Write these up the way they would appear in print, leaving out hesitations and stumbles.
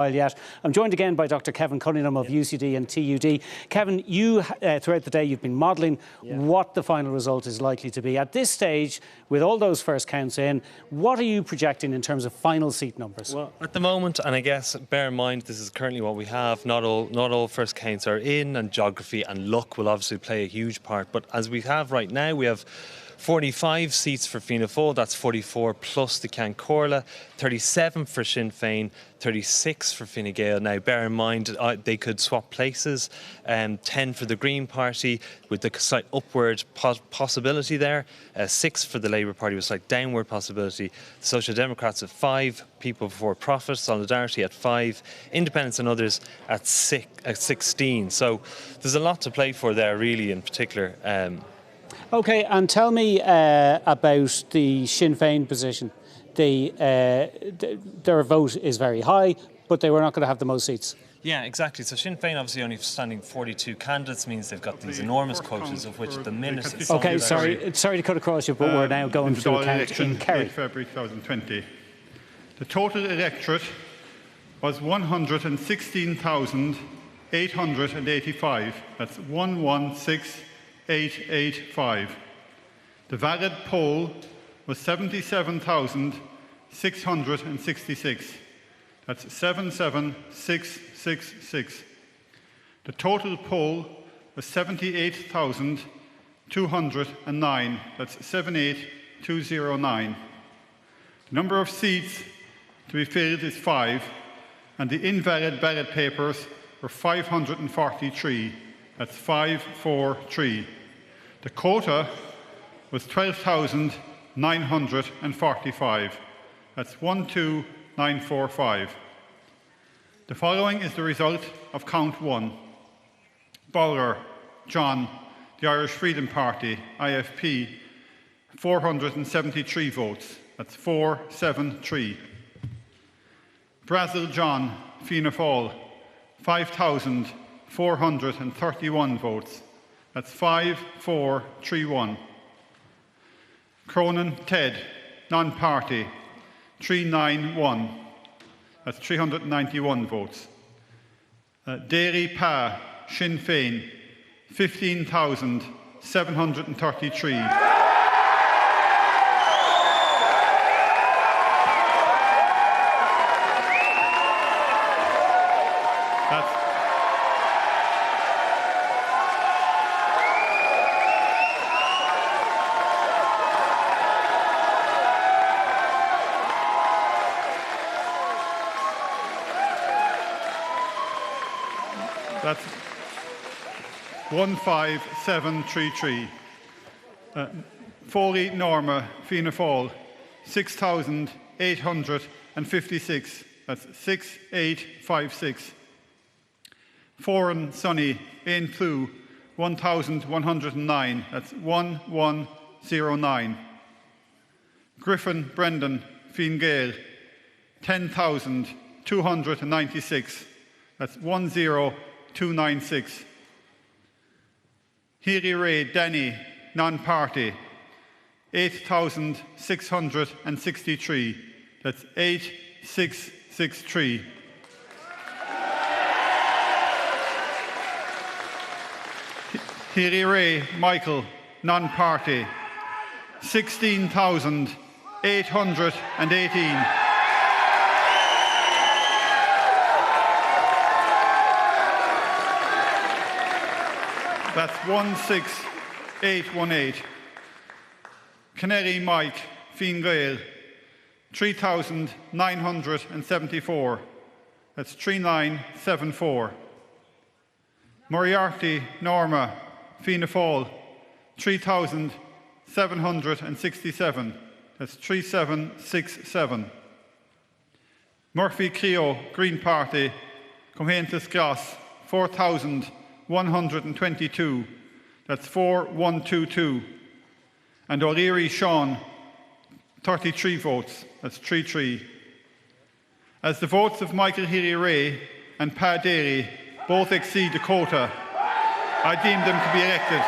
Yet. I'm joined again by Dr. Kevin Cunningham of UCD and TUD. Kevin, you, throughout the day, you've been modelling what the final result is likely to be. At this stage, with all those first counts in, what are you projecting in terms of final seat numbers? Well, at the moment, and I guess bear in mind this is currently what we have, not all first counts are in, and geography and luck will obviously play a huge part. But as we have right now, we have 45 seats for Fianna Fáil, that's 44 plus the Ceann Comhairle, 37 for Sinn Féin, 36 for Fine Gael. Now, bear in mind, they could swap places, 10 for the Green Party, with the slight upward possibility there, 6 for the Labour Party with slight downward possibility, the Social Democrats at 5, People Before Profit, Solidarity at 5, Independents and others at 16. So there's a lot to play for there, really, in particular. OK, and tell me about the Sinn Féin position. Their vote is very high, but they were not going to have the most seats. Yeah, exactly. So Sinn Féin obviously only standing 42 candidates means they've got these enormous quotas, of which the minute... OK, sorry to cut across you, but we're now going to the count in Kerry. February 2020. The total electorate was 116,885. That's 116,885. The valid poll was 77,666. That's 77666. The total poll was 78,209. That's 78209. The number of seats to be filled is 5, and the invalid ballot papers were 543. That's 543. The quota was 12,945. That's 12945. The following is the result of count 1. Bowler, John, the Irish Freedom Party, IFP, 473 votes. That's 473. Brazil, John, Fianna Fáil, 5,431 votes. That's 5431. Cronin, Ted, non-party, 391. That's 391 votes. Derry, Pa, Sinn Féin, 15,733. That's 15733. Foley, Norma, Fianna Fáil, 6,856. That's 6856. Foran, Sonny, Ain Plu, 1,109. That's 1109. Griffin, Brendan, Fine Gael, 10,296. That's 10296. Healy Ray, Danny, non-party, 8,663. That's 8663. Healy Ray, Michael, non-party, 16,818. That's 16818. Canary Mike, Fine Gael, 3,974. That's 3974. Moriarty, Norma, Fianna Fáil, 3,767. That's 3767. Murphy Creo, Green Party, Comhaintas Glas, 4,122. That's 4122. And O'Leary Sean, 33 votes. That's 33. As the votes of Michael Healy-Ray and Pa Derry both exceed the quota, I deem them to be elected.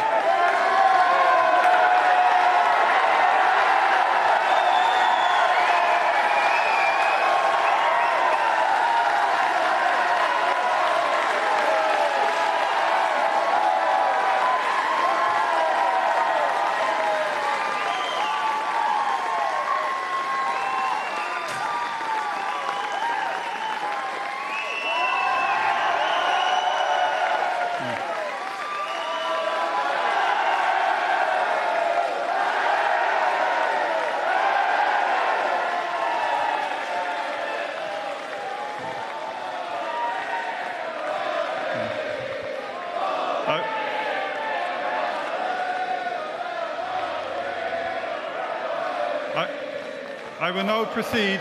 I will now proceed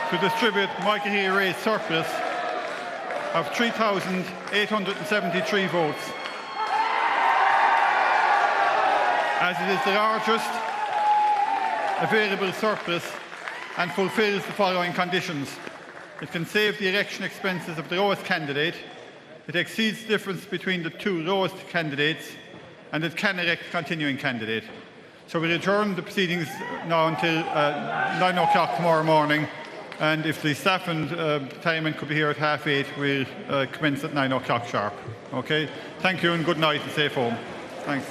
to distribute Michael Healy-Rae's surplus of 3,873 votes, as it is the largest available surplus and fulfills the following conditions. It can save the election expenses of the lowest candidate, it exceeds the difference between the two lowest candidates, and it can elect a continuing candidate. So we'll adjourn the proceedings now until 9 o'clock tomorrow morning, and if the staff and retirement could be here at 8:30, we'll commence at 9 o'clock sharp. Okay? Thank you and good night and safe home. Thanks.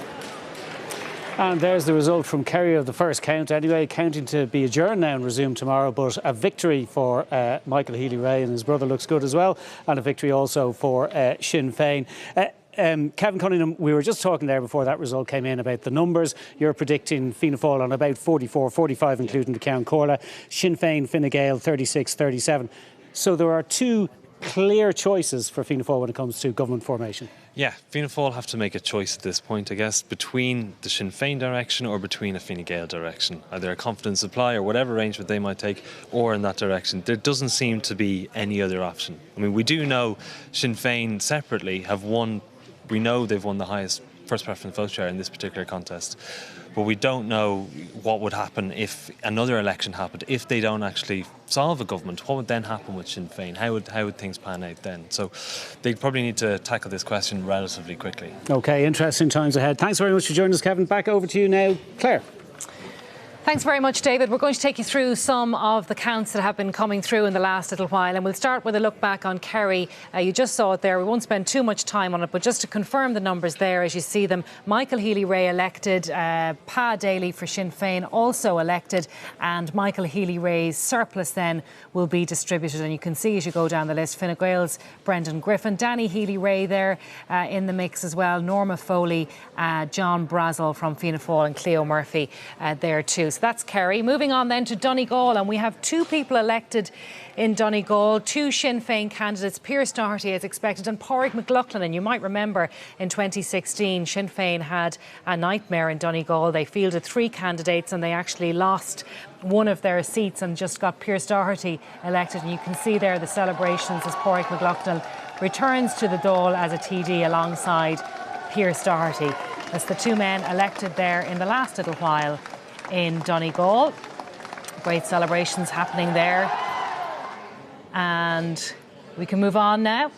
And there's the result from Kerry of the first count. Anyway, counting to be adjourned now and resume tomorrow, but a victory for Michael Healy-Rae, and his brother looks good as well, and a victory also for Sinn Féin. Cavan Cunningham, we were just talking there before that result came in about the numbers. You're predicting Fianna Fáil on about 44, 45, including the Count Corla. Sinn Féin, Fine Gael, 36, 37. So there are two clear choices for Fianna Fáil when it comes to government formation. Yeah, Fianna Fáil have to make a choice at this point, I guess, between the Sinn Féin direction or between a Fine Gael direction. Either a confidence supply or whatever arrangement they might take, or in that direction. There doesn't seem to be any other option. I mean, we do know Sinn Féin separately have won. We know they've won the highest first preference vote share in this particular contest, but we don't know what would happen if another election happened. If they don't actually solve a government, what would then happen with Sinn Féin? How would things pan out then? So they probably need to tackle this question relatively quickly. OK, interesting times ahead. Thanks very much for joining us, Kevin. Back over to you now, Claire. Thanks very much, David. We're going to take you through some of the counts that have been coming through in the last little while, and we'll start with a look back on Kerry. You just saw it there. We won't spend too much time on it, but just to confirm the numbers there as you see them. Michael Healy-Rae elected, Pa Daly for Sinn Féin also elected, and Michael Healy-Rae's surplus then will be distributed. And you can see as you go down the list, Fine Gael's Brendan Griffin, Danny Healy-Rae there in the mix as well, Norma Foley, John Brazel from Fianna Fáil, and Cleo Murphy there too. So that's Kerry. Moving on then to Donegal, and we have two people elected in Donegal, two Sinn Féin candidates, Pearse Doherty as expected and Pádraig McLaughlin. And you might remember in 2016 Sinn Féin had a nightmare in Donegal. They fielded three candidates and they actually lost one of their seats and just got Pearse Doherty elected. And you can see there the celebrations as Pádraig McLaughlin returns to the Dáil as a TD alongside Pearse Doherty. That's the two men elected there in the last little while in Donegal. Great celebrations happening there. And we can move on now.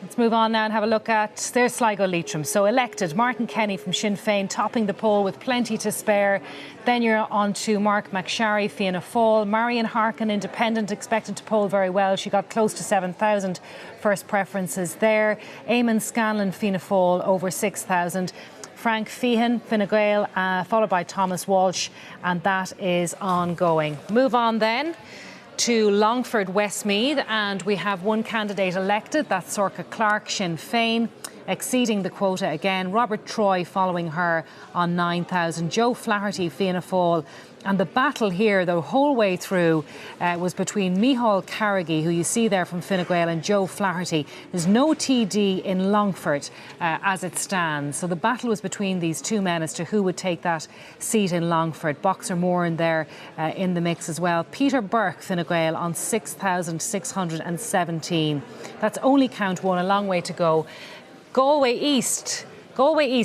Let's move on now and have a look at, there's Sligo Leitrim. So elected, Martin Kenny from Sinn Féin topping the poll with plenty to spare. Then you're on to Mark McSharry, Fianna Fáil. Marion Harkin, Independent, expected to poll very well. She got close to 7,000 first preferences there. Eamon Scanlon, Fianna Fáil, over 6,000. Frank Feehan, Fine Gael, followed by Thomas Walsh, and that is ongoing. Move on then to Longford, Westmeath, and we have one candidate elected, that's Sorcha Clark, Sinn Féin, exceeding the quota again. Robert Troy following her on 9,000. Joe Flaherty, Fianna Fáil. And the battle here, the whole way through, was between Micheál Carrigy, who you see there from Fine Gael, and Joe Flaherty. There's no TD in Longford as it stands. So the battle was between these two men as to who would take that seat in Longford. Boxer Moran there in the mix as well. Peter Burke, Fine Gael, on 6,617. That's only count one, a long way to go. Galway East,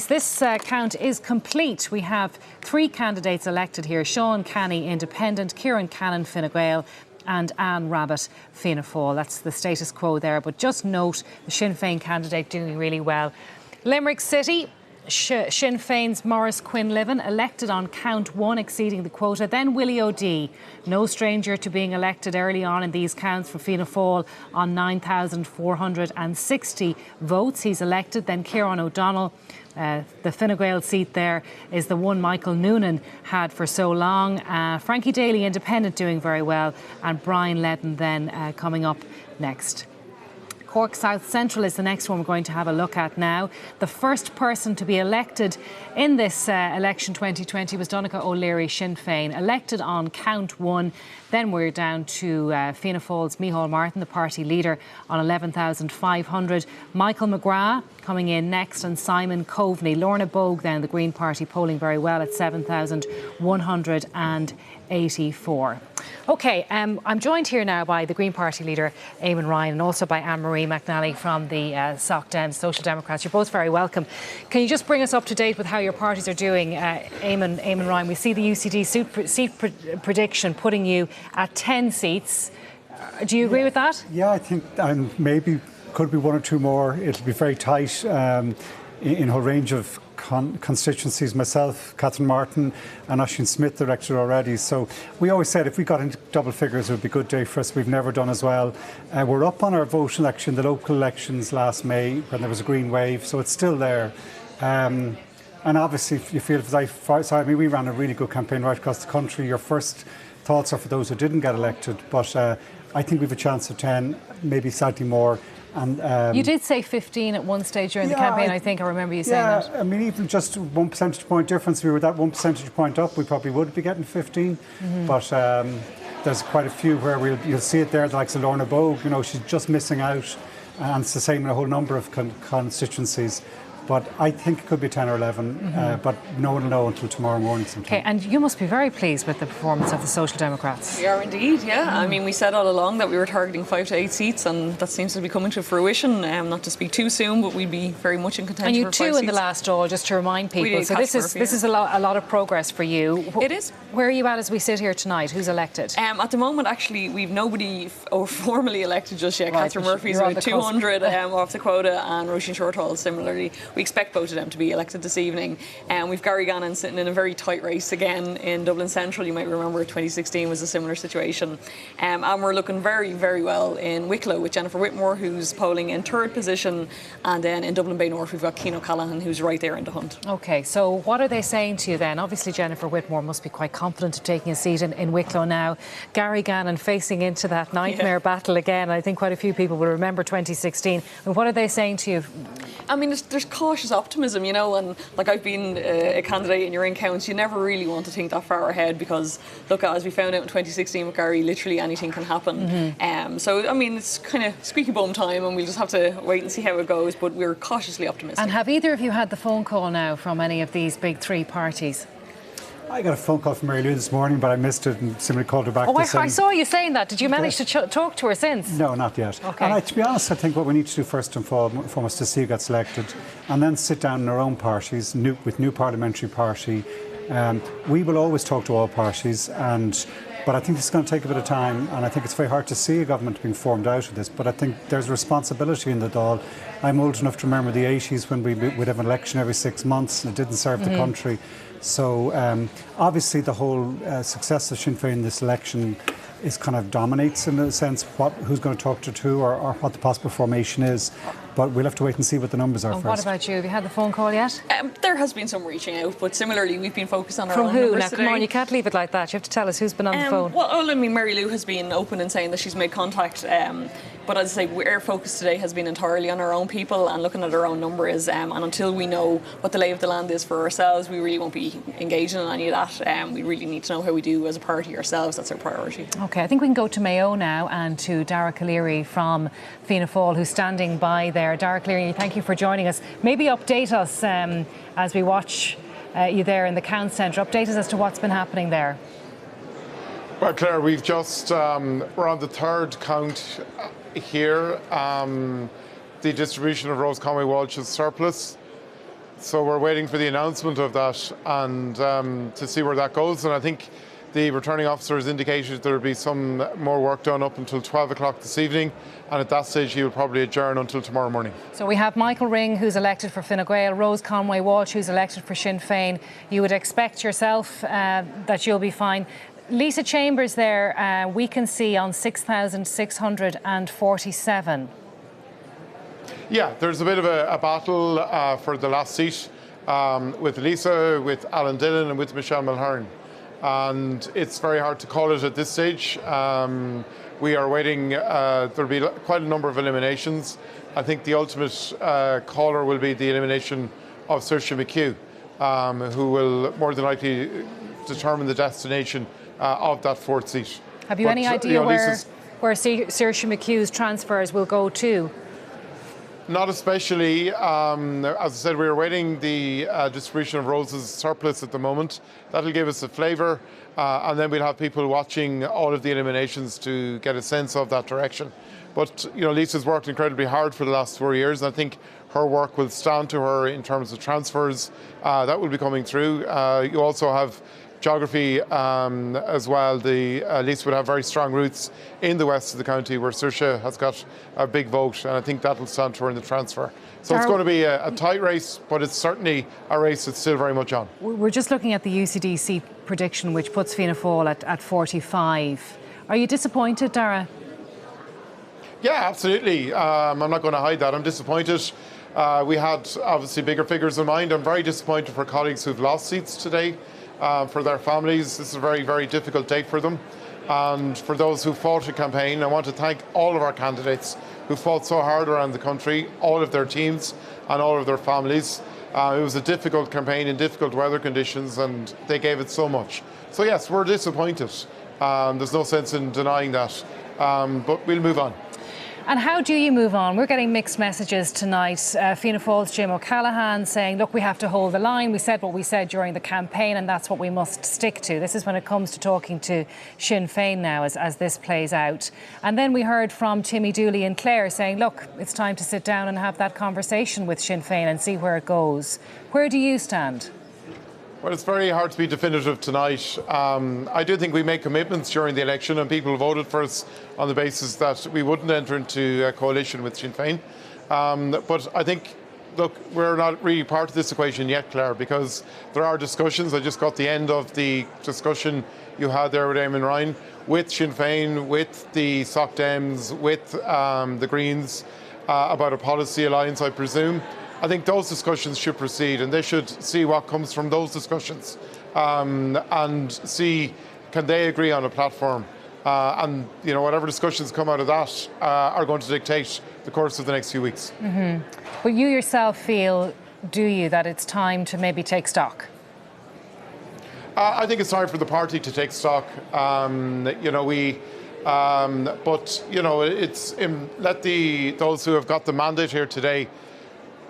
this count is complete. We have three candidates elected here. Sean Canny, Independent, Kieran Cannon, Fine Gael, and Anne Rabbitt, Fianna Fáil. That's the status quo there. But just note the Sinn Féin candidate doing really well. Limerick City, Sinn Féin's Maurice Quinlivan, elected on count one, exceeding the quota. Then Willie O'Dea, no stranger to being elected early on in these counts for Fianna Fáil on 9,460 votes. He's elected. Then Kieran O'Donnell. The Fine Gael seat there is the one Michael Noonan had for so long. Frankie Daly, Independent, doing very well. And Brian Ledden then coming up next. Cork South Central is the next one we're going to have a look at now. The first person to be elected in this election 2020 was Donegal O'Leary Sinn Féin, elected on count 1. Then we're down to Fianna Fáil's Micheál Martin, the party leader, on 11,500. Michael McGrath coming in next, and Simon Coveney. Lorna Bogue then, the Green Party, polling very well at 7,184. OK, I'm joined here now by the Green Party leader, Eamon Ryan, and also by Anne-Marie McNally from the Soc Dems, Social Democrats. You're both very welcome. Can you just bring us up to date with how your parties are doing? Eamon Ryan, we see the UCD seat prediction putting you at 10 seats. Do you agree with that? Yeah, I think maybe could be one or two more. It'll be very tight in a whole range of constituencies. Myself, Catherine Martin and Oisin Smith, the elected already. So we always said if we got into double figures, it would be a good day for us. We've never done as well. We're up on our vote election, the local elections last May, when there was a green wave, so it's still there. And obviously, if you feel, we ran a really good campaign right across the country. Your first thoughts are for those who didn't get elected, but I think we've a chance of 10, maybe slightly more. And you did say 15 at one stage during the campaign. I think I remember you saying that. I mean, even just 1 percentage point difference, if we were that 1 percentage point up, we probably would be getting 15. But there's quite a few where you'll see it there, the likes of Lorna Bogue. You know, she's just missing out, and it's the same in a whole number of constituencies. But I think it could be 10 or 11, but no one will know until tomorrow morning sometime. OK, and you must be very pleased with the performance of the Social Democrats. We are indeed, yeah. I mean, we said all along that we were targeting 5 to 8 seats, and that seems to be coming to fruition. Not to speak too soon, but we'd be very much in contention. And you for 5 two seats. in the last draw, just to remind people. We did so this is a lot of progress for you. It is. Where are you at as we sit here tonight? Who's elected? At the moment, actually, we've nobody formally elected just yet. Right, Catherine Murphy's with 200 off the quota, and Roisin Shortall similarly. We expect both of them to be elected this evening. And we've Gary Gannon sitting in a very tight race again in Dublin Central. You might remember 2016 was a similar situation. And we're looking very, very well in Wicklow with Jennifer Whitmore, who's polling in 3rd position. And then in Dublin Bay North, we've got Cian O'Callaghan, who's right there in the hunt. OK, so what are they saying to you then? Obviously, Jennifer Whitmore must be quite confident of taking a seat in Wicklow now. Gary Gannon facing into that nightmare battle again. I think quite a few people will remember 2016. And what are they saying to you? I mean, there's cautious optimism, you know, and like I've been a candidate in your own counts, you never really want to think that far ahead because, look, as we found out in 2016 with Gary, literally anything can happen. So, I mean, it's kind of squeaky bum time and we'll just have to wait and see how it goes, but we're cautiously optimistic. And have either of you had the phone call now from any of these big 3 parties? I got a phone call from Mary Lou this morning, but I missed it and somebody called her back. Oh, I saw you saying that. Did you manage to talk to her since? No, not yet. Okay. And to be honest, I think what we need to do first and foremost to see who gets elected, and then sit down in our own parties, with new parliamentary party. We will always talk to all parties, but I think it's going to take a bit of time, and I think it's very hard to see a government being formed out of this. But I think there's a responsibility in the Dáil. I'm old enough to remember the 80s when we'd have an election every 6 months, and it didn't serve the country. So obviously the whole success of Sinn Féin in this election is kind of dominates in a sense who's going to talk to who or what the possible formation is. But we'll have to wait and see what the numbers are first. What about you? Have you had the phone call yet? There has been some reaching out, but similarly we've been focused on our own numbers today. From who? Now, come on, you can't leave it like that. You have to tell us who's been on the phone. Well, I mean, Mary Lou has been open in saying that she's made contact. But as I say, our focus today has been entirely on our own people and looking at our own numbers. And until we know what the lay of the land is for ourselves, we really won't be engaging in any of that. We really need to know how we do as a party ourselves. That's our priority. OK, I think we can go to Mayo now and to Dara O'Leary from Fianna Fáil, who's standing by there. Dara O'Leary, thank you for joining us. Maybe update us as we watch you there in the Count Centre. Update us as to what's been happening there. Well, Claire, we've just, we're on the 3rd count here. The distribution of Rose Conway Walsh's surplus. So we're waiting for the announcement of that and to see where that goes. And I think the returning officer has indicated there will be some more work done up until 12 o'clock this evening. And at that stage, he will probably adjourn until tomorrow morning. So we have Michael Ring, who's elected for Fine Gael, Rose Conway Walsh, who's elected for Sinn Féin. You would expect yourself that you'll be fine. Lisa Chambers there, we can see on 6,647. Yeah, there's a bit of a battle for the last seat with Lisa, with Alan Dillon and with Michelle Mulhern. and it's very hard to call it at this stage. We are waiting. There'll be quite a number of eliminations. I think the ultimate caller will be the elimination of Saoirse McHugh, who will more than likely determine the destination of that fourth seat. Have you any idea where Saoirse McHugh's transfers will go to? Not especially. As I said, we're awaiting the distribution of Rose's surplus at the moment. That'll give us a flavour, and then we'll have people watching all of the eliminations to get a sense of that direction. But Lisa's worked incredibly hard for the last 4 years, and I think her work will stand to her in terms of transfers. That will be coming through. You also have geography as well. Lisa would have very strong roots in the west of the county, where Saoirse has got a big vote, and I think that will stand to her in the transfer. So it's going to be a tight race, but it's certainly a race that's still very much on. We're just looking at the UCD prediction, which puts Fianna Fáil at 45. Are you disappointed, Dara? Yeah, absolutely. I'm not going to hide that. I'm disappointed. We had obviously bigger figures in mind. I'm very disappointed for colleagues who've lost seats today. For their families, this is a very, very difficult day for them. And for those who fought a campaign, I want to thank all of our candidates who fought so hard around the country, all of their teams and all of their families. It was a difficult campaign in difficult weather conditions, and they gave it so much. So yes, we're disappointed. There's no sense in denying that, but we'll move on. And how do you move on? We're getting mixed messages tonight. Fianna Fáil's Jim O'Callaghan saying, look, we have to hold the line. We said what we said during the campaign, and that's what we must stick to. This is when it comes to talking to Sinn Féin now as this plays out. And then we heard from Timmy Dooley and Clare saying, look, it's time to sit down and have that conversation with Sinn Féin and see where it goes. Where do you stand? Well, it's very hard to be definitive tonight. I do think we made commitments during the election, and people voted for us on the basis that we wouldn't enter into a coalition with Sinn Féin. But I think, look, we're not really part of this equation yet, Claire, because there are discussions. I just got the end of the discussion you had there with Eamon Ryan, with Sinn Féin, with the Soc Dems, with the Greens, about a policy alliance, I presume. I think those discussions should proceed, and they should see what comes from those discussions, and see, can they agree on a platform, and whatever discussions come out of that are going to dictate the course of the next few weeks. Mm-hmm. But you yourself feel, do you, that it's time to maybe take stock? I think it's time for the party to take stock. It's let those who have got the mandate here today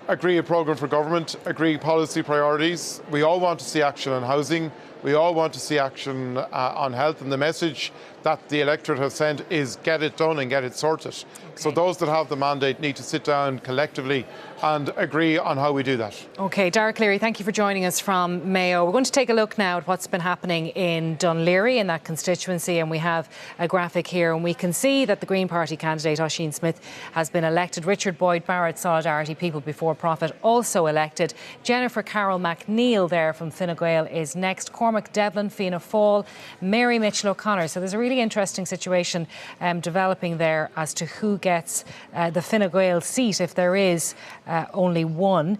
agree a programme for government, agree policy priorities. We all want to see action on housing. We all want to see action on health. And the message that the electorate have sent is get it done and get it sorted. Okay. So those that have the mandate need to sit down collectively and agree on how we do that. OK, Dara Cleary, thank you for joining us from Mayo. We're going to take a look now at what's been happening in Dún Laoghaire in that constituency, and we have a graphic here, and we can see that the Green Party candidate Oisín Smith has been elected. Richard Boyd Barrett, Solidarity People Before Profit, also elected. Jennifer Carroll McNeil there from Fine Gael is next. Cormac Devlin, Fianna Fáil, Mary Mitchell O'Connor. So there's a really interesting situation developing there as to who gets the Fine Gael seat, if there is only one.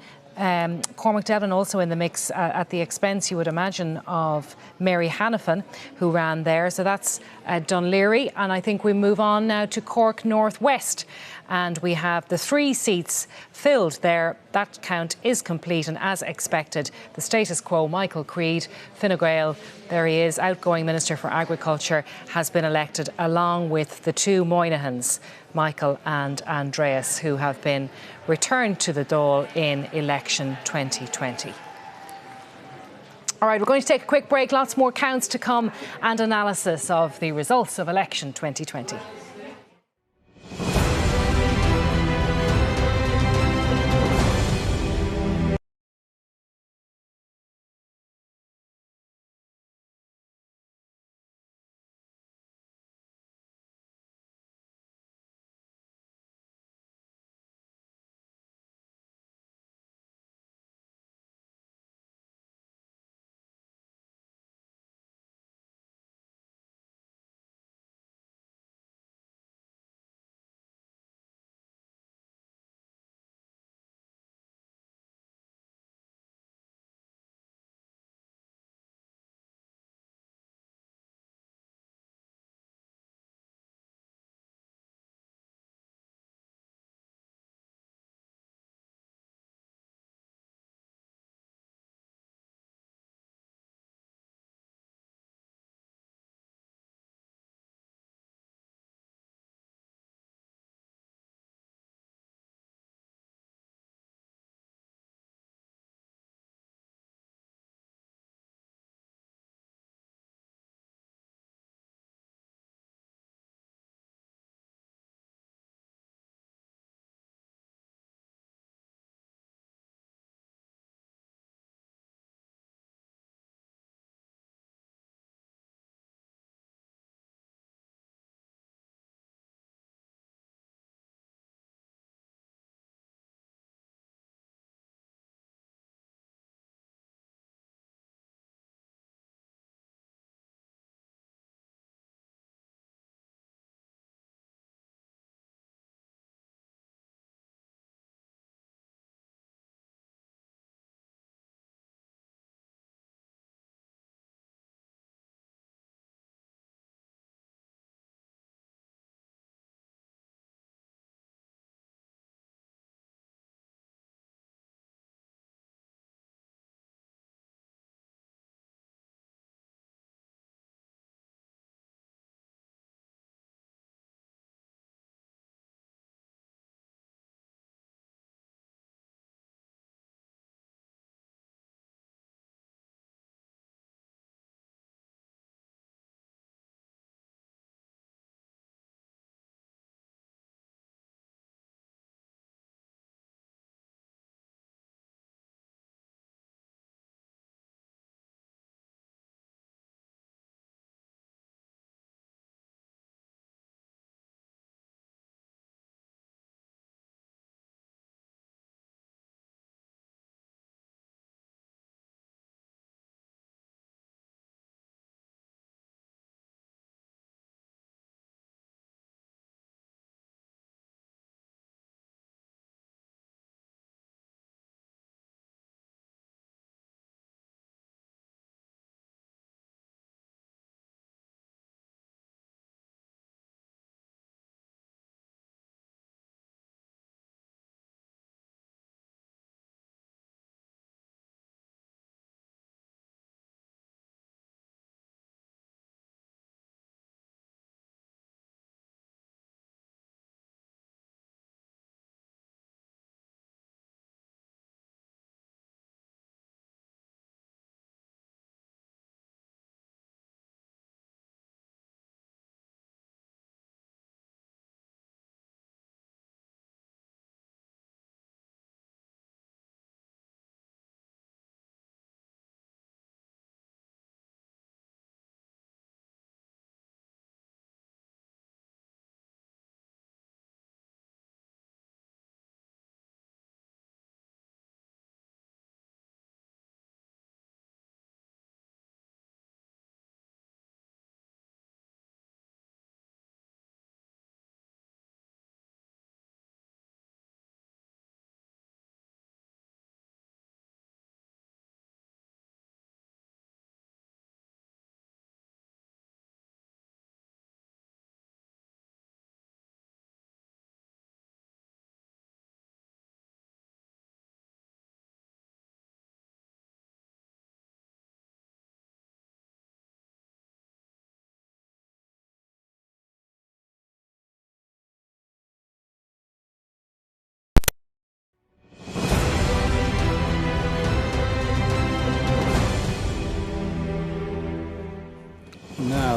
Cormac Devlin also in the mix at the expense, you would imagine, of Mary Hanafin, who ran there. So that's Dún Laoghaire. And I think we move on now to Cork North West. And we have the 3 seats filled there. That count is complete, and as expected, the status quo. Michael Creed, Fine Gael, there he is, outgoing Minister for Agriculture, has been elected, along with the 2 Moynahans, Michael and Andreas, who have been returned to the Dáil in election 2020. All right, we're going to take a quick break. Lots more counts to come and analysis of the results of election 2020.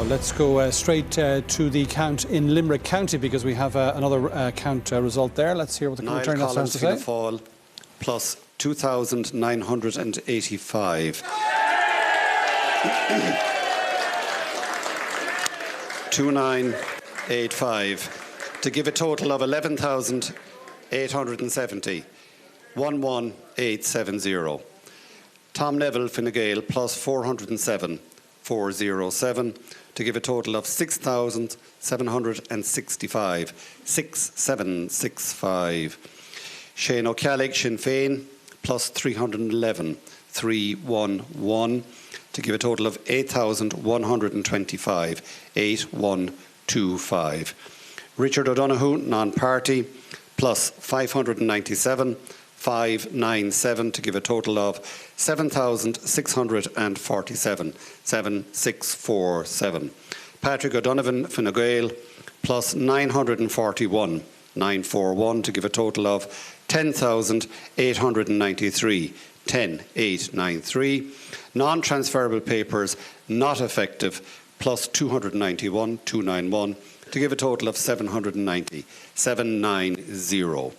let's go straight to the count in Limerick County, because we have another count result there. Let's hear what the returning officer has to say. Fall plus 2,985. 2985 to give a total of 11,870. 11870. Tom Neville, Fine Gael, plus 407. 407 to give a total of 6,765. 6765. Shane O'Callagh, Sinn Féin, plus 311. 311 to give a total of 8,125. 8125. Richard O'Donoghue, non-party, plus 597. 597 to give a total of 7,647. 7647. Patrick O'Donovan, Fine Gael, plus 941. 941 to give a total of 10,893. 10,893. Non-transferable papers not effective, plus 291. 291 to give a total of 790. 790.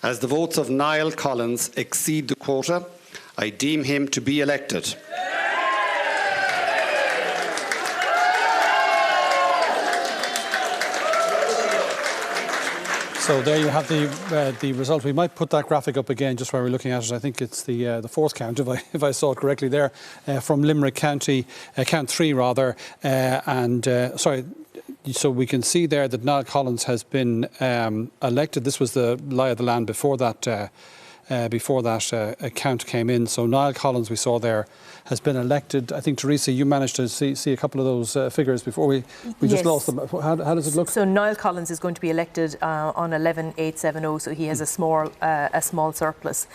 As the votes of Niall Collins exceed the quota, I deem him to be elected. So there you have the result. We might put that graphic up again, just while we're looking at it. I think it's the fourth count, if I saw it correctly there, from Limerick County, count 3 rather, sorry. So we can see there that Niall Collins has been elected. This was the lie of the land before that count came in. So Niall Collins, we saw there, has been elected. I think, Teresa, you managed to see a couple of those figures before we just lost them. How does it look? So Niall Collins is going to be elected on 11,870. So he has a small surplus.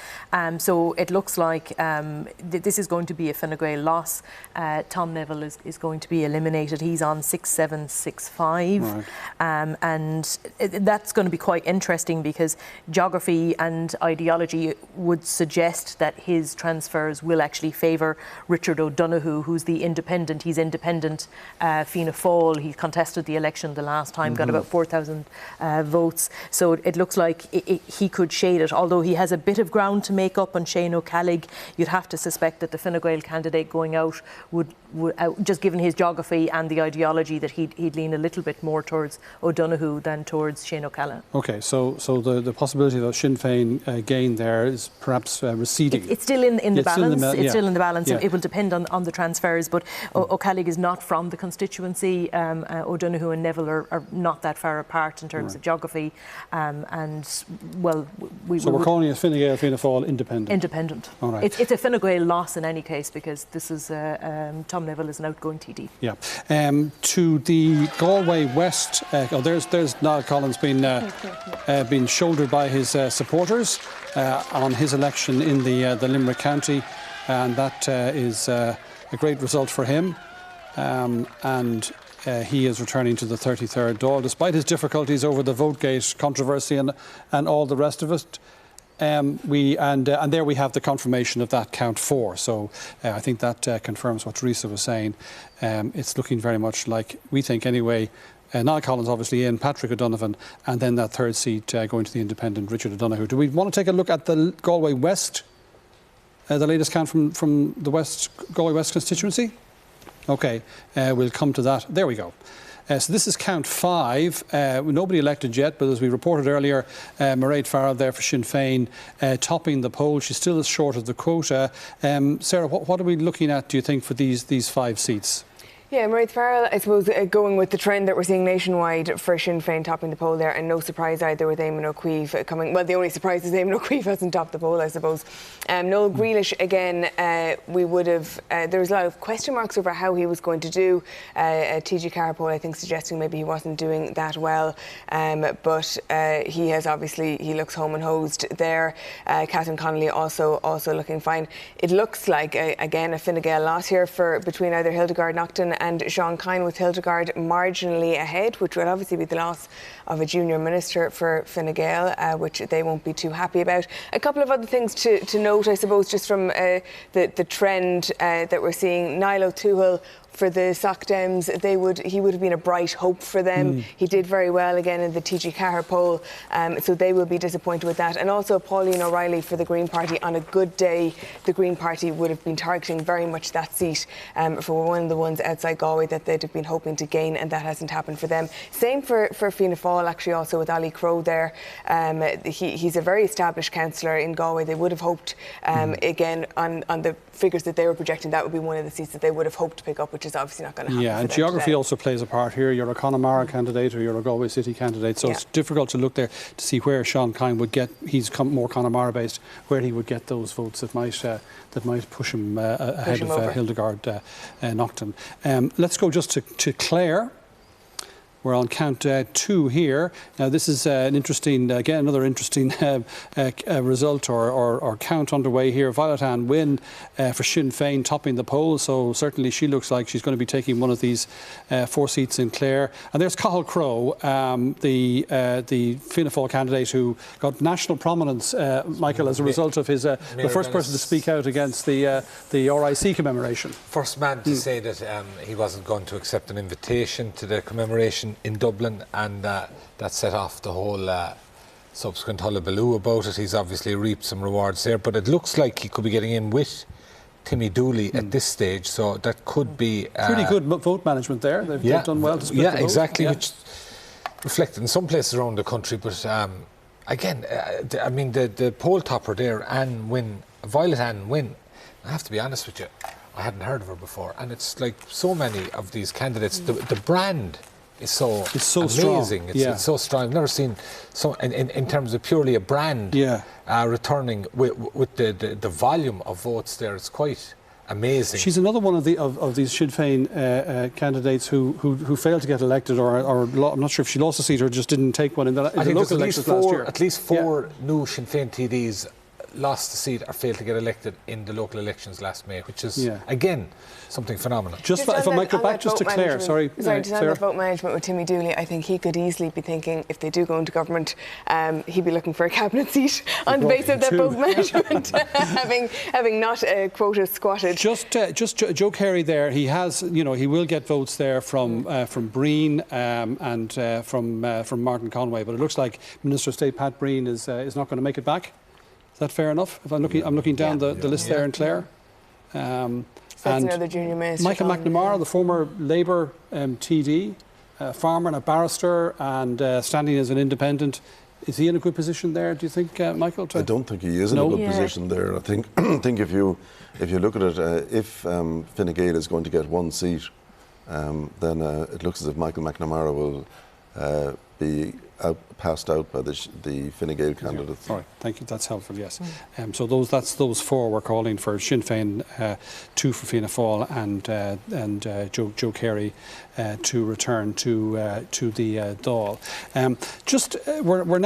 So it looks like this is going to be a Fine Gael loss. Tom Neville is going to be eliminated. He's on 6,765. Right. And that's going to be quite interesting, because geography and ideology would suggest that his transfers will actually favour Richard O'Donoghue, who's the independent. He's independent Fianna Fáil. He contested the election the last time, got about 4,000 votes. So it looks like he could shade it, although he has a bit of ground to make up on Shane O'Callagh. You'd have to suspect that the Fine Gael candidate going out would just given his geography and the ideology, that he'd lean a little bit more towards O'Donoghue than towards Shane O'Callagh. Okay, so the possibility of a Sinn Féin gain there is perhaps receding. It's still in the balance. It's still in the balance. Yeah. It will depend on the transfers, but O'Callagh is not from the constituency. O'Donoghue and Neville are not that far apart in terms of geography. We're calling it Fine Gael, Fianna Fáil independent. Independent. All right. It's a Fine Gael loss in any case, because this is Tom Neville is an outgoing TD. Yeah. To the Galway West, there's Niall Collins been shouldered by his supporters on his election in the Limerick County, and that is a great result for him. He is returning to the 33rd Dáil, despite his difficulties over the Votegate controversy and all the rest of it. And there we have the confirmation of that count 4. So I think that confirms what Teresa was saying. It's looking very much like, we think anyway, Niall Collins obviously in, Patrick O'Donovan, and then that third seat going to the independent Richard O'Donoghue. Do we want to take a look at the Galway West, the latest count from the Galway West constituency? OK, we'll come to that. There we go. So this is count 5. Nobody elected yet, but as we reported earlier, Mairead Farrell there for Sinn Féin topping the poll. She still is short of the quota. Sarah, what are we looking at, do you think, for these 5 seats? Yeah, Mairead Farrell, I suppose, going with the trend that we're seeing nationwide for Sinn Féin topping the poll there, and no surprise either with Eamon O'Keefe coming. Well, the only surprise is Eamon O'Keefe hasn't topped the poll, I suppose. Noel Grealish, again, we would have. There was a lot of question marks over how he was going to do. TG Carr poll, I think, suggesting maybe he wasn't doing that well, but he has obviously, he looks home and hosed there. Catherine Connolly also looking fine. It looks like again a Fine Gael loss here between either Hildegard Naughton and Sean Kine, with Hildegard marginally ahead, which will obviously be the loss of a junior minister for Fine Gael, which they won't be too happy about. A couple of other things to note, I suppose, just from the trend that we're seeing. Niall O'Toole, for the Soc Dems, he would have been a bright hope for them. He did very well again in the TG Cahir poll, so they will be disappointed with that. And also Pauline O'Reilly for the Green Party. On a good day, the Green Party would have been targeting very much that seat for one of the ones outside Galway that they'd have been hoping to gain, and that hasn't happened for them. Same for Fianna Fáil, actually, also with Ali Crowe there. He's a very established councillor in Galway. They would have hoped, again, on the figures that they were projecting, that would be one of the seats that they would have hoped to pick up, which is obviously not going to happen. Yeah, and geography also plays a part here. You're a Connemara candidate or you're a Galway City candidate, so it's difficult to look there to see where Sean Kine would get. He's more Connemara based, where he would get those votes that might push him ahead of Hildegard Naughton. Let's go just to Clare. We're on count 2 here. Now, this is an interesting, again, another interesting result or count underway here. Violet Ann Wynne for Sinn Féin topping the poll, so certainly she looks like she's going to be taking one of these 4 seats in Clare. And there's Cathal Crowe, the Fianna Fáil candidate who got national prominence, Michael, as a result of his the first person to speak out against the RIC commemoration. First man to say that he wasn't going to accept an invitation to the commemoration in Dublin, and that set off the whole subsequent hullabaloo about it. He's obviously reaped some rewards there, but it looks like he could be getting in with Timmy Dooley at this stage, so that could be pretty good vote management there. They've done well to split the vote. Exactly, which reflected in some places around the country. But again, I mean, the poll topper there, Violet Ann Wynne, I have to be honest with you, I hadn't heard of her before, and it's like so many of these candidates, the brand is so amazing. It's so strong. I've never seen so in terms of purely a brand returning with the volume of votes there. It's quite amazing. She's another one of these Sinn Féin candidates who failed to get elected, or I'm not sure if she lost a seat or just didn't take one in the local elections last year. At least four new Sinn Féin TDs lost the seat or failed to get elected in the local elections last May, which is, again, something phenomenal. Just if I might go back just to Clare, sorry. Just on that vote management with Timmy Dooley, I think he could easily be thinking, if they do go into government, he'd be looking for a cabinet seat on the basis of that vote management, having not a quota squatted. Just Joe Kerry there, he has, he will get votes there from Breen and from Martin Conway, but it looks like Minister of State Pat Breen is not going to make it back. Is that fair enough? If I'm looking down the list there in Clare. That's another junior minister. Michael McNamara, the former Labour TD, farmer and a barrister, and standing as an independent. Is he in a good position there, do you think, Michael? I don't think he is in a good position there. I think if you look at it, if Fine Gael is going to get one seat, then it looks as if Michael McNamara will be passed out by the Fine Gael candidates. All right, thank you. That's helpful. Yes. So those 4 we're calling for Sinn Féin, 2 for Fianna Fáil, and Joe Kerry to return to the Dáil. We're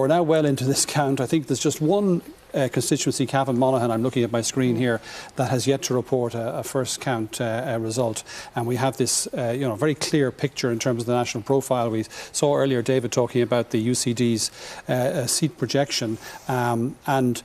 now well into this count. I think there's just one constituency, Cavan-Monaghan, I'm looking at my screen here, that has yet to report a first count result, and we have this very clear picture in terms of the national profile. We saw earlier David talking about the UCD's seat projection, and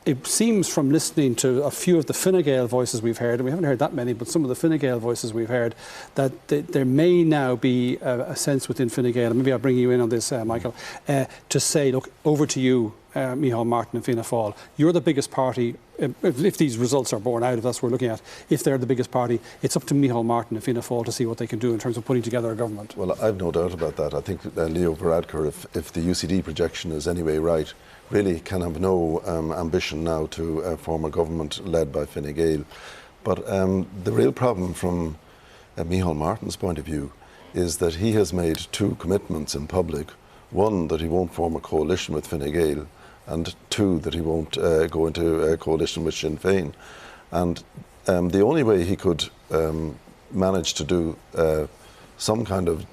it seems from listening to a few of the Fine Gael voices we've heard, and we haven't heard that many, but some of the Fine Gael voices we've heard, that there may now be a sense within Fine Gael, and maybe I'll bring you in on this, Michael, to say, look, over to you, Micheál Martin and Fianna Fáil. You're the biggest party. If these results are borne out, if that's what we're looking at, if they're the biggest party, it's up to Micheál Martin and Fianna Fáil to see what they can do in terms of putting together a government. Well, I've no doubt about that. I think Leo Varadkar, if the UCD projection is anyway right, really can have no ambition now to form a government led by Fine Gael. But the real problem from Micheál Martin's point of view is that he has made 2 commitments in public. One, that he won't form a coalition with Fine Gael, and 2, that he won't go into a coalition with Sinn Féin. And the only way he could manage to do some kind of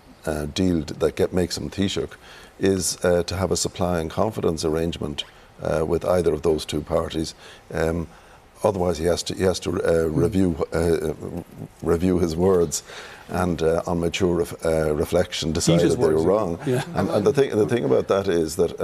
deal that makes him Taoiseach is to have a supply and confidence arrangement with either of those 2 parties. Otherwise, he has to review his words, and on mature reflection decide that they were wrong. Yeah. And the thing about that is that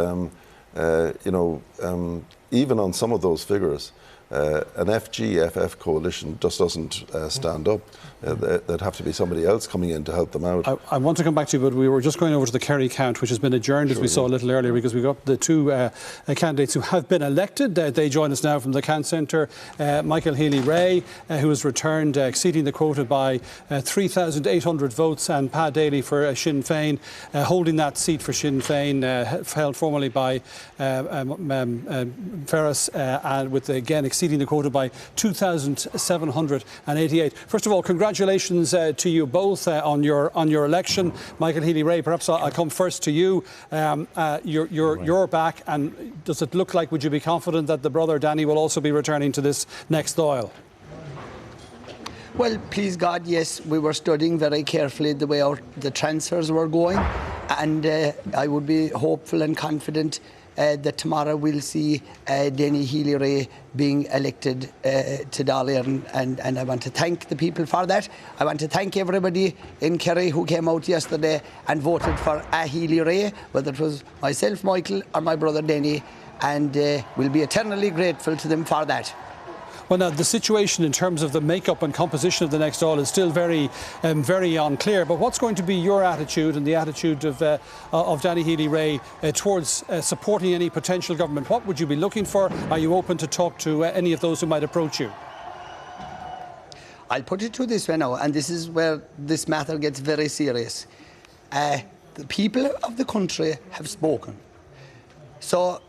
even on some of those figures, an FG-FF coalition just doesn't stand up. There'd have to be somebody else coming in to help them out. I want to come back to you, but we were just going over to the Kerry count, which has been adjourned, as we saw a little earlier, because we've got the two candidates who have been elected. They join us now from the count centre. Michael Healy-Rae, who has returned, exceeding the quota by 3,800 votes, and Pa Daly for Sinn Féin, holding that seat for Sinn Féin, held formerly by Ferris, and with, again, exceeding the quota by 2,788. First of all, congratulations to you both on your election. Michael Healy-Rae, perhaps I'll come first to you. You're back, and does it look like, would you be confident that the brother Danny will also be returning to this next Dáil? Well, please God, yes, we were studying very carefully the way the transfers were going, and I would be hopeful and confident that tomorrow we'll see Denny Healy-Rae being elected to Dáil, and I want to thank the people for that. I want to thank everybody in Kerry who came out yesterday and voted for a Healy-Rae, whether it was myself, Michael, or my brother Denny, and we'll be eternally grateful to them for that. Well, now, the situation in terms of the makeup and composition of the next Dáil is still very unclear. But what's going to be your attitude and the attitude of Danny Healy-Rae towards supporting any potential government? What would you be looking for? Are you open to talk to any of those who might approach you? I'll put it to this way now, and this is where this matter gets very serious. The people of the country have spoken. So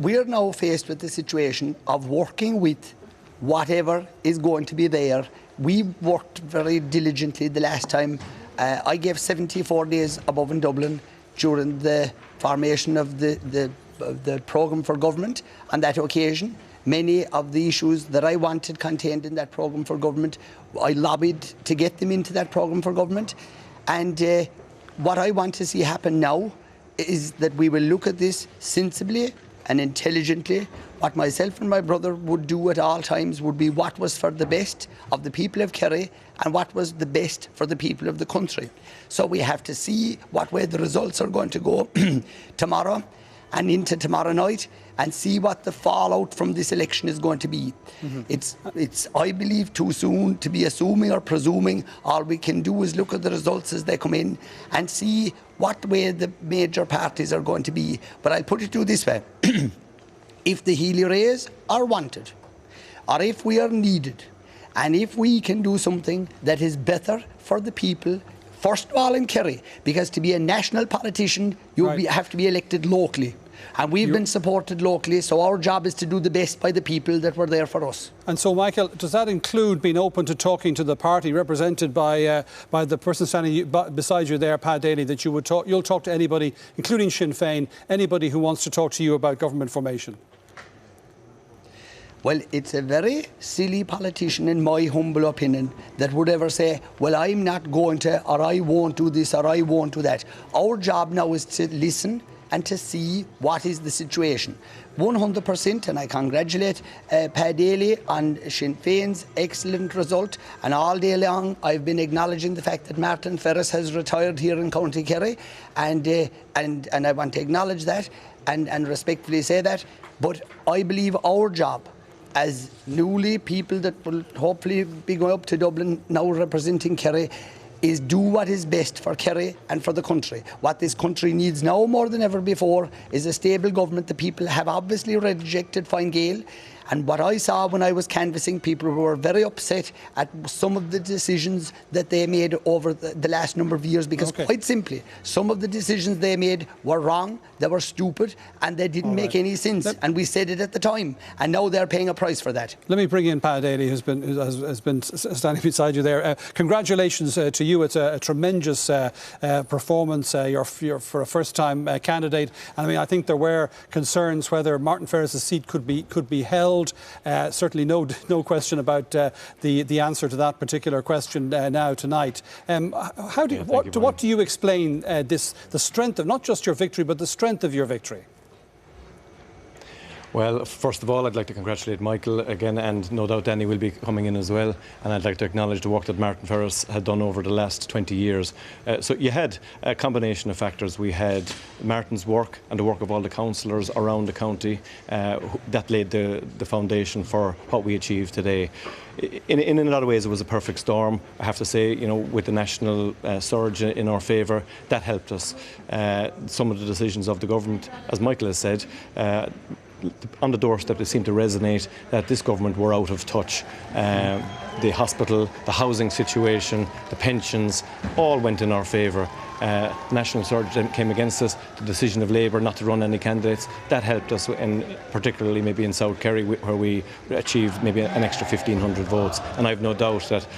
we are now faced with the situation of working with whatever is going to be there. We worked very diligently the last time. I gave 74 days above in Dublin during the formation of the programme for government. On that occasion, many of the issues that I wanted contained in that programme for government, I lobbied to get them into that programme for government. And what I want to see happen now is that we will look at this sensibly and intelligently. What myself and my brother would do at all times would be what was for the best of the people of Kerry and what was the best for the people of the country. So we have to see what way the results are going to go tomorrow and into tomorrow night, and see what the fallout from this election is going to be. It's I believe, too soon to be assuming or presuming. All we can do is look at the results as they come in and see what way the major parties are going to be. But I'll put it to you this way. If the Healy-Raes are wanted, or if we are needed, and if we can do something that is better for the people, first of all in Kerry, because to be a national politician, you have to be elected locally. And we've been supported locally, so our job is to do the best by the people that were there for us. And so, Michael, does that include being open to talking to the party represented by the person standing beside you there, Pa Daly, that you'll talk to anybody, including Sinn Féin, anybody who wants to talk to you about government formation? Well, it's a very silly politician, in my humble opinion, that would ever say, well, I'm not going to, or I won't do this, or I won't do that. Our job now is to listen and to see what is the situation. 100%, and I congratulate Pa Daly on Sinn Féin's excellent result, and all day long I've been acknowledging the fact that Martin Ferris has retired here in County Kerry, and I want to acknowledge that and respectfully say that. But I believe our job as newly people that will hopefully be going up to Dublin now representing Kerry is do what is best for Kerry and for the country. What this country needs now more than ever before is a stable government. The people have obviously rejected Fine Gael. And what I saw when I was canvassing, people who were very upset at some of the decisions that they made over the last number of years, because quite simply, some of the decisions they made were wrong, they were stupid, and they didn't make any sense. And we said it at the time, and now they're paying a price for that. Let me bring in Pa Daly, who has been standing beside you there. Congratulations to you. It's a tremendous performance. You're for a first-time candidate. And I mean, I think there were concerns whether Martin Ferris's seat could be held. Certainly no question about the answer to that particular question now tonight. What do you explain the strength of not just your victory, but the strength of your victory? Well, first of all, I'd like to congratulate Michael again, and no doubt Danny will be coming in as well. And I'd like to acknowledge the work that Martin Ferris had done over the last 20 years. So you had a combination of factors. We had Martin's work and the work of all the councillors around the county that laid the foundation for what we achieved today. In a lot of ways, it was a perfect storm. I have to say, you know, with the national surge in our favour, that helped us. Some of the decisions of the government, as Michael has said, on the doorstep, they seem to resonate that this government were out of touch. The hospital, the housing situation, the pensions, all went in our favour. National surge came against us. The decision of Labour not to run any candidates, that helped us, and particularly maybe in South Kerry, where we achieved maybe an extra 1,500 votes. And I've no doubt that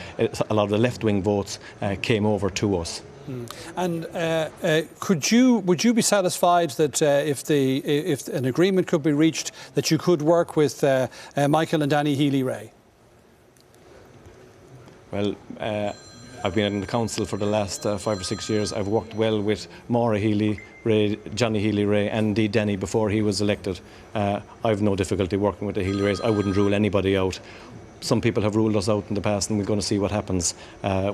a lot of the left-wing votes came over to us. And would you be satisfied that if an agreement could be reached, that you could work with Michael and Danny Healy-Rae? Well, I've been in the council for the last 5 or 6 years. I've worked well with Maura Healy-Rae, Johnny Healy-Rae, and indeed Danny before he was elected. I've no difficulty working with the Healy-Raes. I wouldn't rule anybody out. Some people have ruled us out in the past, and we're going to see what happens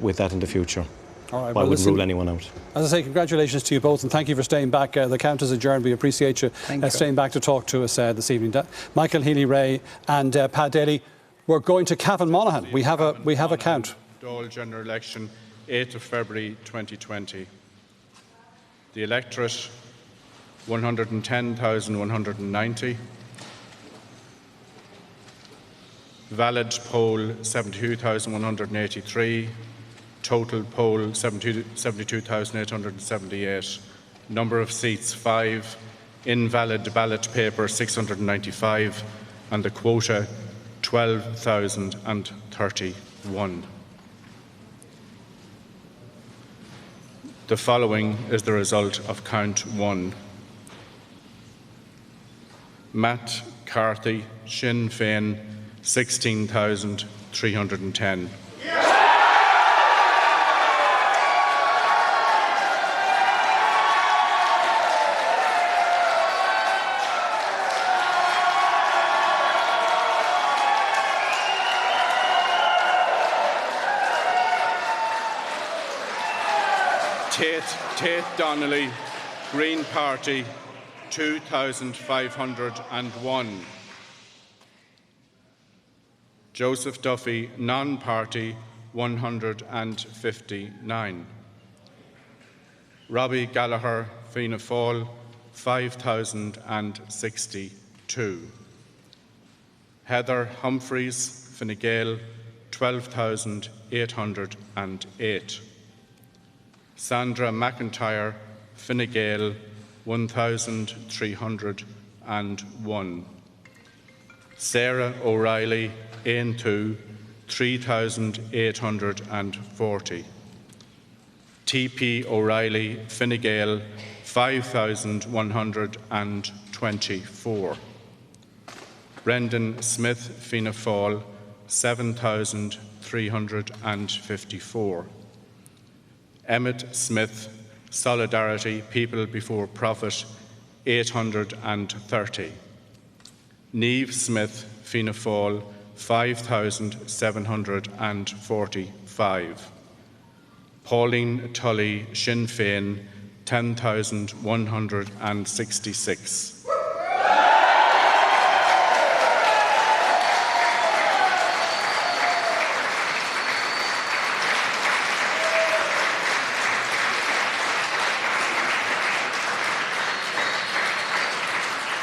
with that in the future. All right, I wouldn't rule anyone out. As I say, congratulations to you both, and thank you for staying back. The count is adjourned. We appreciate you staying back to talk to us this evening. Michael Healy-Rae and Pat Daly. We're going to Cavan-Monaghan. We have a count. Dáil general election, 8th of February 2020. The electorate, 110,190. Valid poll, 72,183. Total poll, 72,878. Number of seats, 5. Invalid ballot paper, 695. And the quota, 12,031. The following is the result of count 1. Matt Carthy, Sinn Féin, 16,310. Tate Donnelly, Green Party, 2,501. Joseph Duffy, Non-Party, 159. Robbie Gallagher, Fianna Fáil, 5,062. Heather Humphreys, Fine Gael, 12,808. Sandra McIntyre, Fine Gael, 1,301. Sarah O'Reilly, Aontú, 3,840. T.P. O'Reilly, Fine Gael, 5,124. Brendan Smith, Fianna Fáil, 7,354. Emmett Smith, Solidarity, People Before Profit, 830. Niamh Smith, Fianna Fáil, 5,745. Pauline Tully, Sinn Féin, 10,166.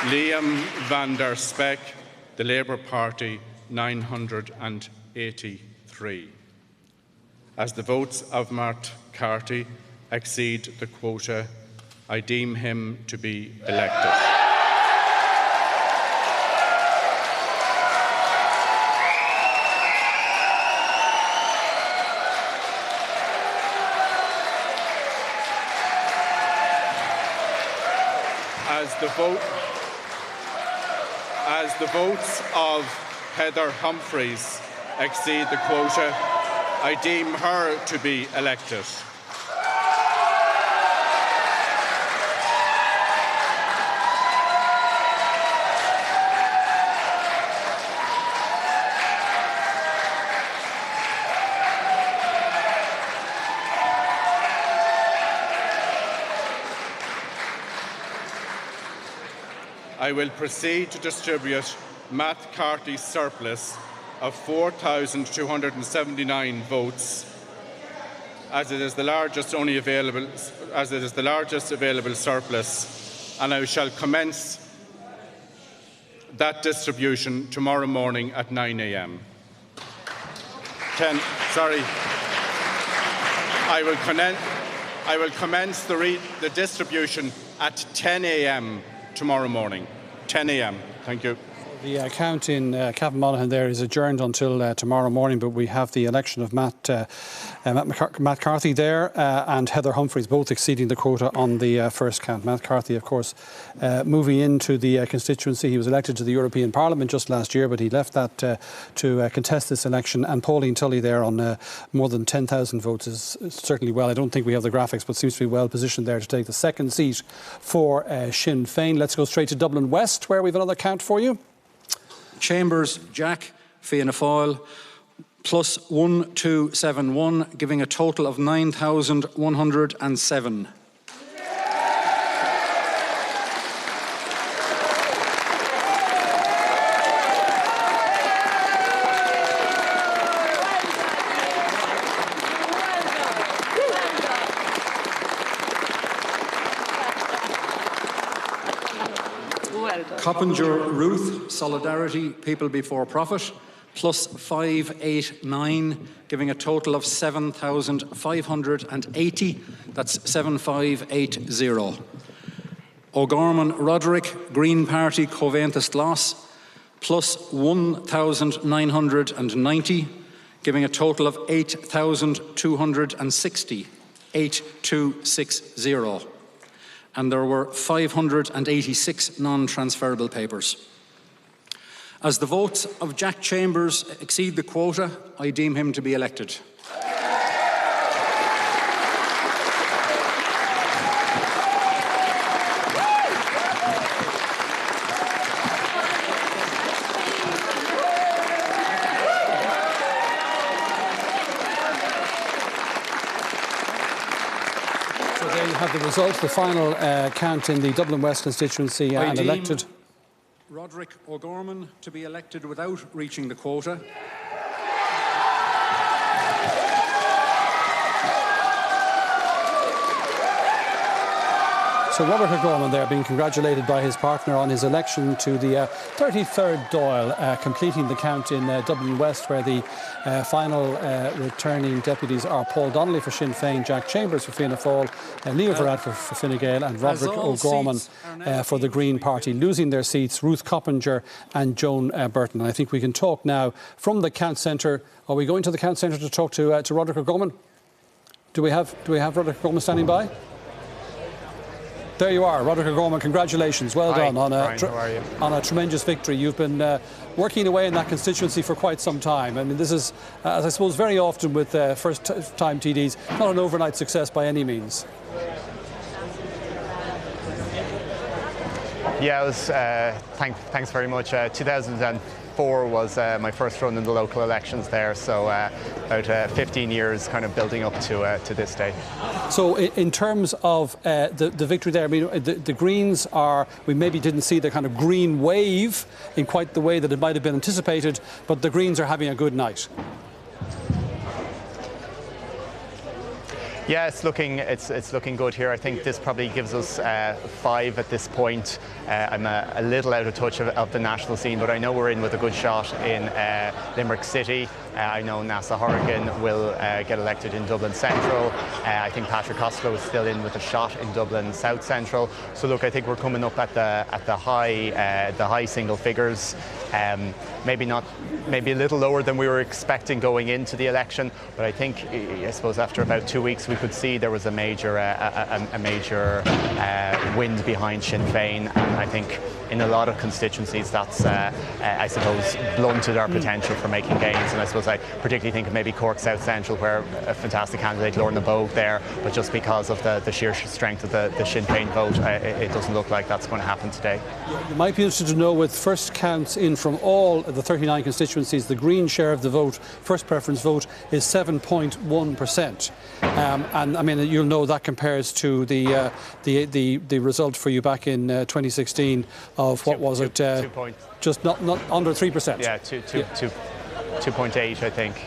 Liam van der Speck, the Labour Party, 983. As the votes of Matt Carty exceed the quota, I deem him to be elected. As the votes of Heather Humphreys exceed the quota, I deem her to be elected. I will proceed to distribute Matt Carty's surplus of 4,279 votes, as it is the largest available surplus, and I shall commence that distribution tomorrow morning at 9 a.m. I will commence the distribution at 10 a.m. tomorrow morning. 10 a.m. Thank you. The account in Cavan-Monaghan there is adjourned until tomorrow morning, but we have the election of Matt Carthy there and Heather Humphreys, both exceeding the quota on the first count. Matt Carthy, of course, moving into the constituency. He was elected to the European Parliament just last year, but he left that to contest this election. And Pauline Tully there on more than 10,000 votes is certainly well. I don't think we have the graphics, but seems to be well positioned there to take the second seat for Sinn Féin. Let's go straight to Dublin West, where we have another count for you. Chambers, Jack, Fianna Fáil, plus 1271, giving a total of 9,107. Coppinger, Ruth, Solidarity, People Before Profit, plus 589, giving a total of 7,580. That's 7,580. O'Gorman, Roderick, Green Party, Coventus Loss, plus 1,990, giving a total of 8,260. 8260. And there were 586 non-transferable papers. As the votes of Jack Chambers exceed the quota, I deem him to be elected. Have the results, the final count in the Dublin West constituency and elected. Roderick O'Gorman to be elected without reaching the quota. So Robert O'Gorman there being congratulated by his partner on his election to the 33rd Dáil, completing the count in Dublin West, where the final returning deputies are Paul Donnelly for Sinn Féin, Jack Chambers for Fianna Fáil, Leo Varadkar for Fine Gael and Roderick O'Gorman for the Green Party, losing their seats Ruth Coppinger and Joan Burton. And I think we can talk now from the count centre. Are we going to the count centre to talk to Roderick O'Gorman? Do we have Roderick O'Gorman standing by? There you are, Roderick O'Gorman, congratulations, well done on a tremendous victory. You've been working away in that constituency for quite some time. I mean, this is, as I suppose very often with first-time TDs, not an overnight success by any means. Yeah, it was, thanks very much. 2004 was my first run in the local elections there, so about 15 years kind of building up to this day. So in terms of the victory there, I mean, the Greens are, we maybe didn't see the kind of green wave in quite the way that it might have been anticipated, but the Greens are having a good night. Yeah, it's looking good here. I think this probably gives us 5 at this point. I'm a little out of touch of the national scene, but I know we're in with a good shot in Limerick City. I know Nasa Horrigan will get elected in Dublin Central. I think Patrick Costello is still in with a shot in Dublin South Central. So look, I think we're coming up at the high single figures. Maybe a little lower than we were expecting going into the election, but I think, I suppose after about 2 weeks we could see there was a major wind behind Sinn Féin, and I think in a lot of constituencies that's I suppose blunted our potential for making gains. And I suppose I particularly think of maybe Cork South Central, where a fantastic candidate, Lorna Bogue there, but just because of the sheer strength of the Sinn Féin vote, it doesn't look like that's going to happen today. You might be interested to know, with first counts in from all the 39 constituencies, the Green share of the vote, first preference vote, is 7.1%. And I mean, you'll know that compares to the result for you back in 2016 what was it? 2 point. Just not under 3%. Yeah, 2.8, I think.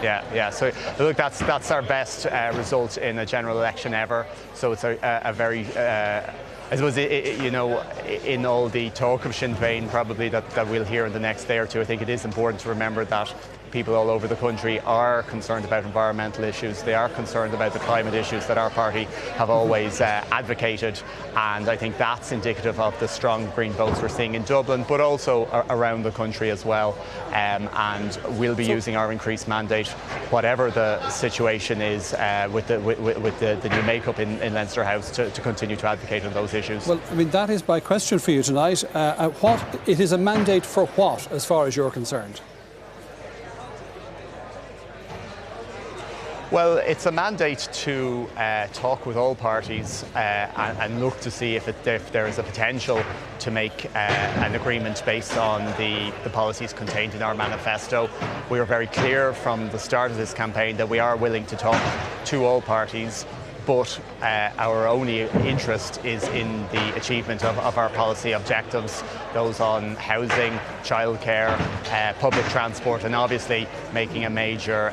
Yeah. So look, that's our best result in a general election ever. So it's a very, I suppose, in all the talk of Sinn Féin probably that we'll hear in the next day or two, I think it is important to remember that people all over the country are concerned about environmental issues. They are concerned about the climate issues that our party have always advocated, and I think that's indicative of the strong Green votes we're seeing in Dublin, but also around the country as well. And we'll be using our increased mandate, whatever the situation is with the new makeup in Leinster House, to continue to advocate on those issues. Well, I mean, that is my question for you tonight. It is a mandate for what, as far as you're concerned? Well, it's a mandate to talk with all parties and look to see if there is a potential to make an agreement based on the policies contained in our manifesto. We were very clear from the start of this campaign that we are willing to talk to all parties, but our only interest is in the achievement of our policy objectives, those on housing, childcare, public transport, and obviously making a major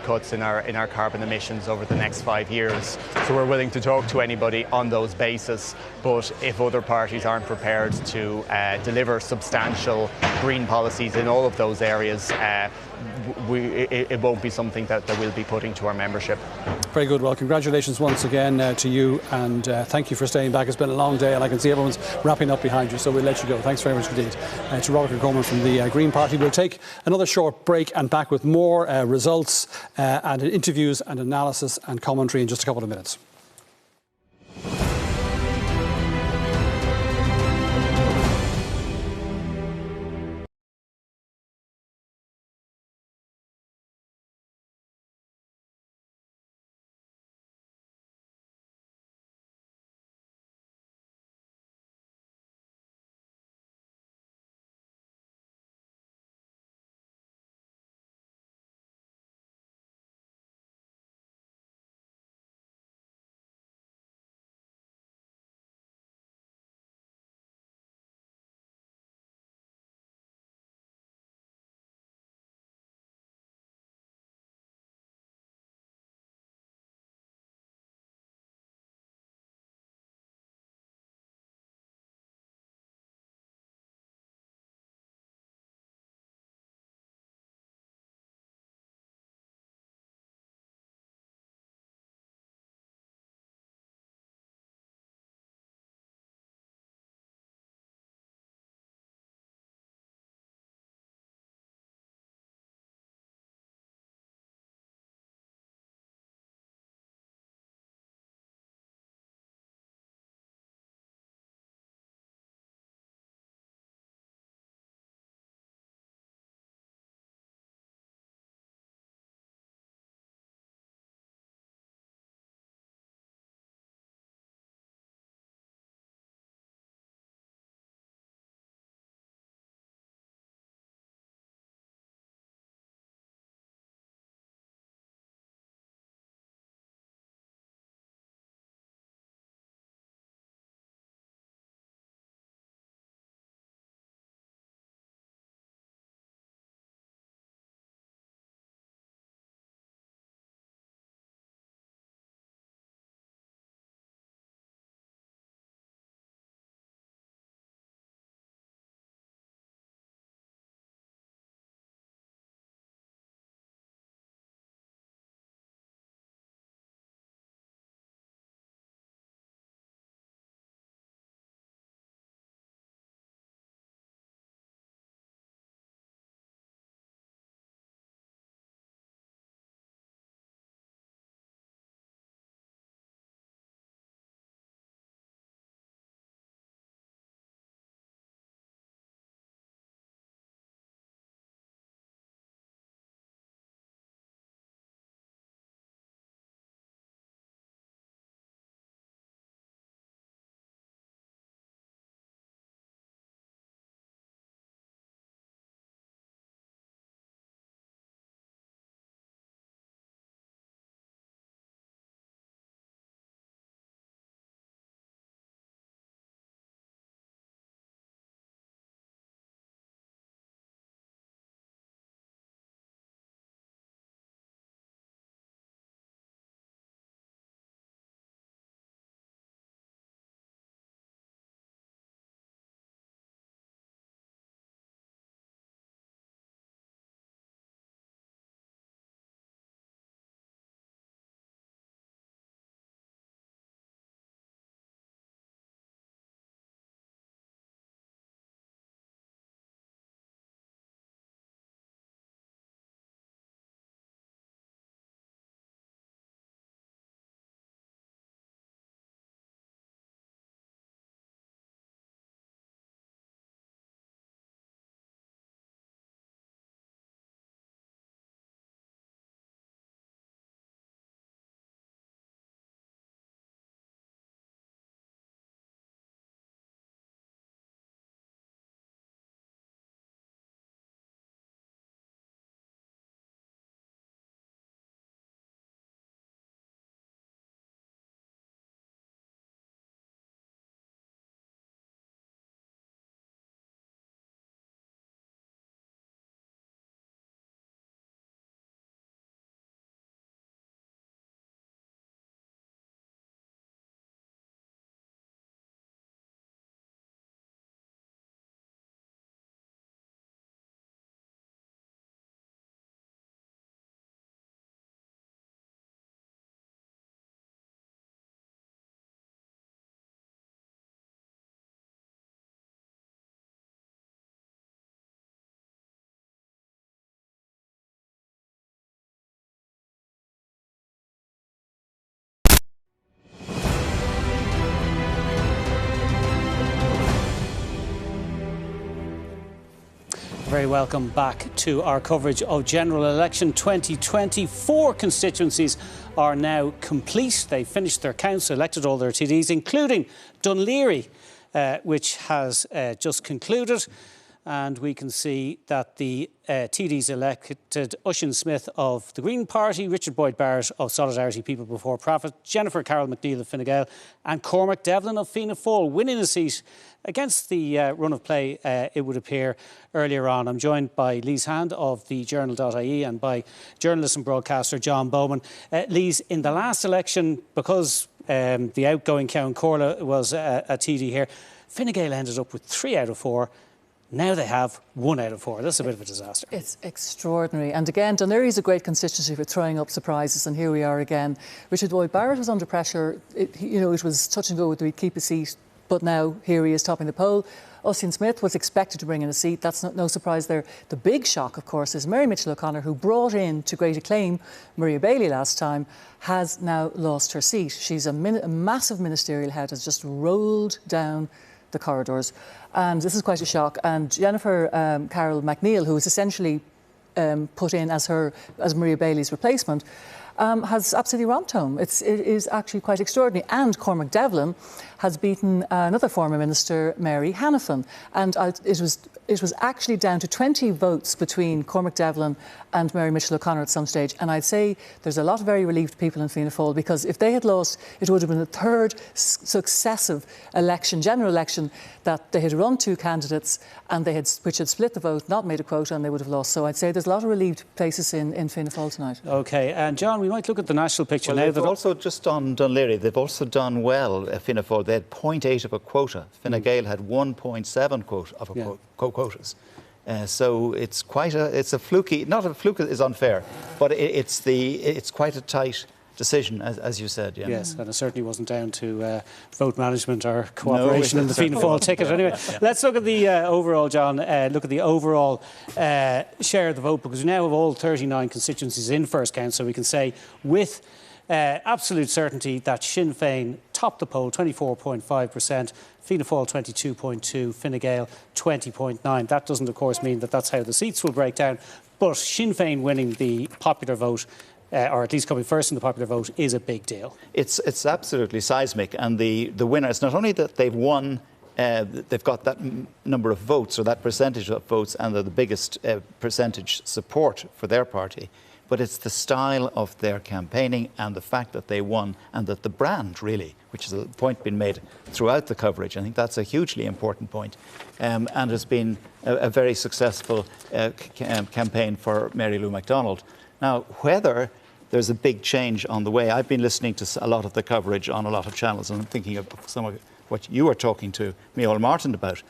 cuts in our carbon emissions over the next 5 years. So we're willing to talk to anybody on those bases, but if other parties aren't prepared to deliver substantial green policies in all of those areas, it won't be something that we'll be putting to our membership. Very good. Well, congratulations once again to you, and thank you for staying back. It's been a long day, and I can see everyone's wrapping up behind you, so we'll let you go. Thanks very much indeed to Robert O'Gorman from the Green Party. We'll take another short break and back with more results and interviews and analysis and commentary in just a couple of minutes. Very welcome back to our coverage of General Election 2020. 4 constituencies are now complete. They finished their counts, elected all their TDs, including Dunleary, which has just concluded. And we can see that the TDs elected Oisin Smith of the Green Party, Richard Boyd Barrett of Solidarity People Before Profit, Jennifer Carroll McNeill of Fine Gael and Cormac Devlin of Fianna Fáil, winning a seat against the run of play, it would appear, earlier on. I'm joined by Lise Hand of the Journal.ie and by journalist and broadcaster John Bowman. Lise, in the last election, because the outgoing Ceann Comhairle was a TD here, Fine Gael ended up with 3 out of 4. Now they have 1 out of 4. That's a bit of a disaster. It's extraordinary. And again, Dunleary is a great constituency for throwing up surprises, and here we are again. Richard Boyd Barrett was under pressure. It was touch and go whether he'd keep a seat, but now here he is topping the poll. Oisin Smith was expected to bring in a seat. That's no surprise there. The big shock, of course, is Mary Mitchell O'Connor, who brought in to great acclaim Maria Bailey last time, has now lost her seat. She's a massive ministerial head, has just rolled down the corridors, and this is quite a shock. And Jennifer Carroll McNeill, who was essentially put in as Maria Bailey's replacement, has absolutely romped home. It is actually quite extraordinary. And Cormac Devlin has beaten another former minister, Mary Hanafin, and it was actually down to 20 votes between Cormac Devlin and Mary Mitchell O'Connor at some stage. And I'd say there's a lot of very relieved people in Fianna Fáil, because if they had lost, it would have been the 3rd successive general election, that they had run 2 candidates and which had split the vote, not made a quota, and they would have lost. So I'd say there's a lot of relieved places in Fianna Fáil tonight. OK, and John, we might look at the national picture now. They've also, just on Dunleary, they've also done well, Fianna Fáil. They had 0.8 of a quota. Fine Gael had 1.7 quotas. So it's it's a fluky, not a fluke is unfair, but it's quite a tight decision, as you said. Yeah. Yes, and it certainly wasn't down to vote management or cooperation in the Fianna Fáil ticket. Anyway, let's look at the overall, John. Look at the overall share of the vote, because we now have all 39 constituencies in first count, so we can say with absolute certainty that Sinn Féin topped the poll, 24.5%, Fianna Fáil 22.2%, Fine Gael 20.9%. That doesn't, of course, mean that that's how the seats will break down, but Sinn Féin winning the popular vote, or at least coming first in the popular vote, is a big deal. It's absolutely seismic, and the winner, it's not only that they've won, they've got that number of votes, or that percentage of votes, and they're the biggest percentage support for their party, but it's the style of their campaigning and the fact that they won, and that the brand, really, which is a point being made throughout the coverage. I think that's a hugely important point, and has been a very successful campaign for Mary Lou MacDonald. Now, whether there's a big change on the way, I've been listening to a lot of the coverage on a lot of channels, and I'm thinking of some of what you were talking to Micheál Martin about.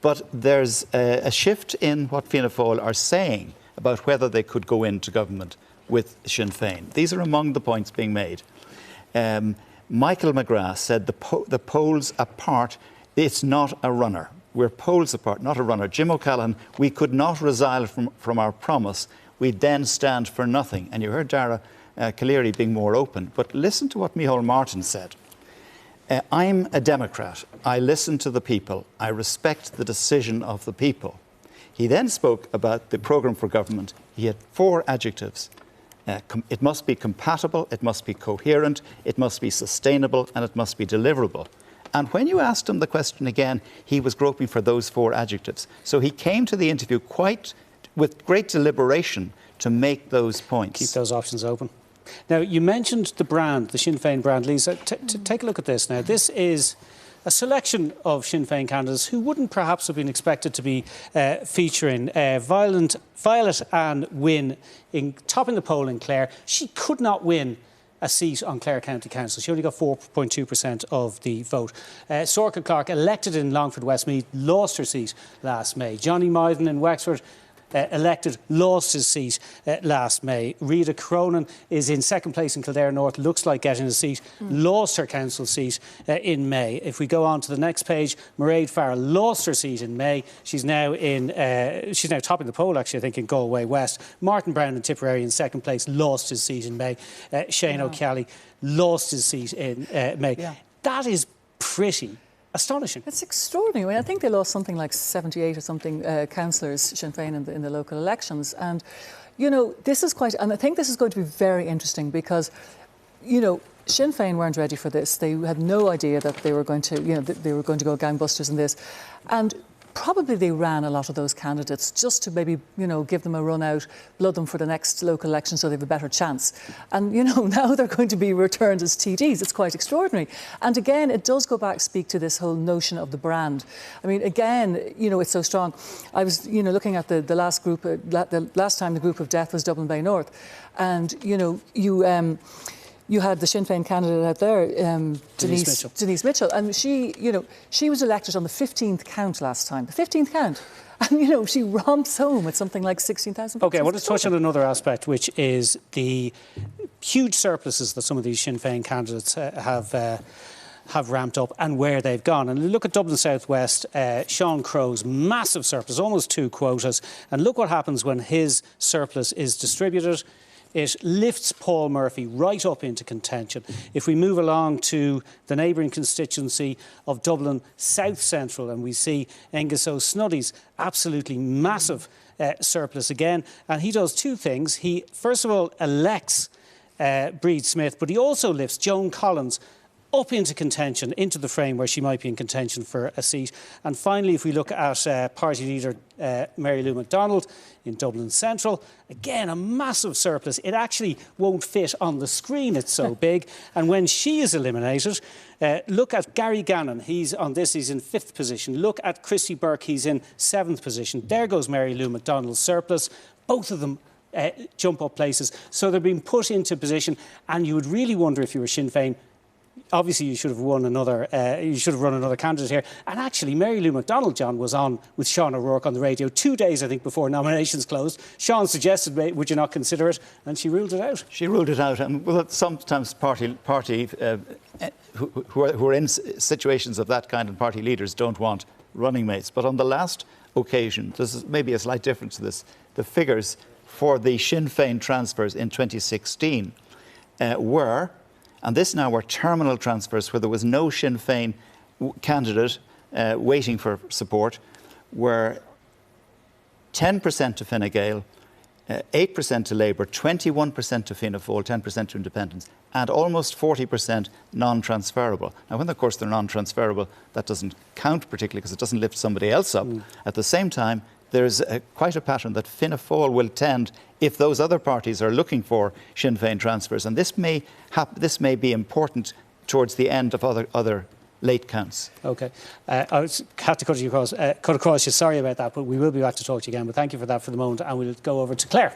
But there's a shift in what Fianna Fáil are saying about whether they could go into government with Sinn Féin. These are among the points being made. Michael McGrath said the polls apart, it's not a runner. We're polls apart, not a runner. Jim O'Callaghan, we could not resile from our promise. We then stand for nothing. And you heard Dara Calleary being more open. But listen to what Micheál Martin said. I'm a Democrat. I listen to the people. I respect the decision of the people. He then spoke about the programme for government. He had 4 adjectives. It must be compatible, it must be coherent, it must be sustainable, and it must be deliverable. And when you asked him the question again, he was groping for those 4 adjectives. So he came to the interview with great deliberation to make those points. Keep those options open. Now, you mentioned the brand, the Sinn Féin brand. Lisa, take a look at this now. This is a selection of Sinn Féin candidates who wouldn't perhaps have been expected to be featuring. Violet Ann Wynne topping the poll in Clare. She could not win a seat on Clare County Council. She only got 4.2% of the vote. Sorcha Clark, elected in Longford Westmeath, lost her seat last May. Johnny Myden in Wexford, elected, lost his seat last May. Rita Cronin is in second place in Kildare North, looks like getting a seat, lost her council seat in May. If we go on to the next page, Mairead Farrell lost her seat in May. She's now topping the poll, actually, I think, in Galway West. Martin Brown in Tipperary in second place, lost his seat in May. Shane O'Kelly lost his seat in May. That is pretty astonishing. It's extraordinary. I mean, I think they lost something like 78 or something councillors, Sinn Féin, in the local elections. And, you know, this is quite, and I think this is going to be very interesting because, you know, Sinn Féin weren't ready for this. They had no idea that they were going to, you know, they were going to go gangbusters in this. And probably they ran a lot of those candidates just to maybe, you know, give them a run out, blood them for the next local election so they have a better chance. And, you know, now they're going to be returned as TDs. It's quite extraordinary. And again, it does go back, speak to this whole notion of the brand. I mean, again, you know, it's so strong. I was, you know, looking at the last group, the last time the group of death was Dublin Bay North. And, you know, you had the Sinn Féin candidate out there, Denise Mitchell, and she, you know, she was elected on the 15th count last time. The 15th count. And, you know, she romps home with something like 16,000 votes. OK, I want to touch on another aspect, which is the huge surpluses that some of these Sinn Féin candidates have ramped up and where they've gone. And look at Dublin South West, Sean Crow's massive surplus, almost 2 quotas. And look what happens when his surplus is distributed. It lifts Paul Murphy right up into contention. If we move along to the neighbouring constituency of Dublin South Central and we see Angus O'Snuddy's absolutely massive surplus again, and he does 2 things. He, first of all, elects Breed Smith, but he also lifts Joan Collins up into contention, into the frame where she might be in contention for a seat. And finally, if we look at party leader Mary Lou McDonald in Dublin Central, again, a massive surplus. It actually won't fit on the screen, it's so big. And when she is eliminated, look at Gary Gannon. He's on this, he's in 5th position. Look at Christy Burke, he's in 7th position. There goes Mary Lou McDonald's surplus. Both of them jump up places. So they're being put into position, and you would really wonder if you were Sinn Féin, obviously you should have won another, you should have run another candidate here. And actually, Mary Lou McDonald, John, was on with Sean O'Rourke on the radio 2 days, I think, before nominations closed. Sean suggested, would you not consider it? And she ruled it out. She ruled it out. And well, sometimes party who are in situations of that kind, and party leaders don't want running mates. But on the last occasion, there's maybe a slight difference to this. The figures for the Sinn Féin transfers in 2016 were, and this now were terminal transfers where there was no Sinn Féin candidate waiting for support, were 10% to Fine Gael, 8% to Labour, 21% to Fianna Fáil, 10% to Independents, and almost 40% non-transferable. Now, when, of course, they're non-transferable, that doesn't count particularly because it doesn't lift somebody else up. At the same time, there's quite a pattern that Fianna Fáil will tend, if those other parties are looking for Sinn Féin transfers, and this may be important towards the end of other late counts. OK. I had to cut across you. Sorry about that, but we will be back to talk to you again. But thank you for that for the moment, and we'll go over to Claire.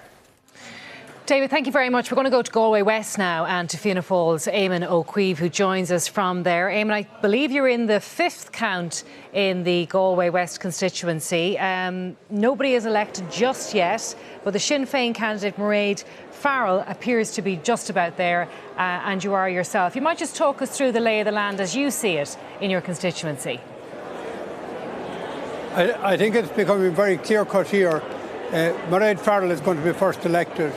David, thank you very much. We're going to go to Galway West now and to Fianna Fáil's Eamon O'Queeve, who joins us from there. Eamon, I believe you're in the 5th count in the Galway West constituency. Nobody is elected just yet, but the Sinn Féin candidate, Mairead Farrell, appears to be just about there, and you are yourself. You might just talk us through the lay of the land as you see it in your constituency. I think it's becoming very clear-cut here. Mairead Farrell is going to be first elected.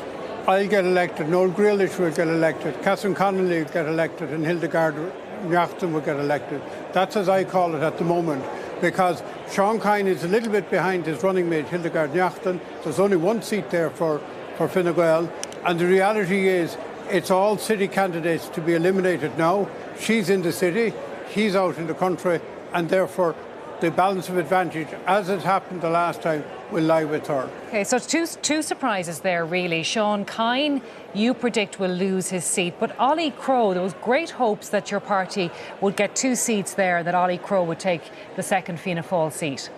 I'll get elected, Noel Grealish will get elected, Catherine Connolly will get elected, and Hildegard Niachtan will get elected. That's as I call it at the moment, because Sean Kine is a little bit behind his running mate, Hildegard Niachtan. There's only 1 seat there for Fine Gael, and the reality is it's all city candidates to be eliminated now. She's in the city, he's out in the country, and therefore the balance of advantage, as it happened the last time, will lie with her. OK, so two surprises there, really. Sean Kine, you predict will lose his seat, but Ollie Crow, there was great hopes that your party would get 2 seats there, that Ollie Crow would take the second Fianna Fáil seat.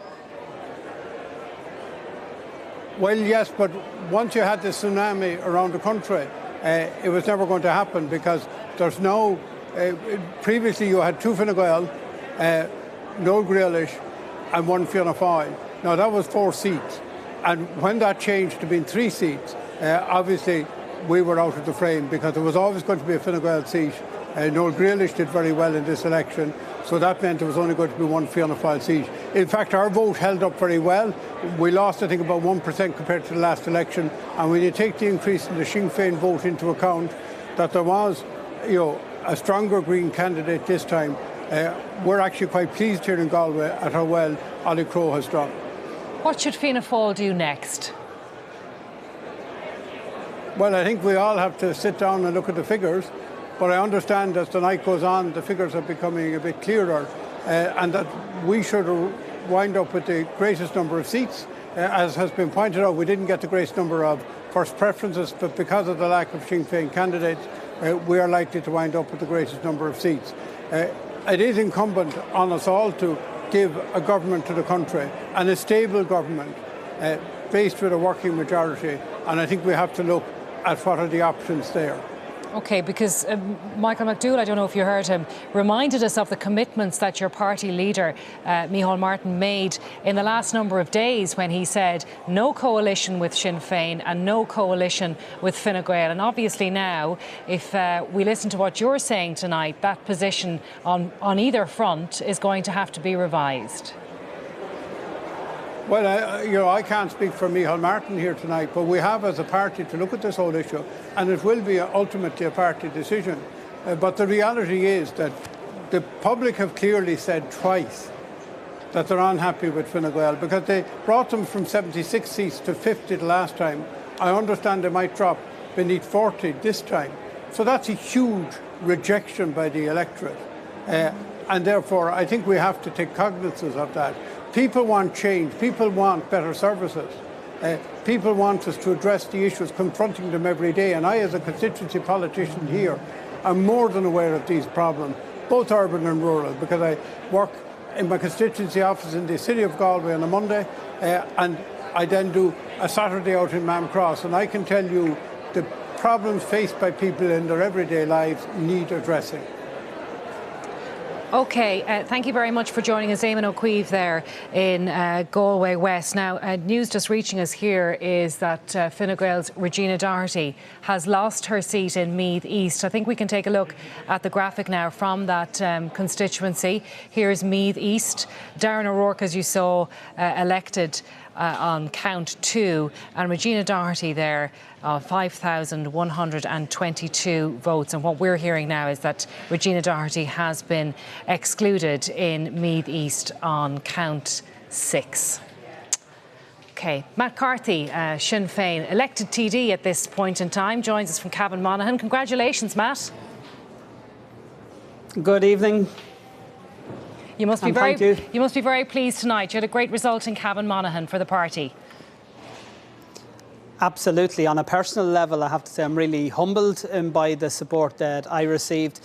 Well, yes, but once you had the tsunami around the country, it was never going to happen, because there's no... previously you had 2 Fine Gael, Noel Grealish and 1 Fianna Fáil. Now that was 4 seats, and when that changed to being 3 seats, obviously we were out of the frame, because there was always going to be a Fine Gael seat. Noel Grealish did very well in this election, so that meant there was only going to be 1 Fianna Fáil seat. In fact, our vote held up very well. We lost, I think, about 1% compared to the last election, and when you take the increase in the Sinn Féin vote into account, that there was, a stronger Green candidate this time, We're actually quite pleased here in Galway at how well Ollie Crowe has done. What should Fianna Fáil do next? Well, I think we all have to sit down and look at the figures, but I understand as the night goes on, the figures are becoming a bit clearer, and that we should wind up with the greatest number of seats. As has been pointed out, we didn't get the greatest number of first preferences, but because of the lack of Sinn Féin candidates, we are likely to wind up with the greatest number of seats. It is incumbent on us all to give a government to the country, and a stable government based with a working majority, and I think we have to look at what are the options there. OK, because Michael McDougall, I don't know if you heard him, reminded us of the commitments that your party leader, Micheál Martin, made in the last number of days when he said no coalition with Sinn Féin and no coalition with Fine Gael. And obviously now, if we listen to what you're saying tonight, that position on either front is going to have to be revised. Well, I can't speak for Micheál Martin here tonight, but we have as a party to look at this whole issue, and it will be ultimately a party decision. But the reality is that the public have clearly said twice that they're unhappy with Fine Gael because they brought them from 76 seats to 50 the last time. I understand they might drop beneath 40 this time. So that's a huge rejection by the electorate. And therefore, I think we have to take cognizance of that. People want change. People want better services. People want us to address the issues confronting them every day. And I, as a constituency politician here, am more than aware of these problems, both urban and rural, because I work in my constituency office in the city of Galway on a Monday, and I then do a Saturday out in Mam Cross. And I can tell you the problems faced by people in their everyday lives need addressing. OK, thank you very much for joining us, Eamon O'Keefe there in Galway West. Now, news just reaching us here is that Fine Gael's Regina Doherty has lost her seat in Meath East. I think we can take a look at the graphic now from that constituency. Here's Meath East. Darren O'Rourke, as you saw, elected on count 2, and Regina Doherty there, 5,122 votes. And what we're hearing now is that Regina Doherty has been excluded in Meath East on count 6. OK, Matt Carthy, Sinn Féin, elected TD at this point in time, joins us from Cavan-Monaghan. Congratulations, Matt. Good evening. You must be very pleased tonight. You had a great result in Cavan-Monaghan for the party. Absolutely. On a personal level, I have to say I'm really humbled by the support that I received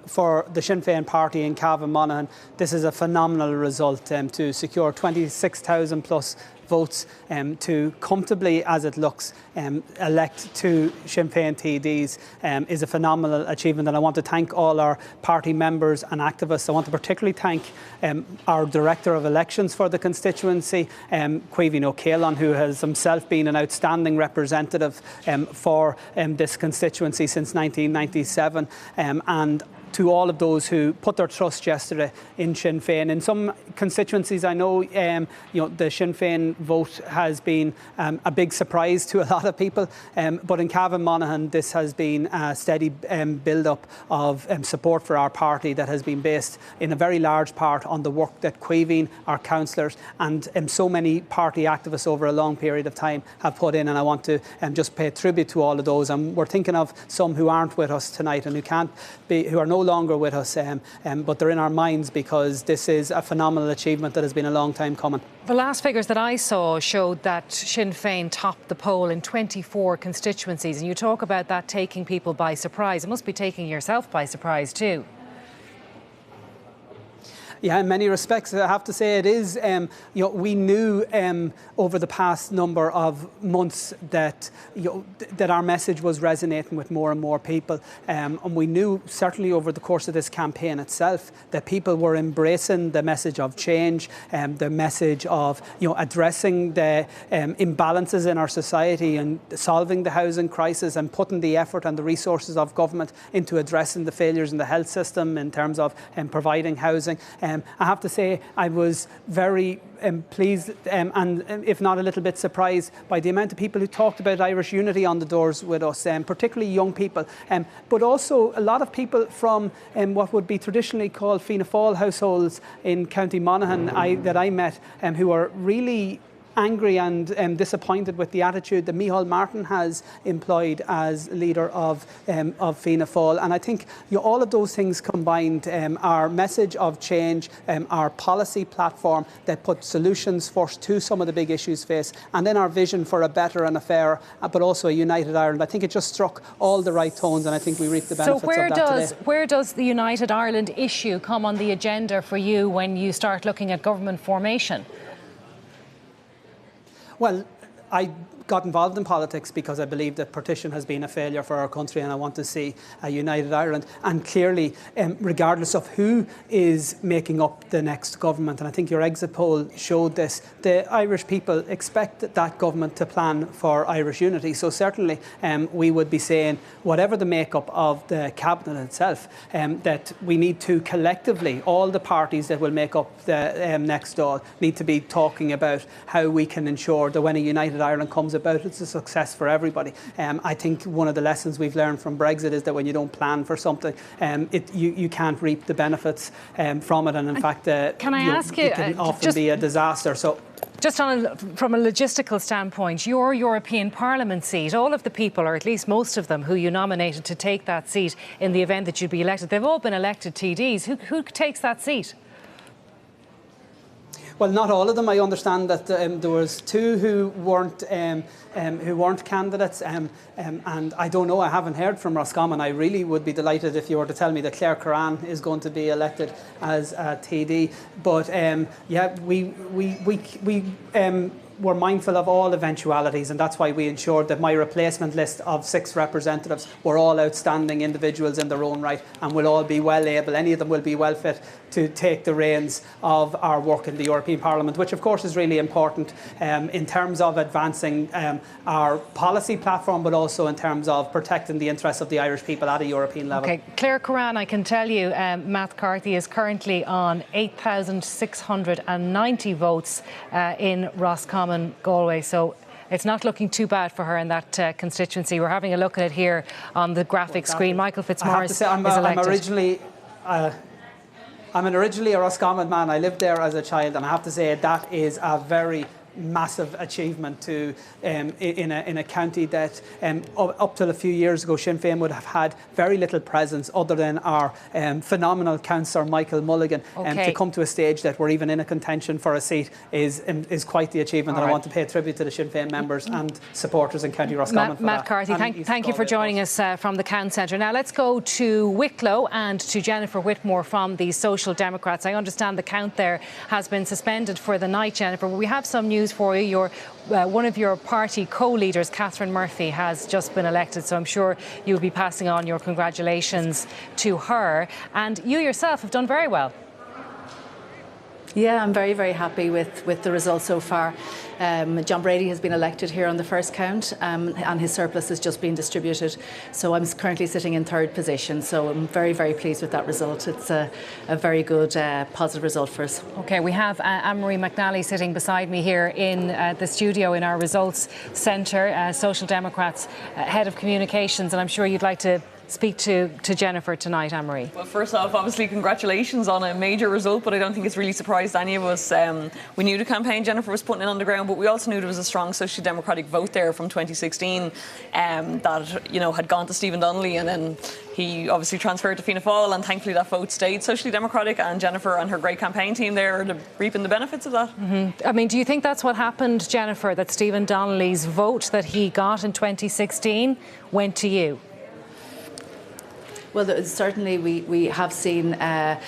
for the Sinn Féin party in Cavan-Monaghan. This is a phenomenal result to secure 26,000 plus votes to comfortably, as it looks, elect 2 Sinn Féin TDs is a phenomenal achievement, and I want to thank all our party members and activists. I want to particularly thank our Director of Elections for the constituency, Caoimhín O'Callaghan, who has himself been an outstanding representative for this constituency since 1997, and to all of those who put their trust yesterday in Sinn Féin. In some constituencies, I know, the Sinn Féin vote has been a big surprise to a lot of people, but in Cavan-Monaghan, this has been a steady build-up of support for our party that has been based in a very large part on the work that Caoimhín, our councillors, and so many party activists over a long period of time have put in, and I want to just pay tribute to all of those. And we're thinking of some who aren't with us tonight and who are no longer with us, but they're in our minds because this is a phenomenal achievement that has been a long time coming. The last figures that I saw showed that Sinn Féin topped the poll in 24 constituencies, and you talk about that taking people by surprise. It must be taking yourself by surprise too. Yeah, in many respects, I have to say it is. We knew over the past number of months that that our message was resonating with more and more people, and we knew certainly over the course of this campaign itself that people were embracing the message of change, the message of addressing the imbalances in our society and solving the housing crisis and putting the effort and the resources of government into addressing the failures in the health system in terms of providing housing. I have to say I was very pleased and if not a little bit surprised by the amount of people who talked about Irish unity on the doors with us, particularly young people, but also a lot of people from what would be traditionally called Fianna Fáil households in County Monaghan that I met, who are really angry and disappointed with the attitude that Micheál Martin has employed as leader of Fianna Fáil. And I think all of those things combined, our message of change, our policy platform that put solutions first to some of the big issues faced, and then our vision for a better and a fairer, but also a united Ireland. I think it just struck all the right tones, and I think we reaped the benefits of that today. Where does the United Ireland issue come on the agenda for you when you start looking at government formation? Well, I got involved in politics because I believe that partition has been a failure for our country, and I want to see a united Ireland. And clearly, regardless of who is making up the next government, and I think your exit poll showed this, the Irish people expect that government to plan for Irish unity. So certainly we would be saying, whatever the makeup of the cabinet itself, that we need to collectively, all the parties that will make up the next Dáil, need to be talking about how we can ensure that when a united Ireland comes about, it's a success for everybody. I think one of the lessons we've learned from Brexit is that when you don't plan for something, you can't reap the benefits from it, and in fact, it can often be a disaster. So. Just from a logistical standpoint, your European Parliament seat, all of the people, or at least most of them, who you nominated to take that seat in the event that you'd be elected, they've all been elected TDs. Who takes that seat? Well, not all of them. I understand that there was two who weren't candidates, and I don't know. I haven't heard from Roscommon. I really would be delighted if you were to tell me that Claire Curran is going to be elected as a TD. But yeah, we were mindful of all eventualities, and that's why we ensured that my replacement list of 6 representatives were all outstanding individuals in their own right, and will all be well able, any of them will be well fit to take the reins of our work in the European Parliament, which of course is really important in terms of advancing our policy platform, but also in terms of protecting the interests of the Irish people at a European level. Okay, Claire Curran, I can tell you, Matt Carthy is currently on 8,690 votes in Roscommon, Galway, so it's not looking too bad for her in that constituency. We're having a look at it here on the graphic screen. Michael Fitzmaurice is elected. I'm originally a Roscommon man. I lived there as a child, and I have to say that is a very massive achievement to in a county that up till a few years ago Sinn Féin would have had very little presence other than our phenomenal councillor Michael Mulligan. To come to a stage that we're even in a contention for a seat is quite the achievement, and I want to pay tribute to the Sinn Féin members and supporters in County Roscommon. Matt Carthy, thank you for joining us from the Count Centre. Now let's go to Wicklow and to Jennifer Whitmore from the Social Democrats. I understand the count there has been suspended for the night, Jennifer. We have some news for you. One of your party co-leaders, Catherine Murphy, has just been elected, so I'm sure you'll be passing on your congratulations to her. And you yourself have done very well. Yeah, I'm very, very happy with the results so far. John Brady has been elected here on the first count, and his surplus has just been distributed. So I'm currently sitting in 3rd position. So I'm very, very pleased with that result. It's a very good, positive result for us. OK, we have Anne-Marie McNally sitting beside me here in the studio in our results centre, Social Democrats Head of Communications, and I'm sure you'd like to speak to Jennifer tonight, Anne-Marie. Well, first off, obviously, congratulations on a major result, but I don't think it's really surprised any of us. We knew the campaign Jennifer was putting in on the ground, but we also knew there was a strong Social Democratic vote there from 2016 that, you know, had gone to Stephen Donnelly, and then he obviously transferred to Fianna Fáil, and thankfully that vote stayed Socially Democratic, and Jennifer and her great campaign team there are reaping the benefits of that. I mean, do you think that's what happened, Jennifer, that Stephen Donnelly's vote that he got in 2016 went to you? Well, certainly we have seen a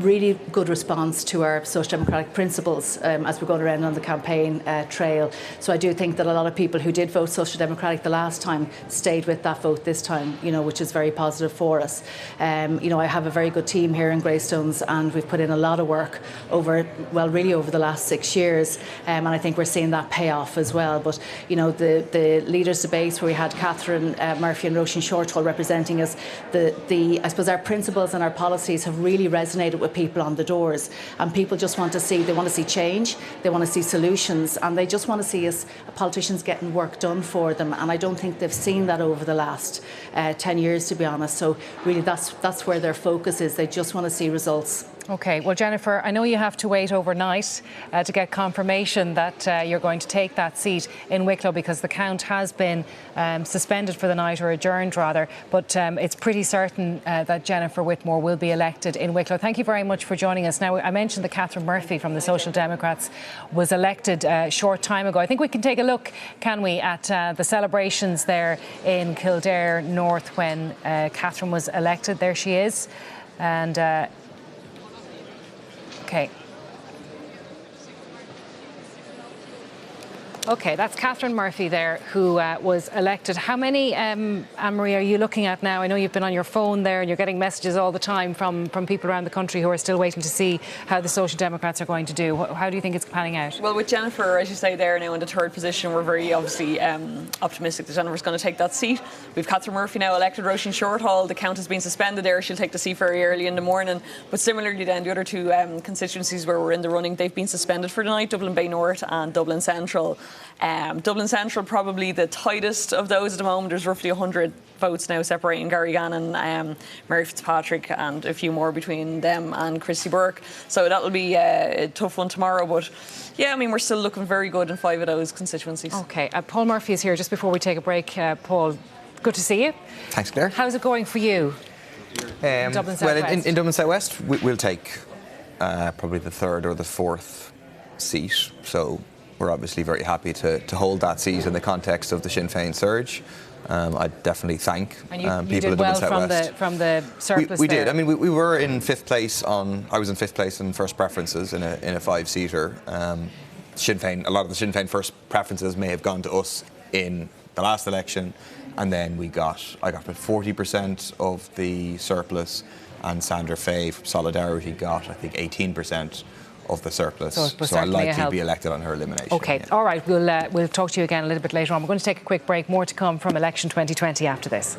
really good response to our social democratic principles as we're going around on the campaign trail. So I do think that a lot of people who did vote social democratic the last time stayed with that vote this time, you know, which is very positive for us. You know, I have a very good team here in Greystones, and we've put in a lot of work over the last 6 years, and I think we're seeing that pay off as well. But, you know, the leaders' debates where we had Catherine Murphy and Roisin Shortall representing us, the I suppose our principles and our policies have really resonated with people on the doors, and people just want to see, they want to see change, they want to see solutions, and they just want to see us politicians getting work done for them. And I don't think they've seen that over the last 10 years, to be honest. So really that's where their focus is. They just want to see results. OK, well, Jennifer, I know you have to wait overnight to get confirmation that you're going to take that seat in Wicklow, because the count has been suspended for the night, or adjourned rather, but it's pretty certain that Jennifer Whitmore will be elected in Wicklow. Thank you very much for joining us. Now, I mentioned that Catherine Murphy from the Social Democrats was elected a short time ago. I think we can take a look, can we, at the celebrations there in Kildare North when Catherine was elected. There she is. And OK, that's Catherine Murphy there, who was elected. How many, Anne-Marie, are you looking at now? I know you've been on your phone there and you're getting messages all the time from people around the country who are still waiting to see how the Social Democrats are going to do. How do you think it's panning out? Well, with Jennifer, as you say, there now in the third position, we're very obviously optimistic that Jennifer's going to take that seat. We've Catherine Murphy now elected. Roisin Shortall, the count has been suspended there. She'll take the seat very early in the morning. But similarly then, the other two constituencies where we're in the running, they've been suspended for the night, Dublin Bay North and Dublin Central. Dublin Central probably the tightest of those at the moment. There's roughly 100 votes now separating Garrygannon, Mary Fitzpatrick and a few more between them and Christy Burke. So that'll be a tough one tomorrow. But yeah, I mean, we're still looking very good in 5 of those constituencies. OK, Paul Murphy is here just before we take a break. Paul, good to see you. Thanks, Claire. How's it going for you? Dublin South well, West? in Dublin South West, we'll take probably the 3rd or the 4th seat. So we're obviously very happy to hold that seat in the context of the Sinn Féin surge. I definitely thank people you did of Dublin well South West. from the surplus we there. did. I mean, we were in 5th place I was in 5th place in first preferences in a 5-seater. Sinn Féin, a lot of the Sinn Féin first preferences may have gone to us in the last election, and then I got about 40% of the surplus, and Sandra Fay from Solidarity got, I think, 18% of the surplus. So I'll likely be elected on her elimination. OK, all right, we'll talk to you again a little bit later on. We're going to take a quick break. More to come from Election 2020 after this.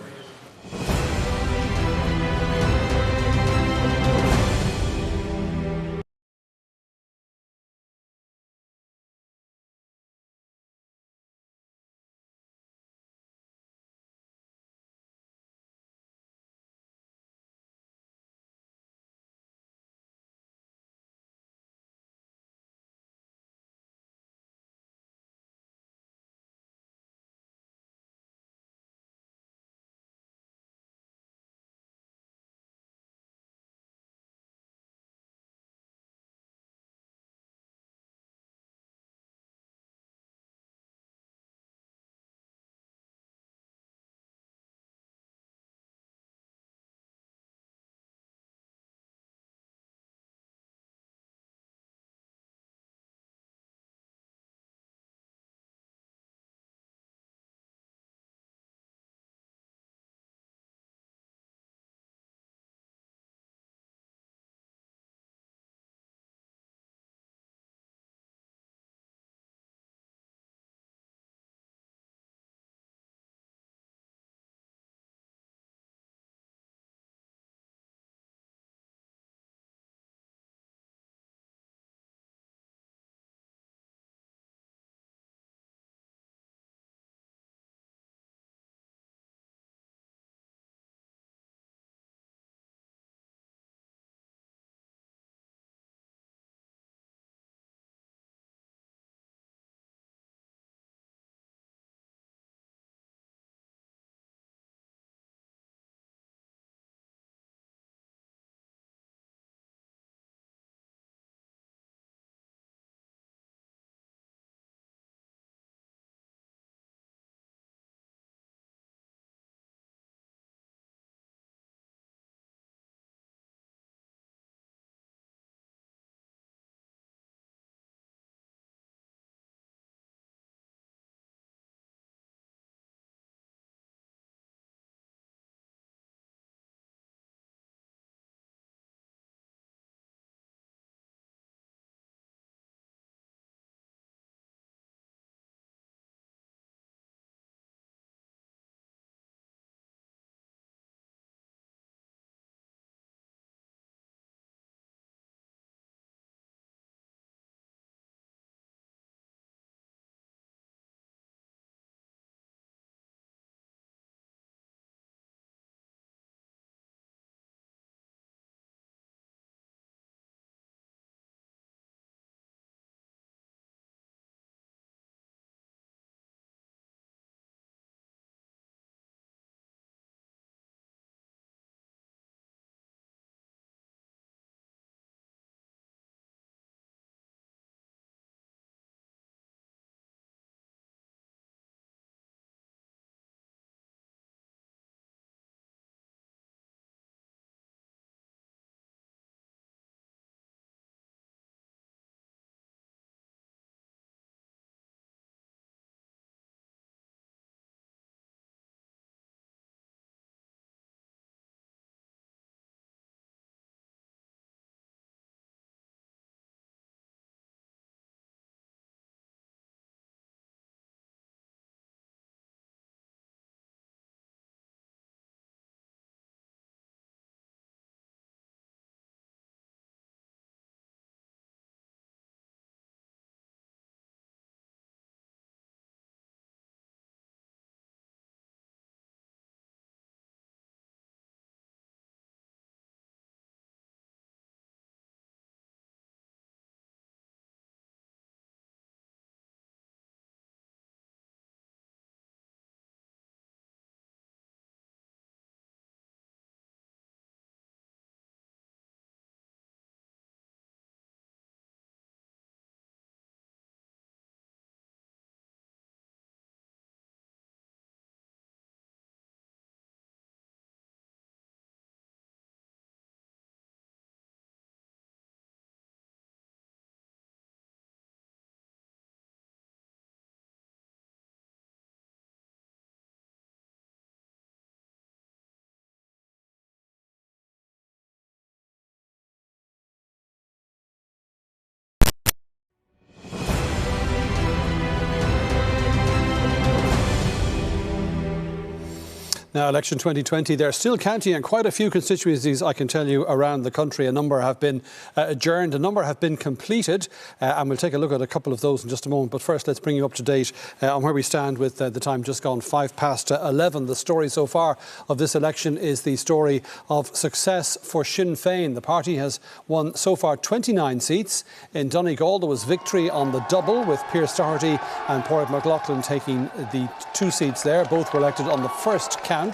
Now, election 2020, they're still counting on quite a few constituencies, I can tell you, around the country. A number have been adjourned, a number have been completed, and we'll take a look at a couple of those in just a moment. But first, let's bring you up to date on where we stand with the time just gone 11:05. The story so far of this election is the story of success for Sinn Féin. The party has won so far 29 seats. In Donegal, there was victory on the double, with Pearse Doherty and Pádraig McLaughlin taking the 2 seats there. Both were elected on the first count.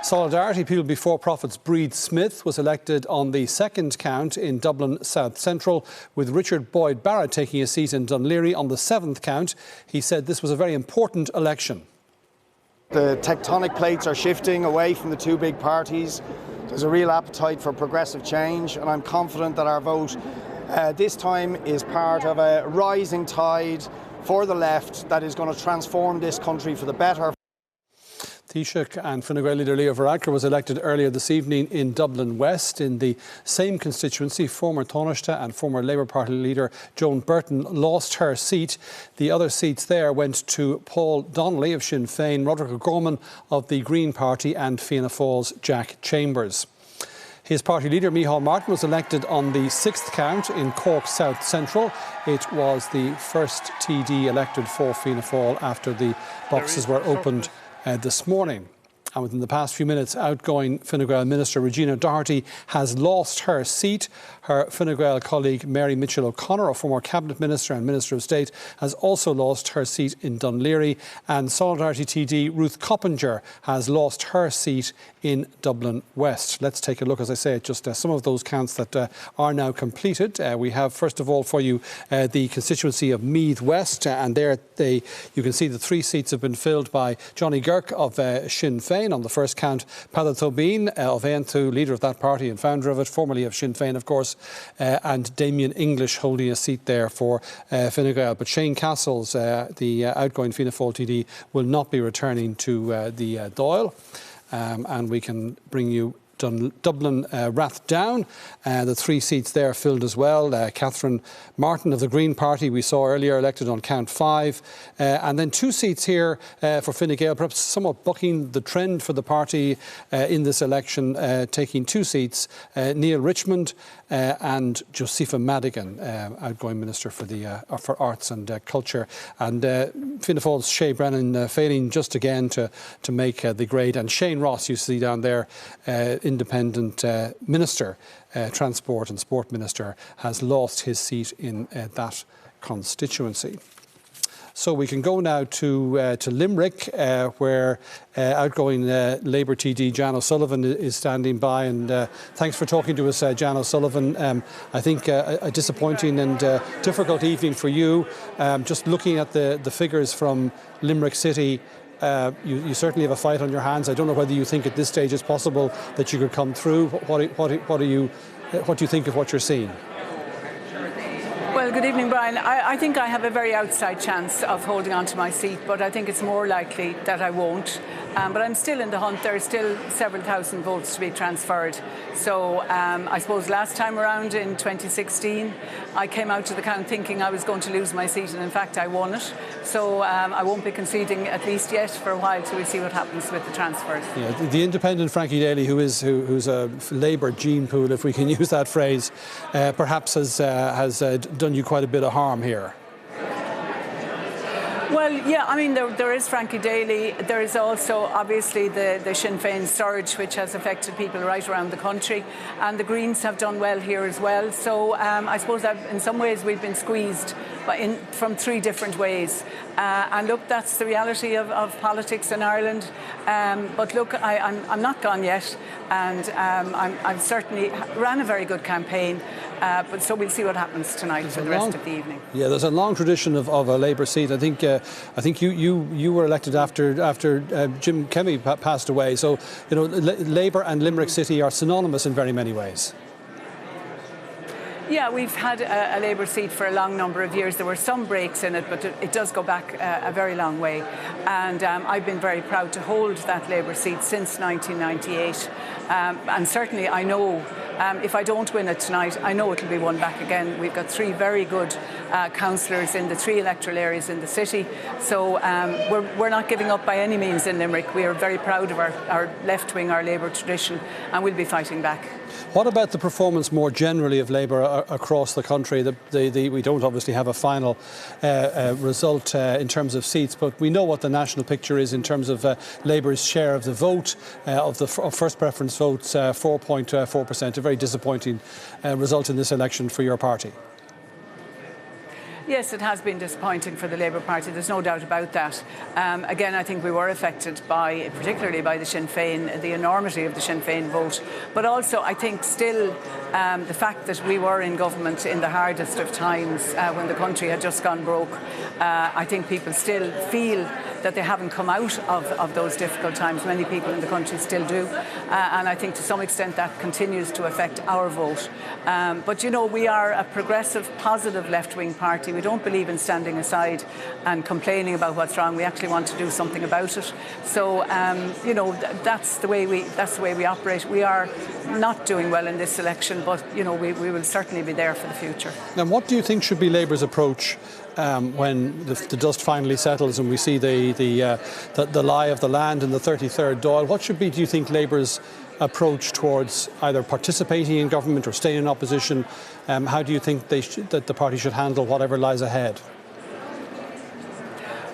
Solidarity People Before Profits Breed Smith was elected on the second count in Dublin South Central, with Richard Boyd Barrett taking a seat in Dunleary on the 7th count. He said this was a very important election. The tectonic plates are shifting away from the 2 big parties. There's a real appetite for progressive change, and I'm confident that our vote this time is part of a rising tide for the left that is going to transform this country for the better. Taoiseach and Fine Gael leader Leo Varadkar was elected earlier this evening in Dublin West. In the same constituency, former Taoiseach and former Labour Party leader Joan Burton lost her seat. The other seats there went to Paul Donnelly of Sinn Féin, Roderick O'Gorman of the Green Party and Fianna Fáil's Jack Chambers. His party leader, Micheál Martin, was elected on the 6th count in Cork South Central. It was the first TD elected for Fianna Fáil after the boxes were opened this morning. And within the past few minutes, outgoing Fine Gael Minister Regina Doherty has lost her seat. Her Fine Gael colleague Mary Mitchell O'Connor, a former Cabinet Minister and Minister of State, has also lost her seat in Dunleary. And Solidarity TD Ruth Coppinger has lost her seat in Dublin West. Let's take a look, as I say, at just some of those counts that are now completed. We have, first of all, for you, the constituency of Meath West. And there you can see the 3 seats have been filled by Johnny Girk of Sinn Féin. On the first count, Peadar Tóibín of Aontu, leader of that party and founder of it, formerly of Sinn Féin, of course, and Damien English holding a seat there for Fine Gael. But Shane Castles, the outgoing Fianna Fáil TD, will not be returning to the Dáil. And we can bring you Dublin Rathdown. The 3 seats there filled as well. Catherine Martin of the Green Party, we saw earlier, elected on count 5. And then 2 seats here for Fine Gael, perhaps somewhat bucking the trend for the party in this election, taking 2 seats. Neil Richmond and Josepha Madigan, outgoing Minister for Arts and Culture. And Fianna Fáil's Shea Brennan failing just again to make the grade. And Shane Ross, you see down there, Independent Minister, Transport and Sport Minister, has lost his seat in that constituency. So we can go now to Limerick, where outgoing Labour TD Jan O'Sullivan is standing by. And thanks for talking to us, Jan O'Sullivan. I think a disappointing and difficult evening for you. Just looking at the figures from Limerick City, you certainly have a fight on your hands. I don't know whether you think at this stage it's possible that you could come through. What do you think of what you're seeing? Well, good evening, Brian. I think I have a very outside chance of holding on to my seat, but I think it's more likely that I won't. But I'm still in the hunt. There are still several thousand votes to be transferred. So I suppose last time around in 2016, I came out to the count thinking I was going to lose my seat, and in fact I won it. So I won't be conceding, at least yet, for a while, till we see what happens with the transfers. Yeah, the independent Frankie Daly, who's a Labour gene pool, if we can use that phrase, perhaps has done you quite a bit of harm here. Well, yeah, I mean, there is Frankie Daly. There is also, obviously, the Sinn Féin surge, which has affected people right around the country. And the Greens have done well here as well. So I suppose that in some ways we've been squeezed from 3 different ways. And look, that's the reality of politics in Ireland. But look, I'm not gone yet. And I've certainly ran a very good campaign. But so we'll see what happens tonight for the rest of the evening. Yeah, there's a long tradition of a Labour seat. I think you were elected after Jim Kemmy passed away. So Labour and Limerick City are synonymous in very many ways. Yeah, we've had a Labour seat for a long number of years. There were some breaks in it, but it does go back a very long way. And I've been very proud to hold that Labour seat since 1998. And certainly I know If I don't win it tonight, I know it'll be won back again. We've got 3 very good councillors in the 3 electoral areas in the city. So we're not giving up by any means in Limerick. We are very proud of our left wing, our Labour tradition, and we'll be fighting back. What about the performance more generally of Labour across the country? We don't obviously have a final result in terms of seats, but we know what the national picture is in terms of Labour's share of the vote, of first preference votes, 4.4%, a very disappointing result in this election for your party. Yes, it has been disappointing for the Labour Party, there's no doubt about that. Again, I think we were affected particularly by the Sinn Féin, the enormity of the Sinn Féin vote, but also I think still the fact that we were in government in the hardest of times when the country had just gone broke, I think people still feel that they haven't come out of those difficult times. Many people in the country still do, and I think to some extent that continues to affect our vote. But you know, we are a progressive, positive left-wing party. We don't believe in standing aside and complaining about what's wrong. We actually want to do something about it. So you know, that's the way we operate. We are not doing well in this election, but you know, we will certainly be there for the future. And what do you think should be Labour's approach when the dust finally settles and we see the lie of the land in the 33rd Dáil? What should be, do you think, Labour's approach towards either participating in government or staying in opposition? How do you think that the party should handle whatever lies ahead?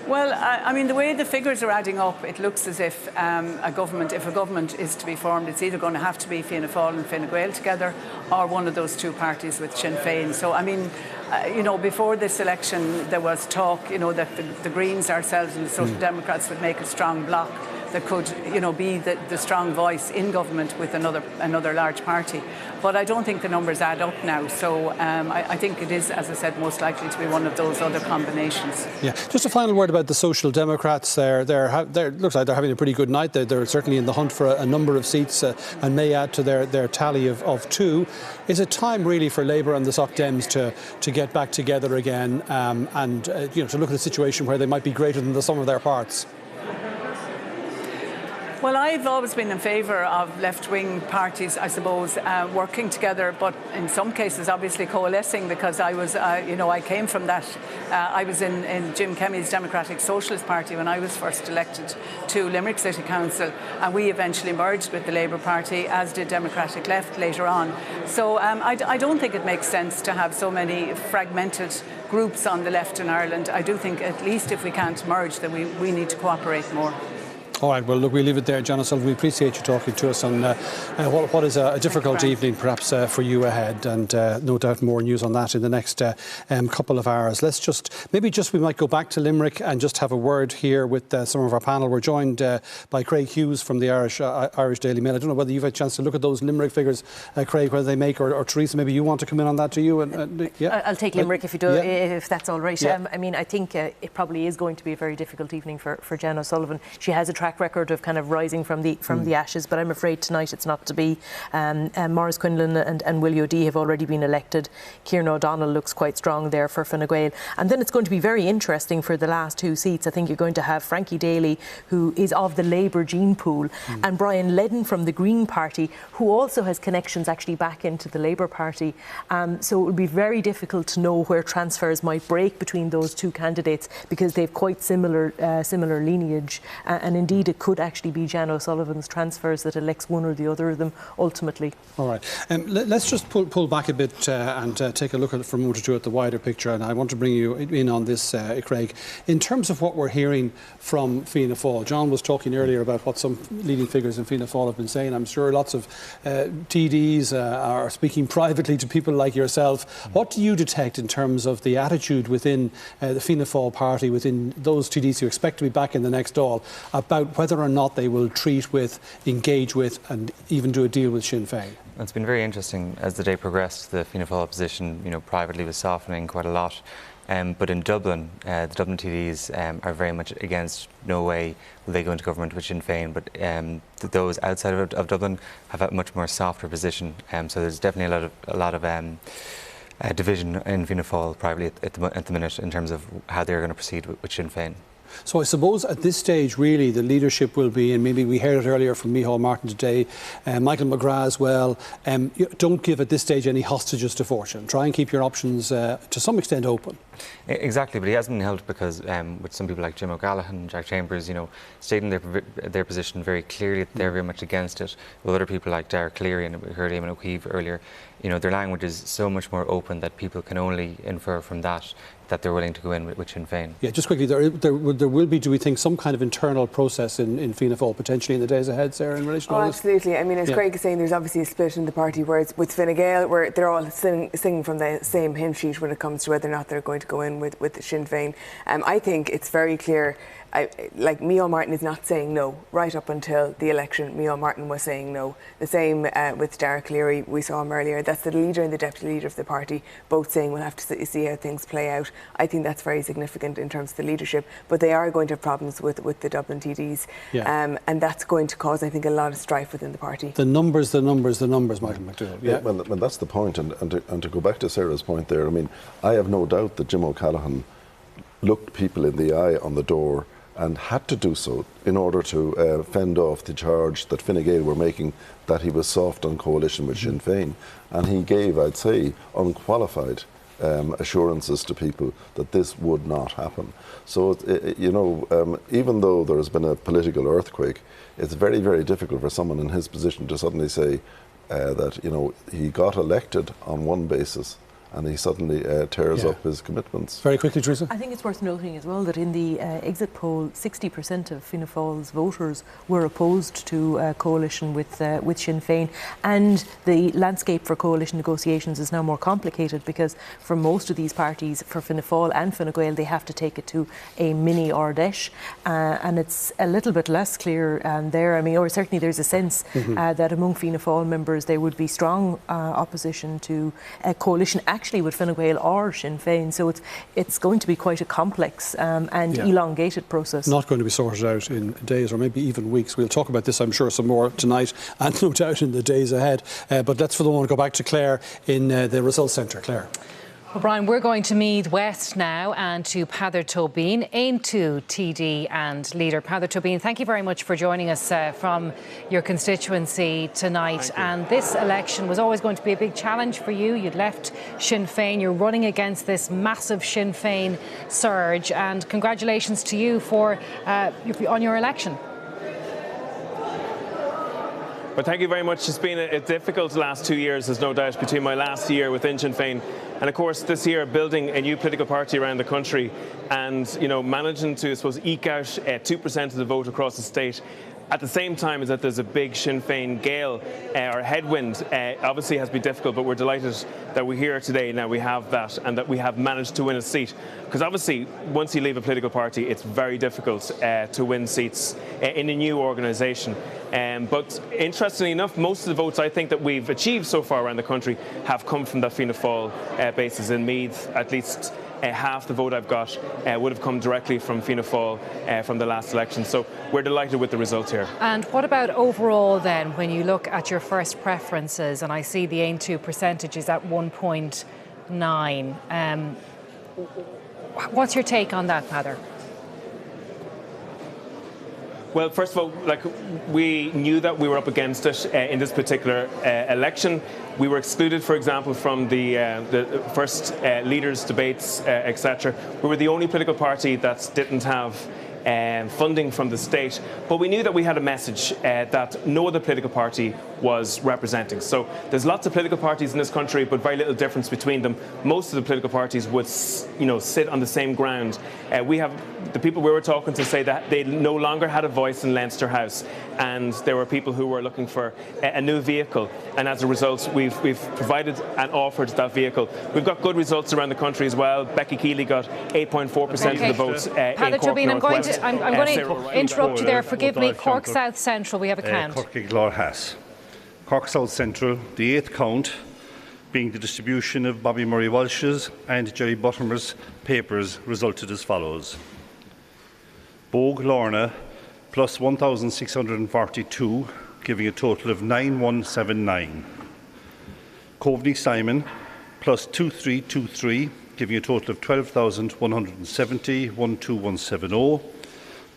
Well, I mean, the way the figures are adding up, it looks as if if a government is to be formed, it's either going to have to be Fianna Fáil and Fine Gael together, or one of those 2 parties with Sinn Féin. So, I mean, you know, before this election, there was talk, you know, that the Greens, ourselves, and the Social Democrats would make a strong bloc that could, you know, be the strong voice in government with another large party. But I don't think the numbers add up now. So I think it is, as I said, most likely to be one of those other combinations. Yeah. Just a final word about the Social Democrats. It looks like they're having a pretty good night. They're certainly in the hunt for a number of seats and may add to their tally of 2. Is it time really for Labour and the Soc Dems to get back together again and you know, to look at a situation where they might be greater than the sum of their parts? Well, I've always been in favour of left-wing parties, I suppose, working together, but in some cases, obviously coalescing, because I was, you know, I came from that. I was in Jim Kemmy's Democratic Socialist Party when I was first elected to Limerick City Council, and we eventually merged with the Labour Party, as did Democratic Left later on. So I don't think it makes sense to have so many fragmented groups on the left in Ireland. I do think, at least if we can't merge, that we need to cooperate more. All right, well, look, we'll leave it there. John O'Sullivan, we appreciate you talking to us on what is a difficult evening, perhaps, for you ahead, and no doubt more news on that in the next couple of hours. We might go back to Limerick and just have a word here with some of our panel. We're joined by Craig Hughes from the Irish Daily Mail. I don't know whether you've had a chance to look at those Limerick figures, Craig, whether they make, or Teresa, maybe you want to come in on that, do you? Yeah. I'll take Limerick if you do, if that's all right. Yeah. I mean, I think it probably is going to be a very difficult evening for Jen O'Sullivan. She has a track record of kind of rising from the ashes, but I'm afraid tonight it's not to be. Maurice Quinlan and Willie O'Dea have already been elected. Kieran O'Donnell looks quite strong there for Fine Gael, and then it's going to be very interesting for the last 2 seats. I think you're going to have Frankie Daly, who is of the Labour gene pool, and Brian Ledden from the Green Party, who also has connections actually back into the Labour Party. So it would be very difficult to know where transfers might break between those 2 candidates, because they've quite similar lineage, and indeed it could actually be Jan O'Sullivan's transfers that elects one or the other of them ultimately. All right. Let's just pull back a bit and take a look at it for a moment or two at the wider picture, and I want to bring you in on this, Craig. In terms of what we're hearing from Fianna Fáil, John was talking earlier about what some leading figures in Fianna Fáil have been saying. I'm sure lots of TDs are speaking privately to people like yourself. What do you detect in terms of the attitude within the Fianna Fáil party, within those TDs who expect to be back in the next Dáil, about whether or not they will treat with, engage with, and even do a deal with Sinn Féin? It's been very interesting as the day progressed. The Fianna Fáil opposition, privately was softening quite a lot. But in Dublin, the Dublin TDs are very much against. No way will they go into government with Sinn Féin. But those outside of Dublin have a much more softer position. So there's definitely a lot of division in Fianna Fáil privately at the minute in terms of how they're going to proceed with Sinn Féin. So I suppose at this stage, really, the leadership will be, and maybe we heard it earlier from Micheál Martin today, Michael McGrath as well, don't give at this stage any hostages to fortune. Try and keep your options to some extent open. Exactly, but he has been helped because with some people like Jim O'Callaghan, Jack Chambers, stating their position very clearly, they're very much against it. With other people like Derek Cleary, and we heard Eamon O'Keefe earlier, their language is so much more open that people can only infer from that they're willing to go in with Sinn Féin. Yeah, just quickly, there will be, do we think, some kind of internal process in Fianna Fáil potentially in the days ahead, Sarah, in relation to all this? Absolutely. I mean, as Craig is saying, there's obviously a split in the party, whereas with Fine Gael, where they're all singing from the same hymn sheet when it comes to whether or not they're going to go in with Sinn Féin. I think it's very clear. Like Micheál Martin is not saying no. Right up until the election, Micheál Martin was saying no. The same with Derek Cleary, we saw him earlier. That's the leader and the deputy leader of the party, both saying we'll have to see how things play out. I think that's very significant in terms of the leadership, but they are going to have problems with the Dublin TDs, and that's going to cause, I think, a lot of strife within the party. The numbers, Michael McDougall. Yeah, well, that's the point, and to go back to Sarah's point there, I mean, I have no doubt that Jim O'Callaghan looked people in the eye on the door and had to do so in order to fend off the charge that Fine Gael were making that he was soft on coalition with Sinn Féin. And he gave, I'd say, unqualified assurances to people that this would not happen. So, even though there has been a political earthquake, it's very, very difficult for someone in his position to suddenly say that, he got elected on one basis and he suddenly tears up his commitments. Very quickly, Teresa. I think it's worth noting as well that in the exit poll, 60% of Fianna Fáil's voters were opposed to a coalition with Sinn Féin, and the landscape for coalition negotiations is now more complicated because for most of these parties, for Fianna Fáil and Fine Gael, they have to take it to a mini Ardèche, and it's a little bit less clear there. I mean, or certainly there's a sense that among Fianna Fáil members there would be strong opposition to a coalition actually with Fine Gael or Sinn Féin, so it's going to be quite a complex and elongated process. Not going to be sorted out in days or maybe even weeks. We'll talk about this, I'm sure, some more tonight and no doubt in the days ahead. But let's for the moment go back to Claire in the results centre. Claire. Well, Brian, we're going to Meath West now and to Peadar Tóibín, Aontú TD and leader. Peadar Tóibín, thank you very much for joining us from your constituency tonight. And this election was always going to be a big challenge for you. You'd left Sinn Féin. You're running against this massive Sinn Féin surge. And congratulations to you for on your election. Well, thank you very much. It's been a difficult last 2 years, there's no doubt, between my last year within Sinn Féin and, of course, this year building a new political party around the country and, managing to, I suppose, eke out 2% of the vote across the state. At the same time as that there's a big Sinn Féin gale or headwind, obviously has been difficult, but we're delighted that we're here today. Now we have that and that we have managed to win a seat. Because obviously, once you leave a political party, it's very difficult to win seats in a new organisation. But interestingly enough, most of the votes I think that we've achieved so far around the country have come from that Fianna Fáil basis. In Meath, at least half the vote I've got would have come directly from Fianna Fáil from the last election. So we're delighted with the results here. And what about overall then, when you look at your first preferences, and I see the Aontú percentage is at 1.9. What's your take on that, Peadar? Well, first of all, we knew that we were up against it in this particular election. We were excluded, for example, from the first leaders' debates, etc. We were the only political party that didn't have funding from the state, but we knew that we had a message that no other political party was representing. So there's lots of political parties in this country, but very little difference between them. Most of the political parties would, sit on the same ground. We have the people we were talking to say that they no longer had a voice in Leinster House, and there were people who were looking for a new vehicle. And as a result, we've provided and offered that vehicle. We've got good results around the country as well. Becky Keeley got 8.4% of the votes in Cork Northwest. I'm going to interrupt you there. Forgive me. Cork South Central, we have a count. Cork Glár has. Cork South Central, the 8th count being the distribution of Bobby Murray Walsh's and Jerry Buttimer's papers resulted as follows. Bogue Lorna plus 1,642, giving a total of 9,179. Coveney Simon plus 2,323, giving a total of 12,170, 12170.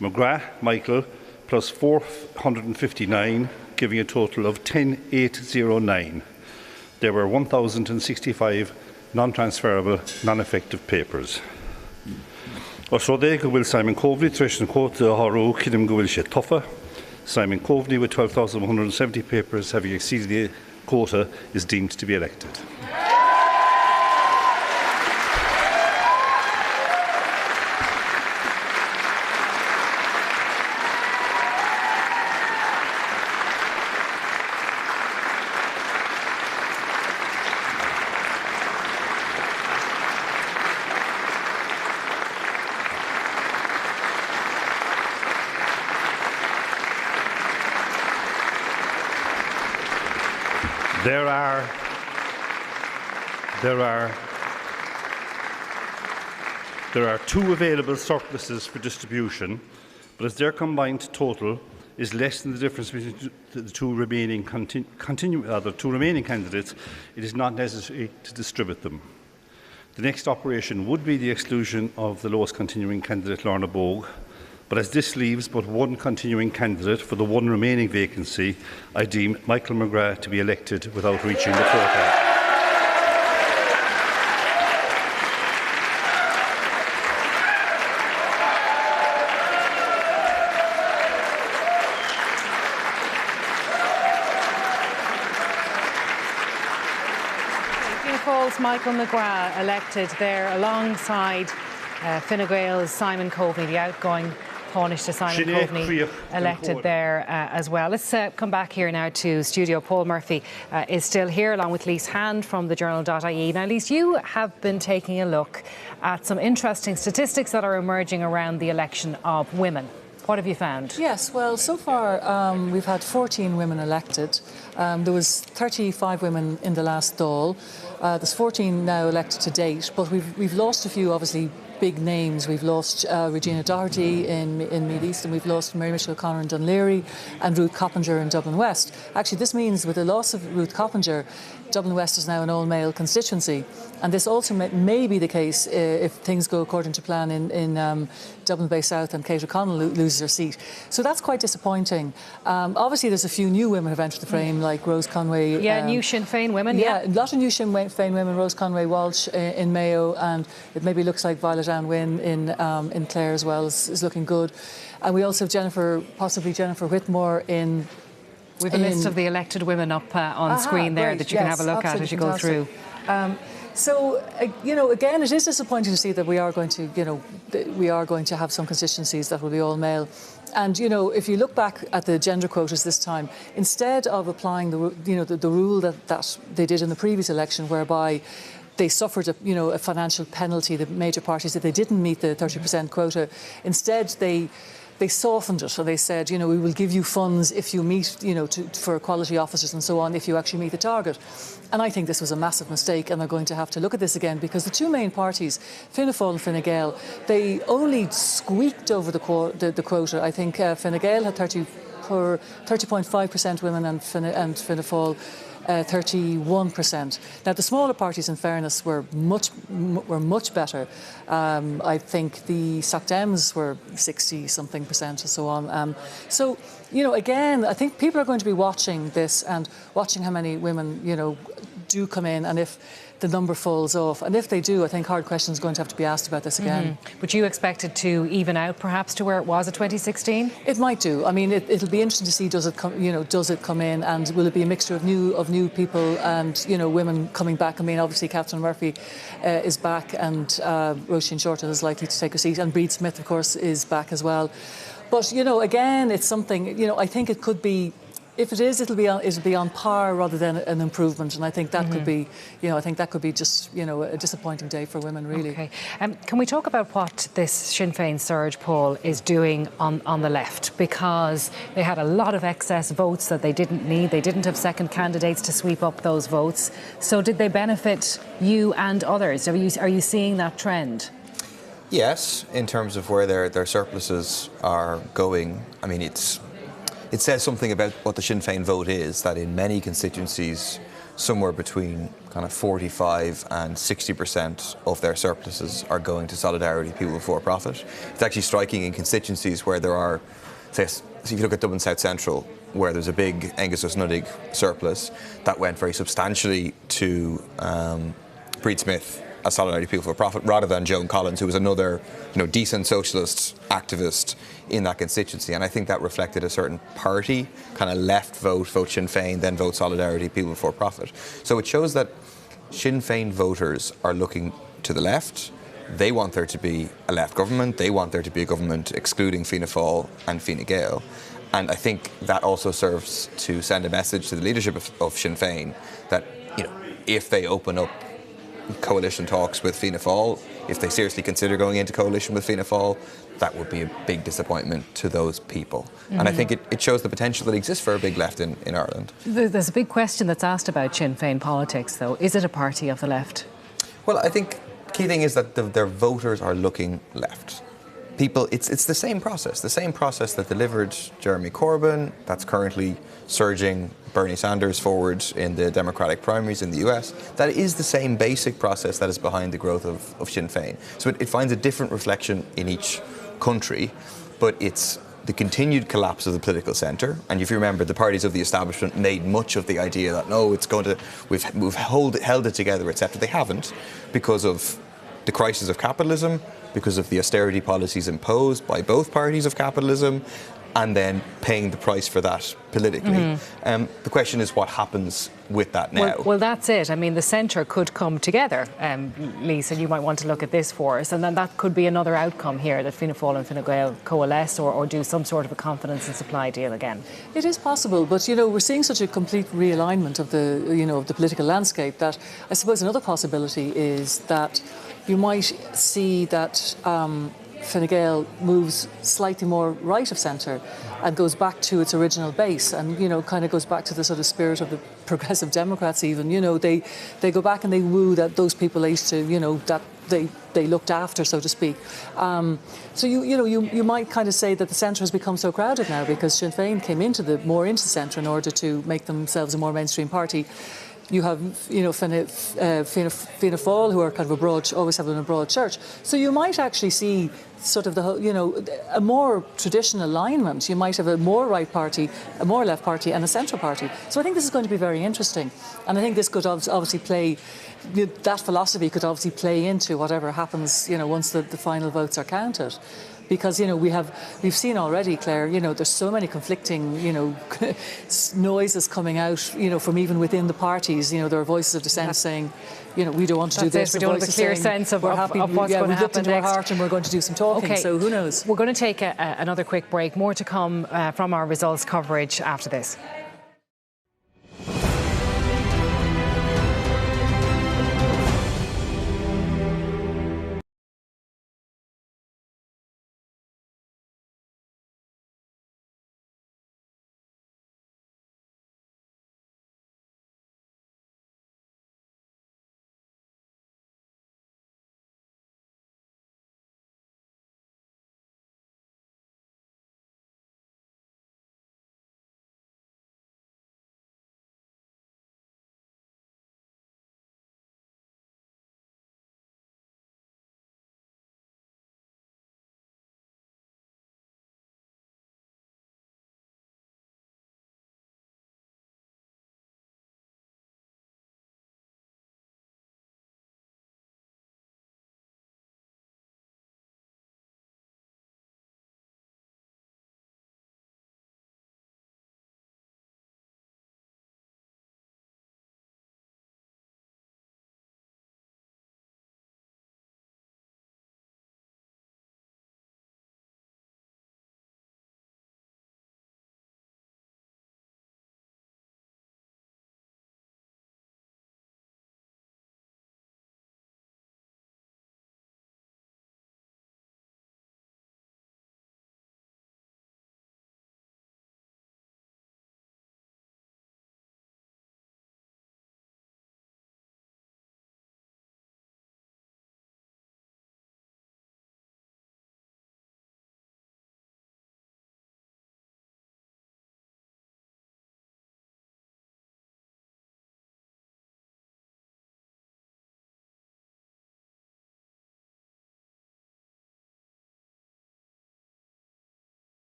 McGrath, Michael, plus 459, giving a total of 10,809. There were 1,065 non-transferable, non-effective papers. Osrode go bhfuil Simon Coveney, Tristan Cote, Haru, Kidim go bhfuil sé Tuffa. Simon Coveney with 12,170 papers having exceeded the quota is deemed to be elected. There are two available surpluses for distribution, but as their combined total is less than the difference between the two remaining candidates, it is not necessary to distribute them. The next operation would be the exclusion of the lowest continuing candidate, Lorna Bogue, but as this leaves but one continuing candidate for the one remaining vacancy, I deem Michael McGrath to be elected without reaching the quota. Michael McGrath elected there alongside Fine Gael's Simon Coveney, the outgoing Taoiseach Simon Coveney, elected there as well. Let's come back here now to studio. Paul Murphy is still here along with Lise Hand from the journal.ie. Now, Lise, you have been taking a look at some interesting statistics that are emerging around the election of women. What have you found? Yes, well, so far we've had 14 women elected. There was 35 women in the last Dáil. There's 14 now elected to date, but we've lost a few, obviously, big names. We've lost Regina Doherty in Meath East, and we've lost Mary Mitchell O'Connor in Dunleary and Ruth Coppinger in Dublin West. Actually, this means with the loss of Ruth Coppinger, Dublin West is now an all-male constituency, and this also may be the case if things go according to plan in Dublin Bay South and Kate O'Connell loses her seat. So that's quite disappointing. Obviously, there's a few new women who have entered the frame, like Rose Conway. Yeah, new Sinn Féin women. Yeah, a lot of new Sinn Féin women. Rose Conway Walsh in Mayo, and it maybe looks like Violet Ann Wynne in Clare as well is looking good. And we also have possibly Jennifer Whitmore in. With a list of the elected women up on screen there that you can have a look at as you go through. So, again, it is disappointing to see that we are going to have some constituencies that will be all male. And, if you look back at the gender quotas this time, instead of applying the rule that they did in the previous election, whereby they suffered a financial penalty, the major parties, if they didn't meet the 30% quota, instead they softened it, so they said, we will give you funds if you meet, for quality officers and so on, if you actually meet the target. And I think this was a massive mistake, and they're going to have to look at this again, because the two main parties, Fianna Fáil and Fine Gael, they only squeaked over the quota. I think Fine Gael had 30.5% women and Fianna Fáil 31%. Now, the smaller parties, in fairness, were much better. I think the Soc Dems were 60-something% or so on. So, again, I think people are going to be watching this and watching how many women, do come in, and if the number falls off. And if they do, I think hard questions are going to have to be asked about this again. Would you expect it to even out, perhaps, to where it was at 2016? It might do. I mean, it'll be interesting to see does it come in, and will it be a mixture of new people and women coming back? I mean, obviously, Catherine Murphy is back, and Roisin Shortall is likely to take a seat, and Breed Smith, of course, is back as well. But again, it's something. I think it could be. If it is, it'll be on par rather than an improvement, and I think that could be, I think that could be just, a disappointing day for women, really. Okay. Can we talk about what this Sinn Féin surge, Paul, is doing on the left? Because they had a lot of excess votes that they didn't need. They didn't have second candidates to sweep up those votes. So did they benefit you and others? Are you seeing that trend? Yes, in terms of where their surpluses are going. I mean, it says something about what the Sinn Féin vote is, that in many constituencies somewhere between kind of 45 and 60% of their surpluses are going to solidarity people before profit. It's actually striking in constituencies where there are, say, so if you look at Dublin South Central, where there's a big Angus Nuttig surplus, that went very substantially to Breed Smith as solidarity people for profit, rather than Joan Collins, who was another, decent socialist activist in that constituency. And I think that reflected a certain party, kind of left vote Sinn Féin, then vote solidarity people for profit. So it shows that Sinn Féin voters are looking to the left. They want there to be a left government. They want there to be a government excluding Fianna Fáil and Fine Gael. And I think that also serves to send a message to the leadership of Sinn Féin that, if they open up coalition talks with Fianna Fáil, if they seriously consider going into coalition with Fianna Fáil, that would be a big disappointment to those people. And I think it shows the potential that exists for a big left in Ireland. There's a big question that's asked about Sinn Féin politics, though. Is it a party of the left? Well, I think the key thing is that their voters are looking left. People, it's the same process that delivered Jeremy Corbyn, that's currently surging Bernie Sanders forward in the Democratic primaries in the US. That is the same basic process that is behind the growth of Sinn Féin. So it finds a different reflection in each country, but it's the continued collapse of the political centre. And if you remember, the parties of the establishment made much of the idea that, no, it's going to, we've held it together, etc. They haven't, because of the crisis of capitalism, because of the austerity policies imposed by both parties of capitalism, and then paying the price for that politically. The question is what happens with that now. Well, that's it. I mean, the centre could come together, Lisa, you might want to look at this for us, and then that could be another outcome here, that Fianna Fáil and Fine Gael coalesce or do some sort of a confidence and supply deal again. It is possible, but we're seeing such a complete realignment of the of the political landscape that I suppose another possibility is that you might see that Fine Gael moves slightly more right of centre and goes back to its original base, and kind of goes back to the sort of spirit of the progressive Democrats. Even they go back and they woo those people they used to that they looked after, so to speak. So you might kind of say that the centre has become so crowded now because Sinn Féin came more into the centre in order to make themselves a more mainstream party. You have, Fianna Fáil, who are kind of always having a broad church. So you might actually see sort of the whole, a more traditional alignment. You might have a more right party, a more left party, and a centre party. So I think this is going to be very interesting, and I think this could obviously play. That philosophy could obviously play into whatever happens, once the final votes are counted. Because we've seen already, Claire, there's so many conflicting noises coming out from even within the parties. There are voices of dissent saying we don't want to do this. We don't have a clear sense of what's going to happen next. We've looked into our heart and we're going to do some talking. Okay. So who knows? We're going to take another quick break. More to come from our results coverage after this.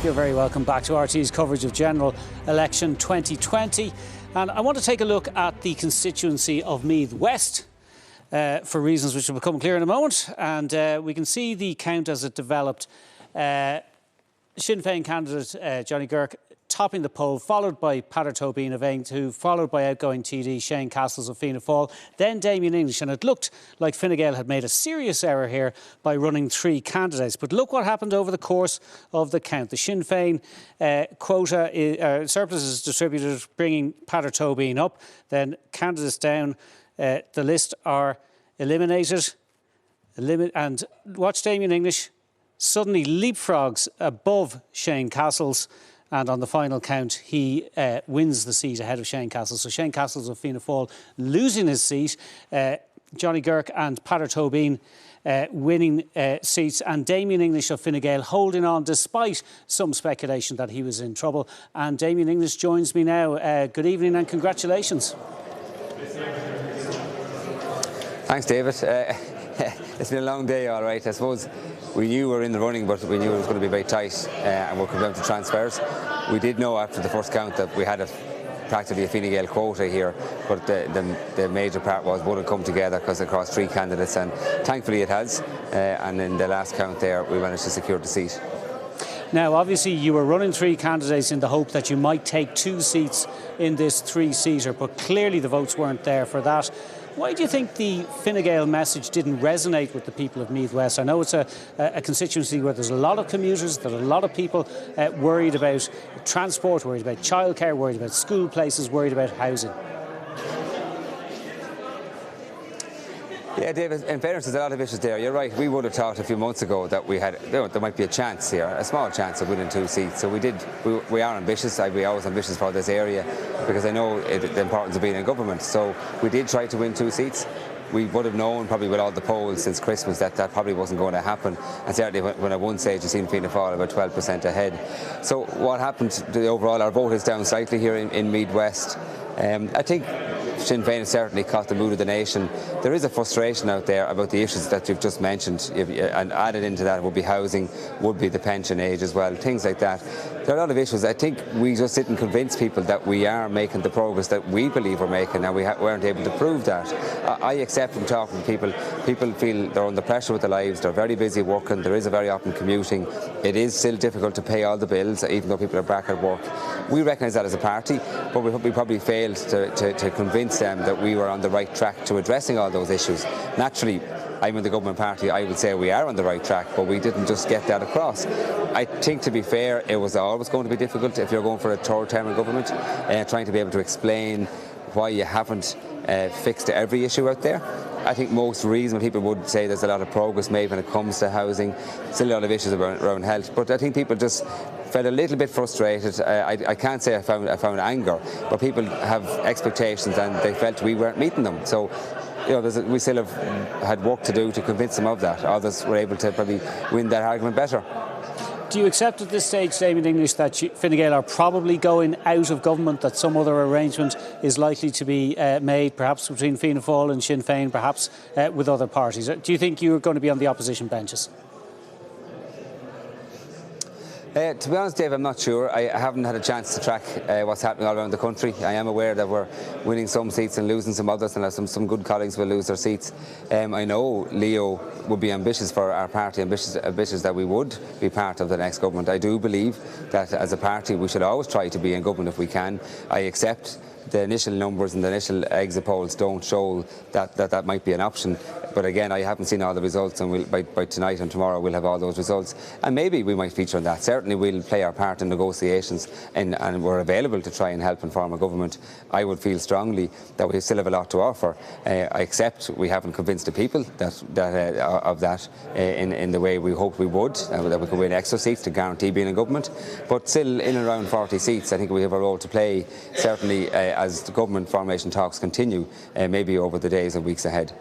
You're very welcome back to RT's coverage of General Election 2020. And I want to take a look at the constituency of Meath West for reasons which will become clear in a moment. And we can see the count as it developed. Sinn Féin candidate Johnny Girk topping the poll, followed by Peadar Tóibín of Aontu, followed by outgoing TD Shane Castles of Fianna Fáil, then Damien English. And it looked like Fine Gael had made a serious error here by running 3 candidates. But look what happened over the course of the count. The Sinn Féin surplus is distributed, bringing Peadar Tóibín up. Then candidates down the list are eliminated. And watch Damien English suddenly leapfrogs above Shane Castles. And on the final count, he wins the seat ahead of Shane Castles. So Shane Castles of Fianna Fáil losing his seat. Johnny Girk and Peadar Tóibín winning seats. And Damien English of Fine Gael holding on despite some speculation that he was in trouble. And Damien English joins me now. Good evening and congratulations. Thanks, David. It's been a long day, all right. I suppose we knew we were in the running, but we knew it was going to be very tight and we'll come down to transfers. We did know after the first count that we had practically a Fine Gael quota here, but the major part was would it come together because across 3 candidates, and thankfully it has. And in the last count there, we managed to secure the seat. Now, obviously, you were running 3 candidates in the hope that you might take 2 seats in this 3-seater, but clearly the votes weren't there for that. Why do you think the Fine Gael message didn't resonate with the people of Meath West? I know it's a constituency where there's a lot of commuters, there are a lot of people worried about transport, worried about childcare, worried about school places, worried about housing. Yeah, David, in fairness, there's a lot of issues there. You're right, we would have thought a few months ago that we had, there might be a chance here, a small chance of winning 2 seats. So we are ambitious. I'd be always ambitious for this area because I know the importance of being in government. So we did try to win 2 seats. We would have known probably with all the polls since Christmas that probably wasn't going to happen. And certainly when at one stage you seen Fianna Fáil about 12% ahead. So what happened to the overall, our vote is down slightly here in Meath West. I think Sinn Féin has certainly caught the mood of the nation. There is a frustration out there about the issues that you've just mentioned, and added into that would be housing, would be the pension age as well, things like that. There are a lot of issues. I think we just didn't convince people that we are making the progress that we believe we're making, and we weren't able to prove that. I accept from talking to people feel they're under pressure with their lives, they're very busy working, there is a very often commuting. It is still difficult to pay all the bills, even though people are back at work. We recognise that as a party, but we probably failed to convince them that we were on the right track to addressing all those issues. Naturally, I'm in the government party, I would say we are on the right track, but we didn't just get that across. I think, to be fair, it was always going to be difficult if you're going for a 3rd term in government, trying to be able to explain why you haven't fixed every issue out there. I think most reasonable people would say there's a lot of progress made when it comes to housing, still a lot of issues around health, but I think people just felt a little bit frustrated. I can't say I found anger, but people have expectations and they felt we weren't meeting them. So, we still have had work to do to convince them of that. Others were able to probably win that argument better. Do you accept at this stage, Damien English, that Fine Gael are probably going out of government, that some other arrangement is likely to be made, perhaps between Fianna Fáil and Sinn Féin, perhaps with other parties? Do you think you're going to be on the opposition benches? To be honest, Dave, I'm not sure. I haven't had a chance to track what's happening all around the country. I am aware that we're winning some seats and losing some others, and some good colleagues will lose their seats. I know Leo would be ambitious for our party, ambitious that we would be part of the next government. I do believe that as a party we should always try to be in government if we can. I accept the initial numbers and the initial exit polls don't show that might be an option. But again, I haven't seen all the results, and by tonight and tomorrow we'll have all those results. And maybe we might feature on that. Certainly we'll play our part in negotiations, and we're available to try and help and form a government. I would feel strongly that we still have a lot to offer. I accept we haven't convinced the people of that in the way we hoped we would, that we could win extra seats to guarantee being in government. But still, in and around 40 seats, I think we have a role to play, certainly as the government formation talks continue, maybe over the days and weeks ahead.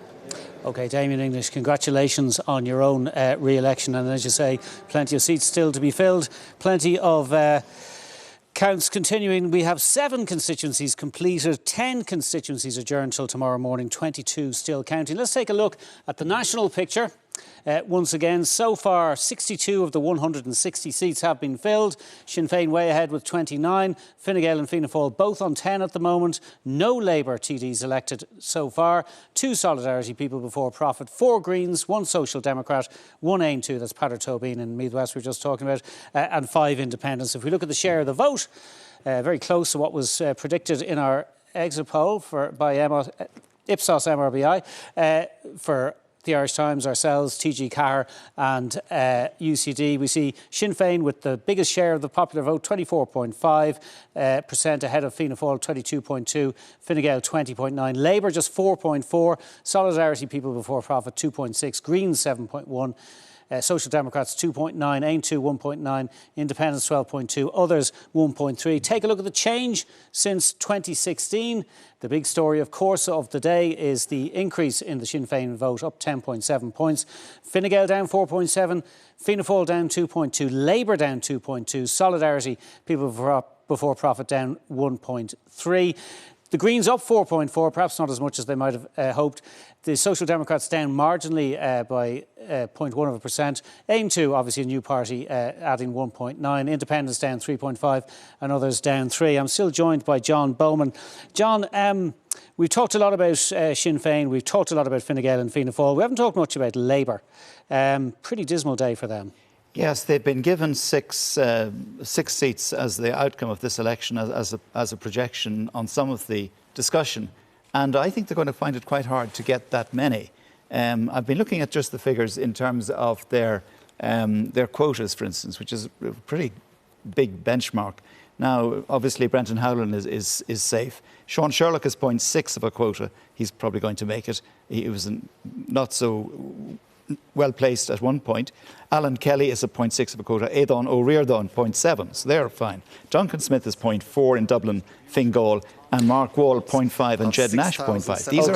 OK, Damien English, congratulations on your own re-election. And as you say, plenty of seats still to be filled, plenty of counts continuing. We have 7 constituencies completed, 10 constituencies adjourned till tomorrow morning, 22 still counting. Let's take a look at the national picture. Once again, so far 62 of the 160 seats have been filled. Sinn Féin way ahead with 29. Fine Gael and Fianna Fáil both on 10 at the moment. No Labour TDs elected so far. 2 Solidarity People Before Profit, 4 Greens, 1 Social Democrat, 1 Aontú, that's Peadar Tobin in Meath West we were just talking about, and 5 Independents. If we look at the share of the vote, very close to what was predicted in our exit poll by Ipsos MRBI for the Irish Times, ourselves, TG Carr and UCD. We see Sinn Féin with the biggest share of the popular vote, 24.5% ahead of Fianna Fáil, 22.2%, Fine Gael 20.9%, Labour just 4.4%, Solidarity People Before Profit 2.6%, Greens 7.1%, Social Democrats 2.9%, Aontú 1.9%, Independents 12.2%, others 1.3%. Take a look at the change since 2016. The big story, of course, of the day is the increase in the Sinn Féin vote, up 10.7 points. Fine Gael down 4.7%, Fianna Fáil down 2.2%, Labour down 2.2%, Solidarity People Before Profit down 1.3%. The Greens up 4.4%, perhaps not as much as they might have hoped. The Social Democrats down marginally by 0.1%. Aontú, obviously a new party, adding 1.9%. Independents down 3.5% and others down 3%. I'm still joined by John Bowman. John, we've talked a lot about Sinn Féin. We've talked a lot about Fine Gael and Fianna Fáil. We haven't talked much about Labour. Pretty dismal day for them. Yes, they've been given six seats as the outcome of this election, as a projection on some of the discussion. And I think they're going to find it quite hard to get that many. I've been looking at just the figures in terms of their quotas, for instance, which is a pretty big benchmark. Now, obviously, Brendan Howlin is safe. Sean Sherlock is 0.6 of a quota. He's probably going to make it. He was not so well placed at one point. Alan Kelly is a 0.6 of a quota. Aidan O'Riordan 0.7, so they're fine. Duncan Smith is 0.4 in Dublin, Fingal, and Mark Wall 0.5 and Jed Nash 0.5. These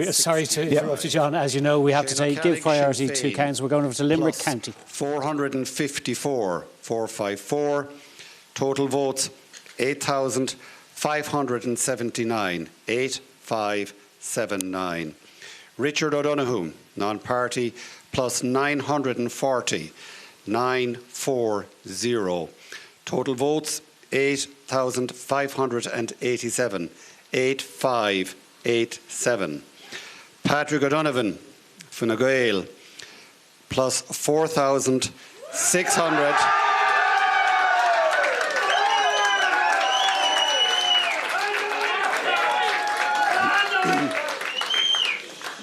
are sorry to interrupt you, John. As you know, we have to give priority to counts. We're going over to Limerick County. 454, 454. Total votes 8,579, 8579. Richard O'Donoghue, non-party, plus 940, 940. Total votes 8,587, 8587. Patrick O'Donovan, Fine Gael, plus 4,600.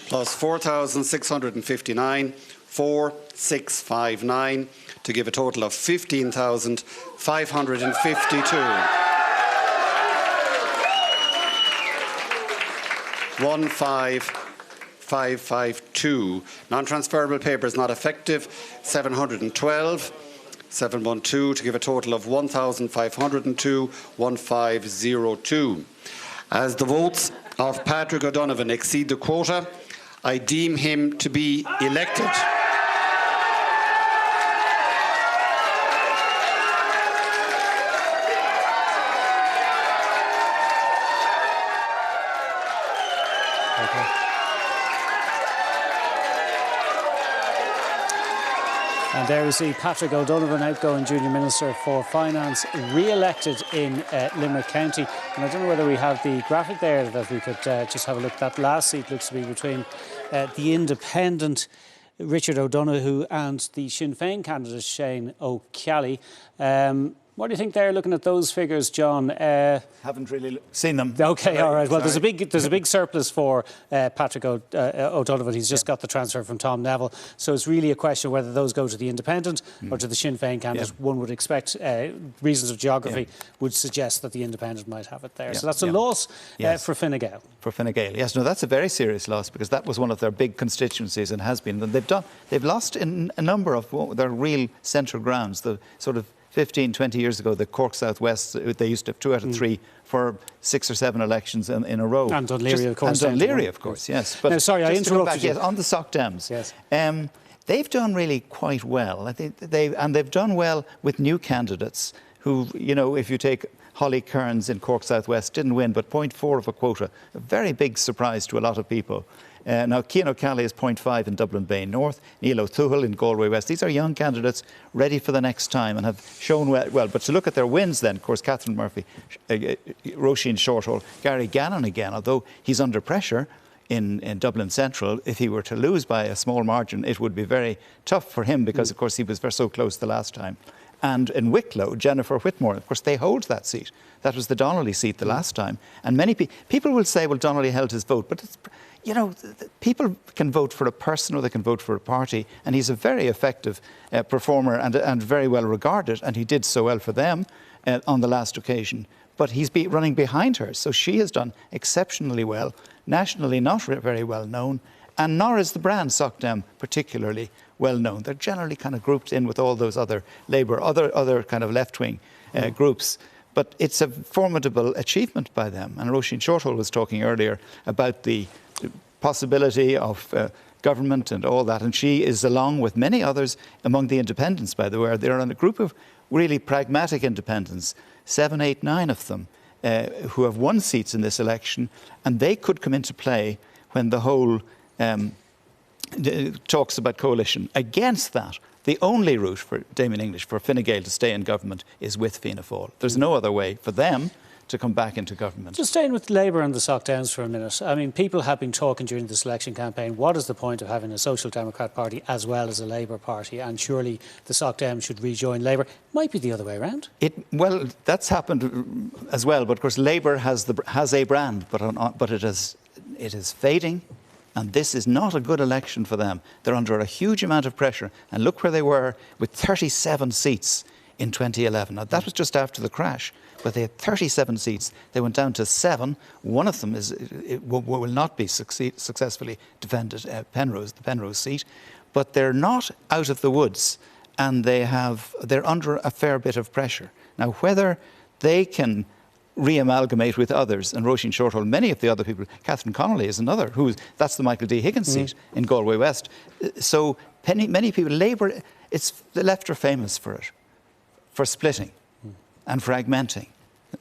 Plus 4,659, 4,659, to give a total of 15,552. 15552. Non-transferable papers not effective, 712. 712 to give a total of 1,502, 1502. As the votes of Patrick O'Donovan exceed the quota, I deem him to be elected. And there we see Patrick O'Donovan, outgoing Junior Minister for Finance, re-elected in Limerick County. And I don't know whether we have the graphic there that we could just have a look. That last seat looks to be between the independent Richard O'Donoghue and the Sinn Féin candidate Shane O'Kelly. What do you think there, looking at those figures, John? Haven't really seen them. OK, all right. Well, there's a big surplus for Patrick O'Donovan. He's just got the transfer from Tom Neville. So it's really a question of whether those go to the independent or to the Sinn Féin candidate. Yeah. One would expect, reasons of geography would suggest that the independent might have it there. So that's a loss for Fine Gael. For Fine Gael, yes. No, that's a very serious loss, because that was one of their big constituencies and has been. And they've lost in a number of their real central grounds. The sort of 15, 20 years ago, the Cork South West, they used to have 2 out of 3 for 6 or 7 elections in a row. And Dunleary, of course. And Dunleary, of course, yes. But now, sorry, I interrupted you. Yes, on the Soc Dems. Yes. They've done really quite well. I think they've done well with new candidates who, you know, if you take Holly Kearns in Cork South West didn't win, but 0.4 of a quota. A very big surprise to a lot of people. Now, Cian O'Callaghan is 0.5 in Dublin Bay North, Neil O'Toohil in Galway West. These are young candidates ready for the next time and have shown well. But to look at their wins then, of course, Catherine Murphy, Roisin Shortall, Gary Gannon again, although he's under pressure in Dublin Central, if he were to lose by a small margin, it would be very tough for him because, of course, he was so close the last time. And in Wicklow, Jennifer Whitmore, of course, they hold that seat. That was the Donnelly seat the last time. And many people will say, well, Donnelly held his vote. But, people can vote for a person or they can vote for a party. And he's a very effective performer and very well regarded. And he did so well for them on the last occasion. But he's running behind her. So she has done exceptionally well. Nationally, not very well known. And nor is the brand Sockdem particularly well known. They're generally kind of grouped in with all those other Labour, other kind of left-wing groups. But it's a formidable achievement by them. And Roisin Shortall was talking earlier about the possibility of government and all that. And she is, along with many others among the independents, by the way. They're on a group of really pragmatic independents, 7, 8, 9 of them, who have won seats in this election. And they could come into play when the whole talks about coalition. Against that, the only route for Damien English, for Fine Gael to stay in government, is with Fianna Fáil. There's no other way for them to come back into government. Just staying with Labour and the Sockdowns for a minute. I mean, people have been talking during this election campaign, what is the point of having a Social Democrat Party as well as a Labour Party? And surely the Sockdowns should rejoin Labour. Might be the other way around. Well, that's happened as well. But of course, Labour has a brand, but it is fading. And this is not a good election for them. They're under a huge amount of pressure. And look where they were with 37 seats in 2011. Now, that was just after the crash. But they had 37 seats. They went down to 7. One of them will not be successfully defended, the Penrose seat. But they're not out of the woods. And they're under a fair bit of pressure. Now, whether they can re-amalgamate with others, and Roisin Shortall, many of the other people, Catherine Connolly is another, that's the Michael D. Higgins seat in Galway West. So many people, Labour, the left are famous for it, for splitting and fragmenting.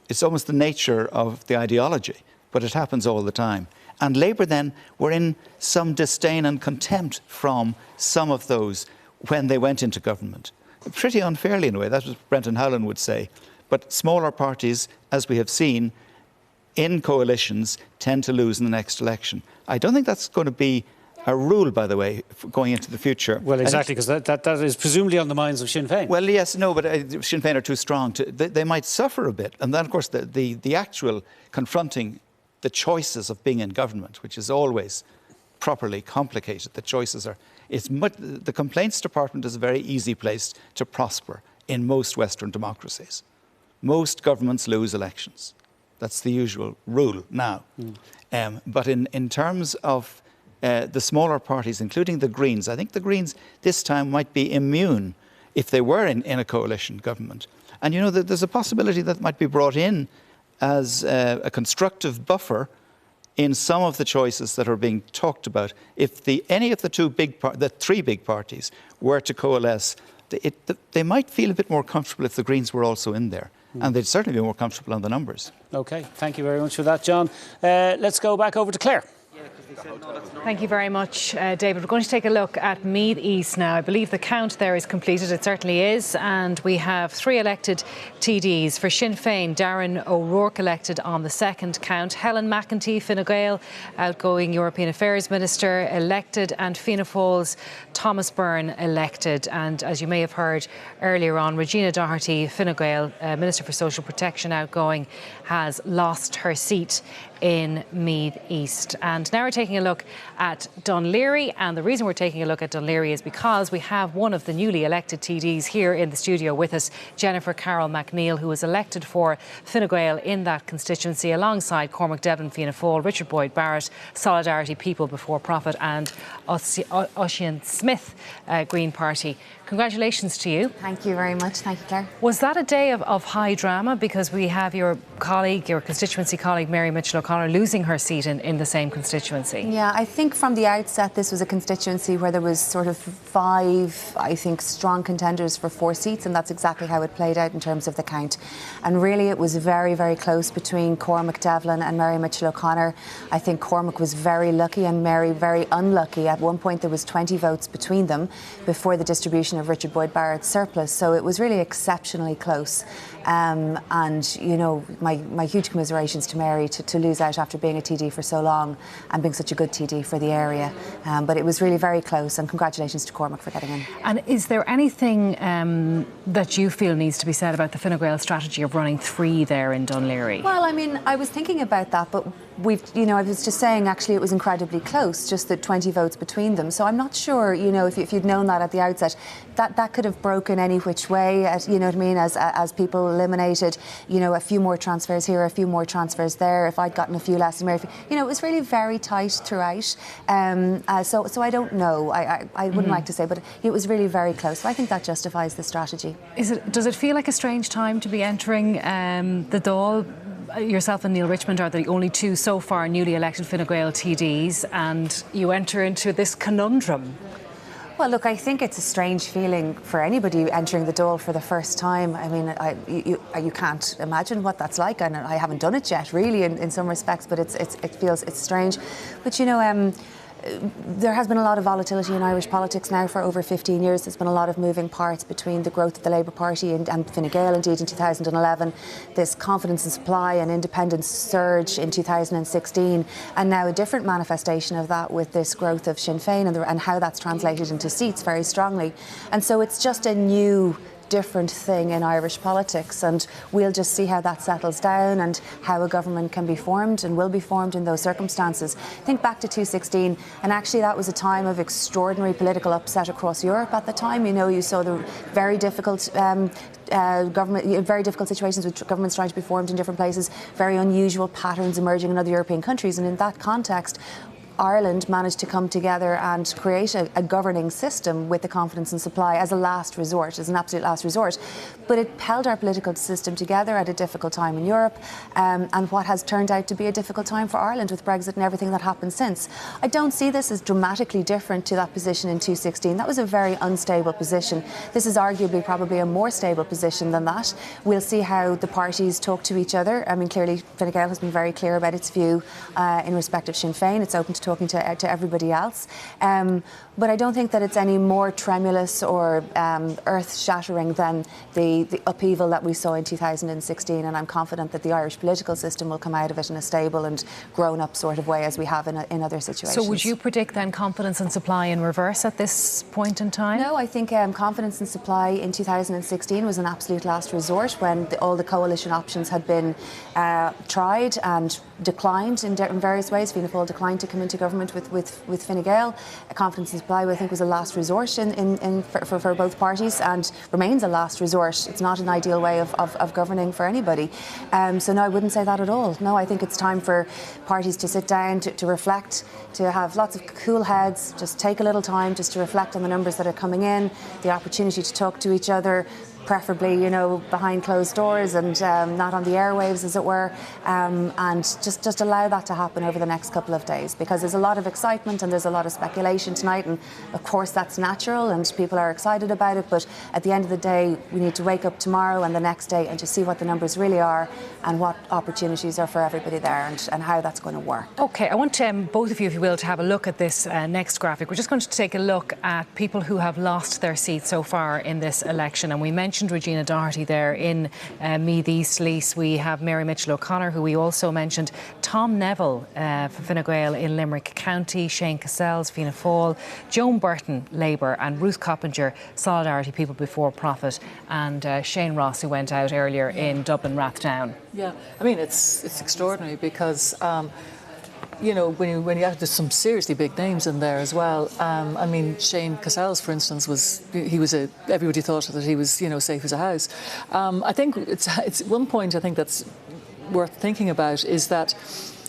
It's almost the nature of the ideology, but it happens all the time. And Labour then were in some disdain and contempt from some of those when they went into government. Pretty unfairly in a way, that's what Brendan Howlin would say. But smaller parties, as we have seen, in coalitions tend to lose in the next election. I don't think that's going to be a rule, by the way, going into the future. Well, exactly, because that is presumably on the minds of Sinn Féin. Well, yes, no, but Sinn Féin are too strong. They might suffer a bit. And then, of course, the actual confronting the choices of being in government, which is always properly complicated. The choices are... the Complaints Department is a very easy place to prosper in most Western democracies. Most governments lose elections. That's the usual rule now. But in terms of the smaller parties, including the Greens, I think the Greens this time might be immune if they were in a coalition government. And, there's a possibility that might be brought in as a constructive buffer in some of the choices that are being talked about. If any of the three big parties were to coalesce, they might feel a bit more comfortable if the Greens were also in there. And they'd certainly be more comfortable on the numbers. OK, thank you very much for that, John. Let's go back over to Claire. Thank you very much, David. We're going to take a look at Meath East now. I believe the count there is completed. It certainly is. And we have 3 elected TDs. For Sinn Féin, Darren O'Rourke elected on the second count. Helen McEntee, Fine Gael, outgoing European Affairs Minister, elected. And Fianna Fáil's Thomas Byrne elected. And as you may have heard earlier on, Regina Doherty, Fine Gael, Minister for Social Protection, outgoing, has lost her seat in Meath East. And now we're taking a look at Dún Laoghaire, and the reason we're taking a look at Dún Laoghaire is because we have one of the newly elected TDs here in the studio with us, Jennifer Carroll McNeil, who was elected for Fine Gael in that constituency alongside Cormac Devlin, Fianna Fáil, Richard Boyd Barrett, Solidarity, People Before Profit, and Ossian Smith, Green Party. congratulations to you. Thank you very much. Thank you, Claire. Was that a day of high drama? Because we have your constituency colleague, Mary Mitchell O'Connor, losing her seat in the same constituency. Yeah, I think from the outset this was a constituency where there was sort of 5, I think, strong contenders for 4 seats, and that's exactly how it played out in terms of the count. And really it was very, very close between Cormac Devlin and Mary Mitchell O'Connor. I think Cormac was very lucky and Mary very unlucky. At one point there was 20 votes between them before the distribution of Richard Boyd Barrett's surplus, so it was really exceptionally close. And, you know, my huge commiserations to Mary to lose out after being a TD for so long and being such a good TD for the area. But it was really very close, and congratulations to Cormac for getting in. And is there anything that you feel needs to be said about the Fine Gael strategy of running 3 there in Dunleary? Well, I mean, I was thinking about that, but I was just saying actually it was incredibly close, just the 20 votes between them. So I'm not sure, you know, if you'd known that at the outset, that could have broken any which way, you know what I mean, as people eliminated, you know, a few more transfers here, a few more transfers there. If I'd gotten a few less, you know, it was really very tight throughout. So I don't know. I wouldn't like to say, but it was really very close. So I think that justifies the strategy. Does it feel like a strange time to be entering the Dáil? Yourself and Neil Richmond are the only 2 so far newly elected Fine Gael TDs, and you enter into this conundrum. Well, look, I think it's a strange feeling for anybody entering the Dáil for the first time. I mean, you can't imagine what that's like, and I haven't done it yet, really, in some respects. But it's strange. But you know, there has been a lot of volatility in Irish politics now for over 15 years. There's been a lot of moving parts between the growth of the Labour Party and Fine Gael, indeed, in 2011, this confidence in supply and independence surge in 2016, and now a different manifestation of that with this growth of Sinn Féin and how that's translated into seats very strongly. And so it's just a new, different thing in Irish politics, and we'll just see how that settles down and how a government can be formed and will be formed in those circumstances. Think back to 2016, and actually that was a time of extraordinary political upset across Europe at the time. You know, you saw the very difficult very difficult situations with governments trying to be formed in different places, very unusual patterns emerging in other European countries, and in that context Ireland managed to come together and create a governing system with the confidence and supply as a last resort, as an absolute last resort. But it held our political system together at a difficult time in Europe, and what has turned out to be a difficult time for Ireland with Brexit and everything that happened since. I don't see this as dramatically different to that position in 2016. That was a very unstable position. This is arguably probably a more stable position than that. We'll see how the parties talk to each other. I mean, clearly Fine Gael has been very clear about its view in respect of Sinn Féin. It's open to talking to everybody else. But I don't think that it's any more tremulous or earth-shattering than the upheaval that we saw in 2016, and I'm confident that the Irish political system will come out of it in a stable and grown-up sort of way as we have in other situations. So would you predict then confidence and supply in reverse at this point in time? No, I think confidence and supply in 2016 was an absolute last resort when all the coalition options had been tried and declined in various ways. Fianna Fáil declined to come into government with Fine Gael. Confidence and supply, I think, was a last resort for both parties and remains a last resort. It's not an ideal way of governing for anybody. So no, I wouldn't say that at all. No, I think it's time for parties to sit down, to reflect, to have lots of cool heads, just take a little time just to reflect on the numbers that are coming in, the opportunity to talk to each other, preferably, you know, behind closed doors and not on the airwaves, as it were, and just allow that to happen over the next couple of days, because there's a lot of excitement and there's a lot of speculation tonight, and of course that's natural and people are excited about it, but at the end of the day we need to wake up tomorrow and the next day and just see what the numbers really are and what opportunities are for everybody there and how that's going to work. OK, I want both of you, if you will, to have a look at this next graphic. We're just going to take a look at people who have lost their seats so far in this election, and we mentioned Regina Doherty there in Meath East Lease. We have Mary Mitchell O'Connor, who we also mentioned, Tom Neville for Fine Gael in Limerick County, Shane Cassells, Fianna Fáil, Joan Burton, Labour, and Ruth Coppinger, Solidarity, People Before Profit, and Shane Ross, who went out earlier in Dublin Rathdown. Yeah, I mean, it's extraordinary because you know, when you have some seriously big names in there as well. I mean, Shane Cassells, for instance, everybody thought that he was, you know, safe as a house. I think it's one point I think that's worth thinking about is that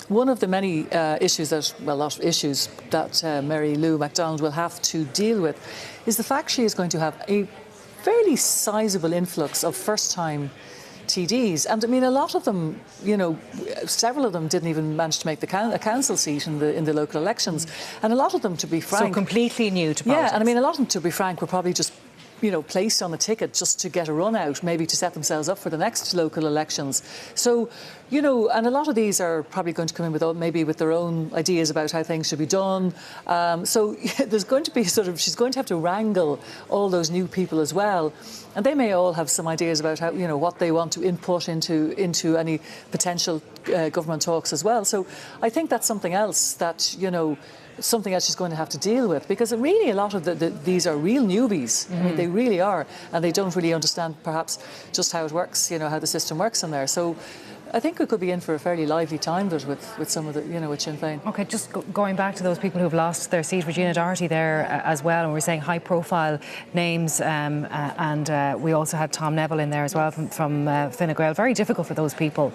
one of the many issues that, well, not issues that Mary Lou MacDonald will have to deal with is the fact she is going to have a fairly sizable influx of first-time TDs. And I mean, a lot of them, you know, several of them didn't even manage to make a council seat in the local elections. And a lot of them, to be frank... So completely new to politics. Yeah, and I mean, a lot of them, to be frank, were probably just, you know, placed on the ticket just to get a run out, maybe to set themselves up for the next local elections. So, you know, and a lot of these are probably going to come in with maybe with their own ideas about how things should be done. So there's going to be she's going to have to wrangle all those new people as well. And they may all have some ideas about how, you know, what they want to input into any potential government talks as well. So I think that's something else that, you know, something else she's going to have to deal with, because really a lot of these are real newbies. I mean, they really are, and they don't really understand perhaps just how it works, you know, how the system works in there. So I think we could be in for a fairly lively time with some of the, you know, with Sinn Féin. OK, just going back to those people who've lost their seat, Regina Doherty there as well, and we're saying high-profile names, and we also had Tom Neville in there as well from Fine Gael. Very difficult for those people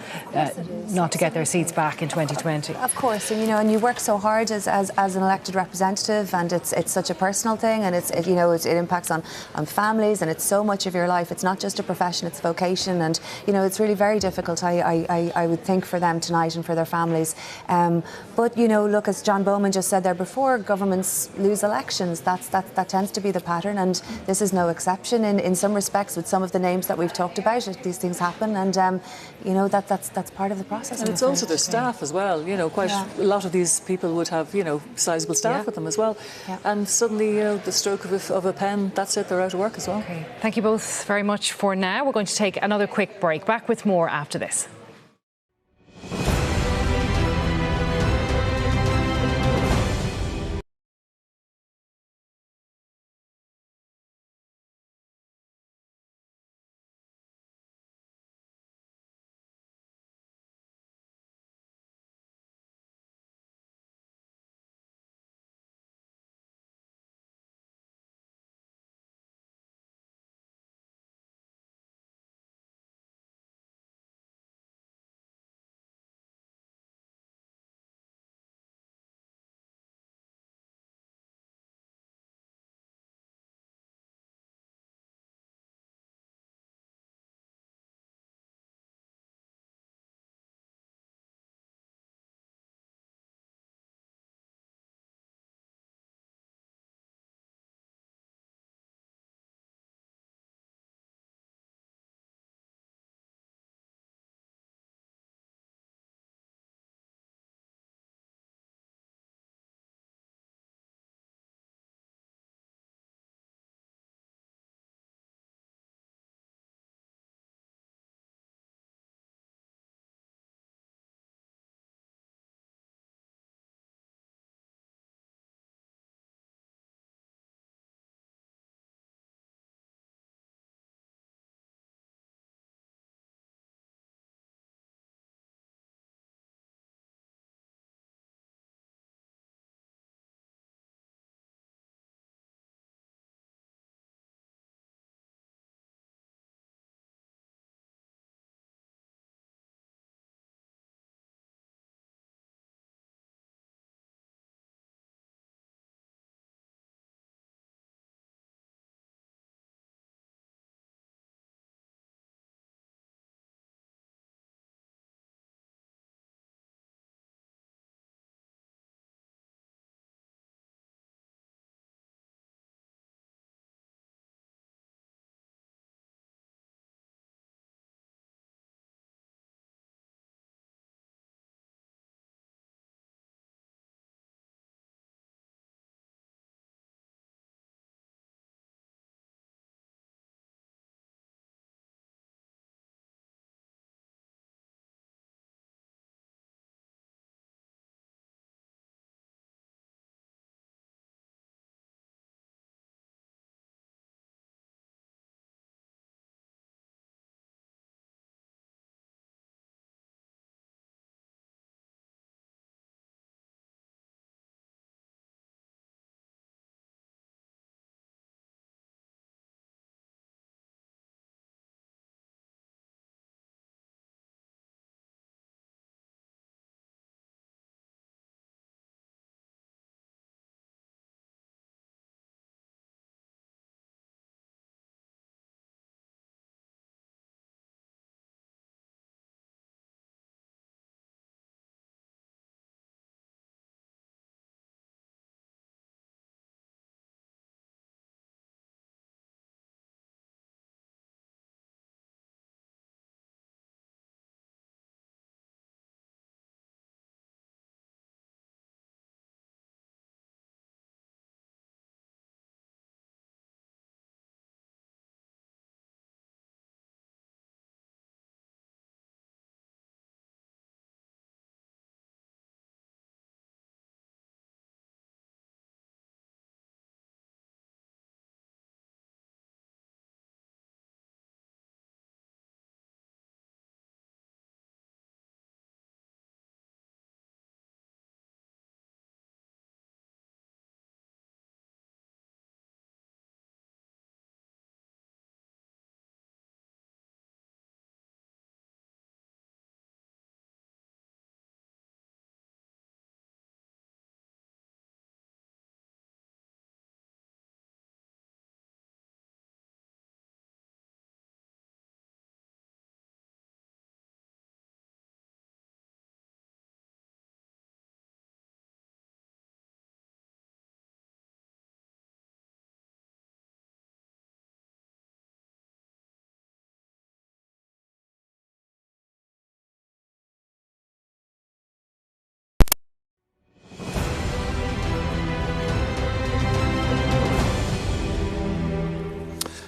not to get their seats back in 2020. Of course, and you know, and you work so hard as an elected representative, and it's such a personal thing, and it impacts on families, and it's so much of your life. It's not just a profession; it's a vocation, and you know, it's really very difficult. I would think for them tonight and for their families. But you know, look, as John Bowman just said there before, governments lose elections. That tends to be the pattern, and this is no exception. In some respects, with some of the names that we've talked about, these things happen, and you know, that's part of the process. And it's also their staff as well. You know, quite a lot of these people would have, you know, sizable staff with them as well. Yeah. And suddenly, you know, the stroke of a pen, that's it, they're out of work as well. Okay. Thank you both very much for now. We're going to take another quick break. Back with more after this.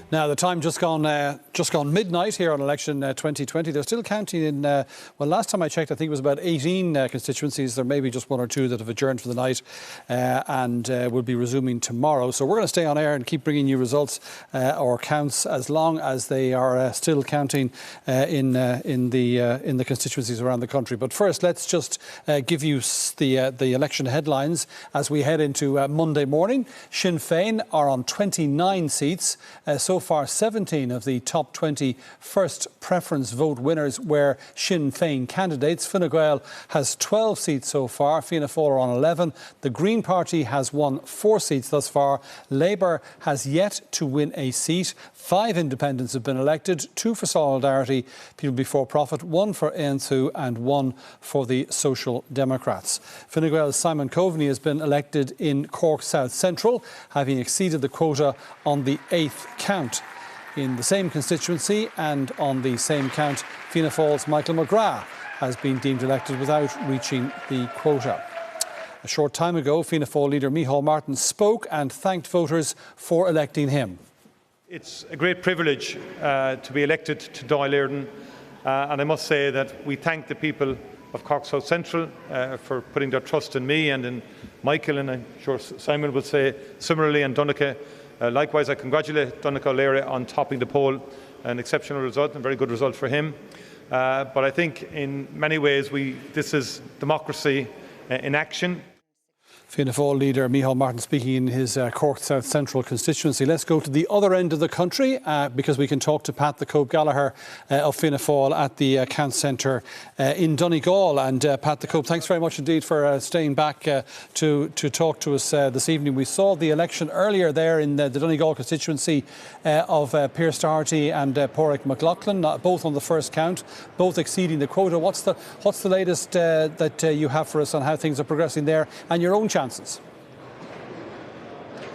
Now, the time just gone midnight here on election 2020. They're still counting in, well, last time I checked, I think it was about 18 constituencies. There may be just one or two that have adjourned for the night and will be resuming tomorrow. So we're going to stay on air and keep bringing you results or counts as long as they are still counting in the constituencies around the country. But first, let's just give you the election headlines as we head into Monday morning. Sinn Féin are on 29 seats. So far, 17 of the top 20 first preference vote winners were Sinn Féin candidates. Fine Gael has 12 seats so far. Fianna Fáil are on 11. The Green Party has won 4 seats thus far. Labour has yet to win a seat. 5 independents have been elected, 2 for Solidarity, People Before Profit, 1 for ANC and 1 for the Social Democrats. Fine Gael's Simon Coveney has been elected in Cork South Central, having exceeded the quota on the 8th count. In the same constituency and on the same count, Fianna Fáil's Michael McGrath has been deemed elected without reaching the quota. A short time ago, Fianna Fáil leader Micheál Martin spoke and thanked voters for electing him. It's a great privilege to be elected to Dáil Éireann, and I must say that we thank the people of Cork South Central for putting their trust in me and in Michael, and I'm sure Simon will say similarly, and Donegal. Likewise, I congratulate Donegal Laoghaire on topping the poll, an exceptional result and a very good result for him. But I think in many ways this is democracy in action. Fianna Fáil leader Micheál Martin speaking in his Cork South Central constituency. Let's go to the other end of the country because we can talk to Pat the Cope Gallagher of Fianna Fáil at the Count Centre in Donegal. And Pat the Cope, thanks very much indeed for staying back to talk to us this evening. We saw the election earlier there in the Donegal constituency of Pearse Doherty and Pádraig McLaughlin, both on the first count, both exceeding the quota. What's the latest that you have for us on how things are progressing there and your own chances?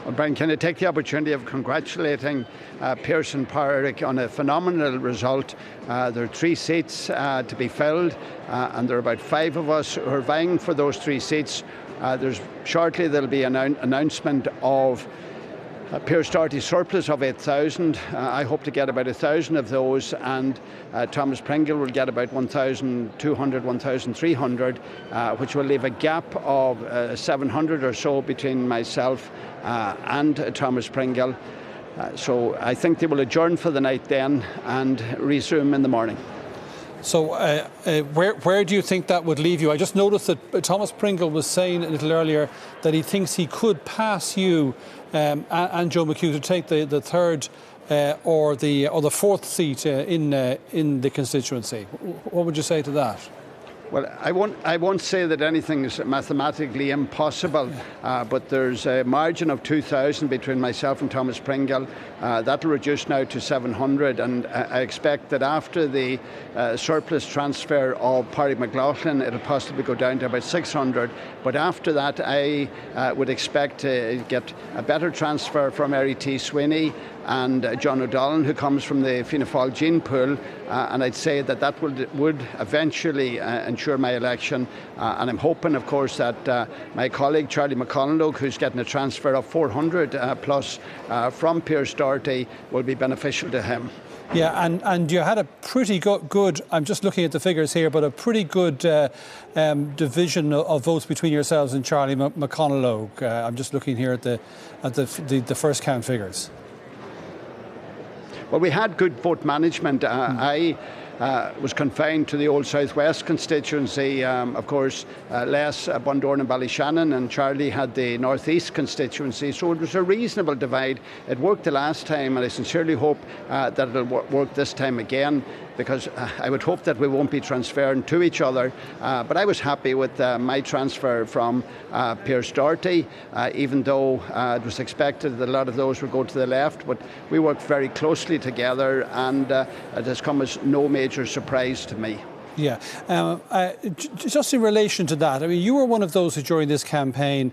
Well, Brian, can I take the opportunity of congratulating Pearse and Pádraig on a phenomenal result. There are 3 seats to be filled, and there are about 5 of us who are vying for those 3 seats. Shortly there'll be an announcement of Pearse Doherty's surplus of 8,000. I hope to get about 1,000 of those, and Thomas Pringle will get about 1,200, 1,300, which will leave a gap of 700 or so between myself and Thomas Pringle. So I think they will adjourn for the night then and resume in the morning. So where do you think that would leave you? I just noticed that Thomas Pringle was saying a little earlier that he thinks he could pass you and Joe McHugh to take the third or the fourth seat in the constituency. What would you say to that? Well, I won't say that anything is mathematically impossible, but there's a margin of 2,000 between myself and Thomas Pringle. That will reduce now to 700, and I expect that after the surplus transfer of Pádraig McLaughlin, it'll possibly go down to about 600. But after that, I would expect to get a better transfer from Eri T. Sweeney and John O'Donnell, who comes from the Fianna Fáil gene pool, and I'd say that would eventually ensure my election. And I'm hoping, of course, that my colleague Charlie McConalogue, who's getting a transfer of 400 plus from Pearse Doherty, will be beneficial to him. Yeah, and you had a pretty good, I'm just looking at the figures here, but a pretty good division of votes between yourselves and Charlie McConalogue. I'm just looking here at the first count figures. Well, we had good vote management. I was confined to the old Southwest constituency. Of course, Les, Bundoran and Ballyshannon, and Charlie had the Northeast constituency. So it was a reasonable divide. It worked the last time, and I sincerely hope that it'll work this time again, because I would hope that we won't be transferring to each other. But I was happy with my transfer from Pearse Doherty, even though it was expected that a lot of those would go to the left. But we worked very closely together, and it has come as no major surprise to me. Yeah. Just in relation to that, I mean, you were one of those who during this campaign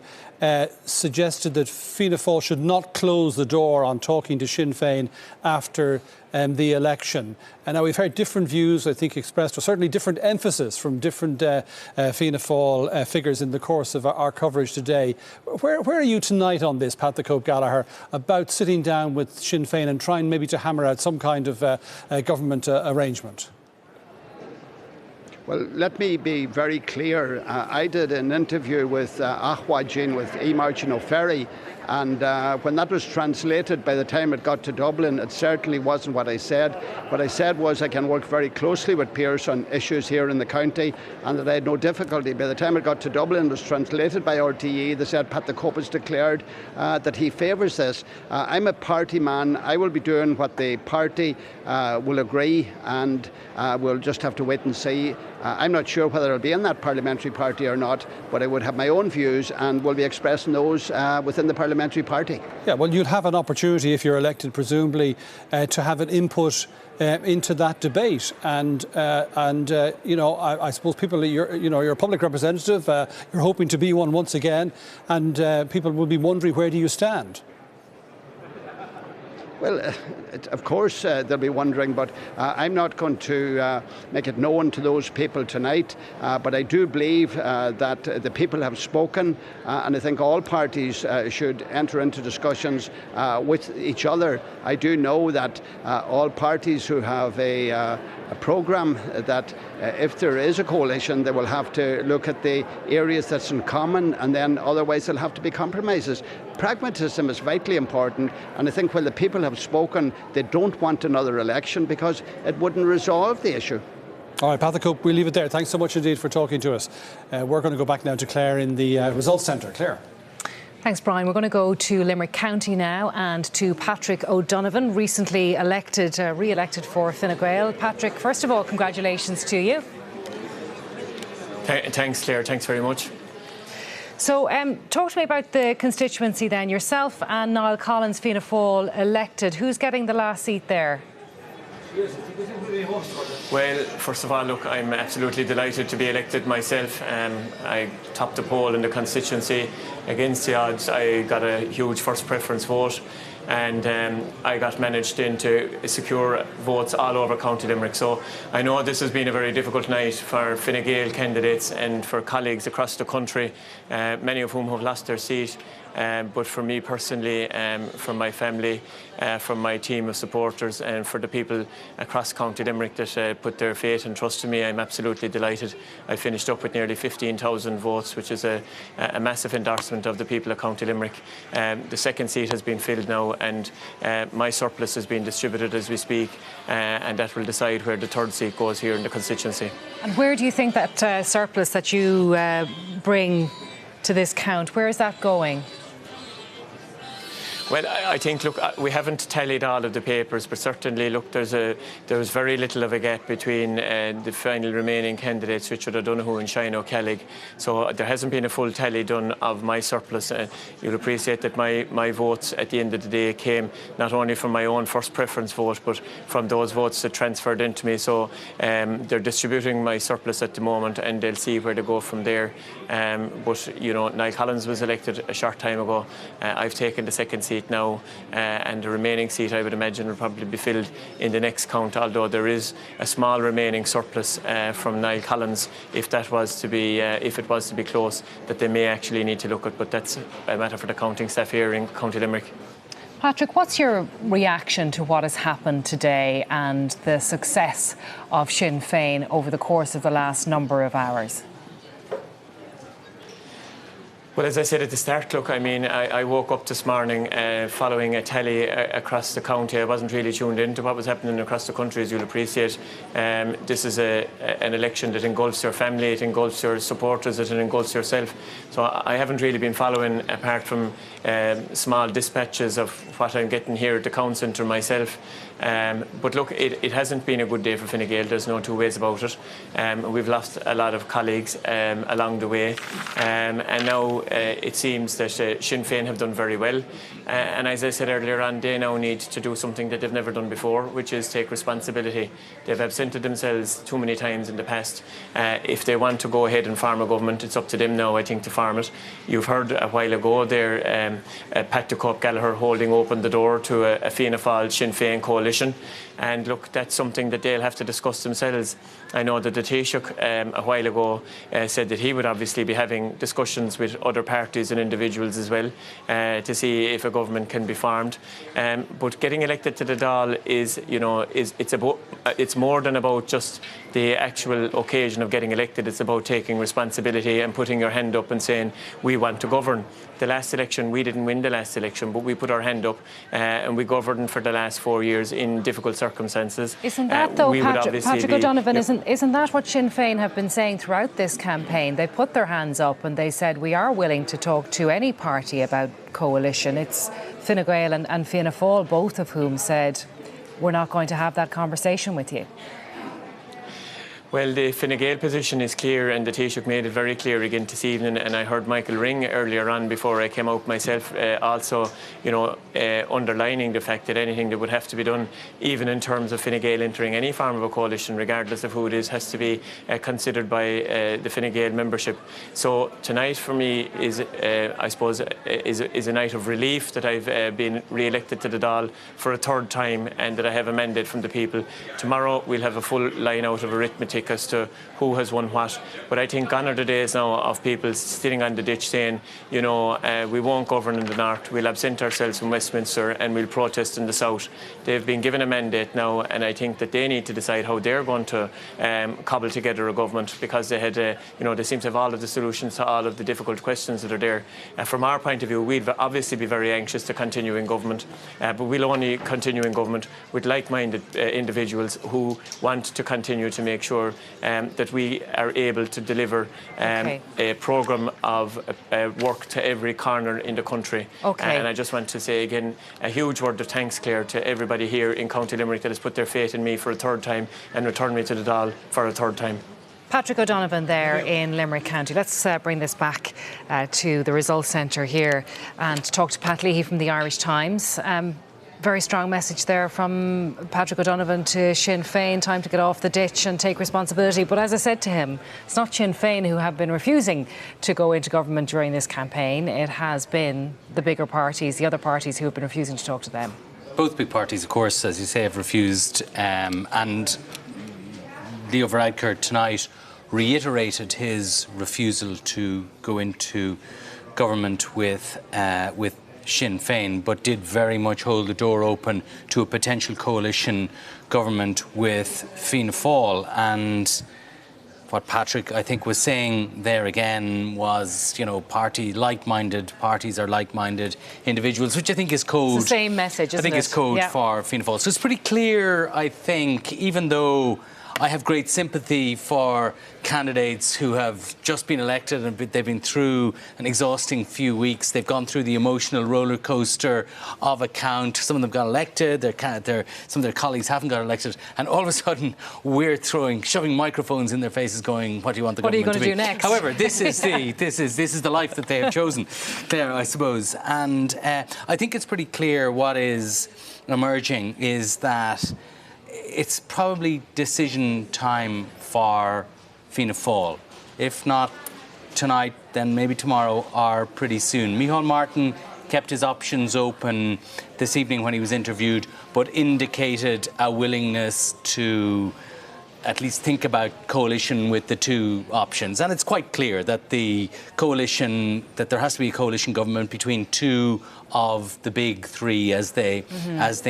suggested that Fianna Fáil should not close the door on talking to Sinn Féin after the election. And now we've heard different views, I think, expressed, or certainly different emphasis from different Fianna Fáil figures in the course of our coverage today. Where are you tonight on this, Pat the Cope Gallagher, about sitting down with Sinn Féin and trying maybe to hammer out some kind of government arrangement? Well, let me be very clear. I did an interview with Ahwajin, with Emergin O'Ferry, and when that was translated, by the time it got to Dublin, it certainly wasn't what I said. What I said was I can work very closely with peers on issues here in the county, and that I had no difficulty. By the time it got to Dublin, it was translated by RTE. They said Pat the Cope has declared that he favours this. I'm a party man. I will be doing what the party will agree, and we'll just have to wait and see. I'm not sure whether I'll be in that parliamentary party or not, but I would have my own views and will be expressing those within the parliamentary party. Yeah, well, you'll have an opportunity, if you're elected, presumably, to have an input into that debate. And you know, I suppose people, you're a public representative, you're hoping to be one once again, and people will be wondering, where do you stand? Well, of course they'll be wondering, but I'm not going to make it known to those people tonight. But I do believe that the people have spoken, and I think all parties should enter into discussions with each other. I do know that all parties who have a programme, that if there is a coalition, they will have to look at the areas that's in common, and then otherwise there'll have to be compromises. Pragmatism is vitally important, and I think when the people have spoken, they don't want another election because it wouldn't resolve the issue. All right, Pat the Cope, we'll leave it there. Thanks so much indeed for talking to us. We're going to go back now to Claire in the Results Centre. Claire. Thanks, Brian. We're going to go to Limerick County now and to Patrick O'Donovan, recently elected, re-elected for Fine Gael. Patrick, first of all, congratulations to you. Thanks, Claire. Thanks very much. So talk to me about the constituency then. Yourself and Niall Collins, Fianna Fáil elected. Who's getting the last seat there? Well, first of all, look, I'm absolutely delighted to be elected myself. I topped the poll in the constituency against the odds. I got a huge first preference vote, and I got managed to secure votes all over County Limerick. So I know this has been a very difficult night for Fine Gael candidates and for colleagues across the country, many of whom have lost their seat. But for me personally, from my family, from my team of supporters, and for the people across County Limerick that put their faith and trust in me, I'm absolutely delighted. I finished up with nearly 15,000 votes, which is a massive endorsement of the people of County Limerick. The second seat has been filled now, and my surplus is being distributed as we speak, and that will decide where the third seat goes here in the constituency. And where do you think that surplus that you bring to this count, where is that going? Well, I think, look, we haven't tallied all of the papers, but certainly, look, there was very little of a gap between the final remaining candidates, Richard O'Donoghue and Shane O'Kellig. So there hasn't been a full tally done of my surplus. You'll appreciate that my votes at the end of the day came not only from my own first preference vote, but from those votes that transferred into me. So they're distributing my surplus at the moment, and they'll see where they go from there. But, you know, Niall Collins was elected a short time ago. I've taken the second seat now, and the remaining seat, I would imagine, will probably be filled in the next count, although there is a small remaining surplus from Niall Collins if it was to be close, that they may actually need to look at, but that's a matter for the counting staff here in County Limerick. Patrick, what's your reaction to what has happened today and the success of Sinn Féin over the course of the last number of hours? Well, as I said at the start, look, I mean, I woke up this morning following a tally across the county. I wasn't really tuned into what was happening across the country, as you'll appreciate. This is an election that engulfs your family, it engulfs your supporters, it engulfs yourself. So I haven't really been following, apart from small dispatches of what I'm getting here at the County Centre myself. But look, it hasn't been a good day for Fine Gael, there's no two ways about it. We've lost a lot of colleagues along the way, and now it seems that Sinn Féin have done very well. And as I said earlier on, they now need to do something that they've never done before, which is take responsibility. They've absented themselves too many times in the past. If they want to go ahead and form a government, it's up to them now, I think, to form it. You've heard a while ago there, Pat Gallagher holding open the door to a Fianna Fáil Sinn Féin coalition. And look, that's something that they'll have to discuss themselves. I know that the Taoiseach a while ago said that he would obviously be having discussions with other parties and individuals as well to see if a government can be formed. But getting elected to the Dáil is, you know, it's more than about just the actual occasion of getting elected. It's about taking responsibility and putting your hand up and saying, we want to govern. The last election, we didn't win the last election, but we put our hand up and we governed for the last 4 years in difficult circumstances. Isn't that, though, Patrick O'Donovan, isn't that what Sinn Féin have been saying throughout this campaign? They put their hands up and they said, we are willing to talk to any party about coalition. It's Fine Gael and Fianna Fáil, both of whom said, we're not going to have that conversation with you. Well, the Fine Gael position is clear, and the Taoiseach made it very clear again this evening. And I heard Michael Ring earlier on before I came out myself, also, you know, underlining the fact that anything that would have to be done, even in terms of Fine Gael entering any form of a coalition, regardless of who it is, has to be considered by the Fine Gael membership. So tonight, for me, is I suppose is a night of relief that I've been re-elected to the Dáil for a third time, and that I have a mandate from the people. Tomorrow we'll have a full line out of arithmetic as to who has won what. But I think gone are the days now of people sitting on the ditch saying, you know, we won't govern in the north, we'll absent ourselves from Westminster and we'll protest in the south. They've been given a mandate now, and I think that they need to decide how they're going to cobble together a government, because they had, you know, they seem to have all of the solutions to all of the difficult questions that are there. From our point of view, we'd obviously be very anxious to continue in government, but we'll only continue in government with like-minded individuals who want to continue to make sure that we are able to deliver a programme of work to every corner in the country. And I just want to say again a huge word of thanks, Claire, to everybody here in County Limerick that has put their faith in me for a third time and returned me to the Dáil for a third time. Patrick O'Donovan there in Limerick County. Let's bring this back to the Results Centre here and talk to Pat Leahy from the Irish Times. Very strong message there from Patrick O'Donovan to Sinn Féin, time to get off the ditch and take responsibility. But as I said to him, it's not Sinn Féin who have been refusing to go into government during this campaign. It has been the bigger parties, the other parties, who have been refusing to talk to them. Both big parties, of course, as you say, have refused. And Leo Varadkar tonight reiterated his refusal to go into government with Sinn Féin, but did very much hold the door open to a potential coalition government with Fianna Fáil. And what Patrick, I think, was saying there again was, you know, like-minded parties are like-minded individuals, which I think is code. It's the same message, isn't it? I think it's code for Fianna Fáil. So it's pretty clear, I think, even though I have great sympathy for candidates who have just been elected and they've been through an exhausting few weeks. They've gone through the emotional roller coaster of a count. Some of them got elected, some of their colleagues haven't got elected, and all of a sudden we're shoving microphones in their faces going, what do you want the government to be? What are you going to do next? However, this is the life that they have chosen there, I suppose. And I think it's pretty clear what is emerging is that it's probably decision time for Fianna Fáil. If not tonight, then maybe tomorrow or pretty soon. Micheál Martin kept his options open this evening when he was interviewed, but indicated a willingness to at least think about coalition with the two options. And it's quite clear that there has to be a coalition government between two of the big three as they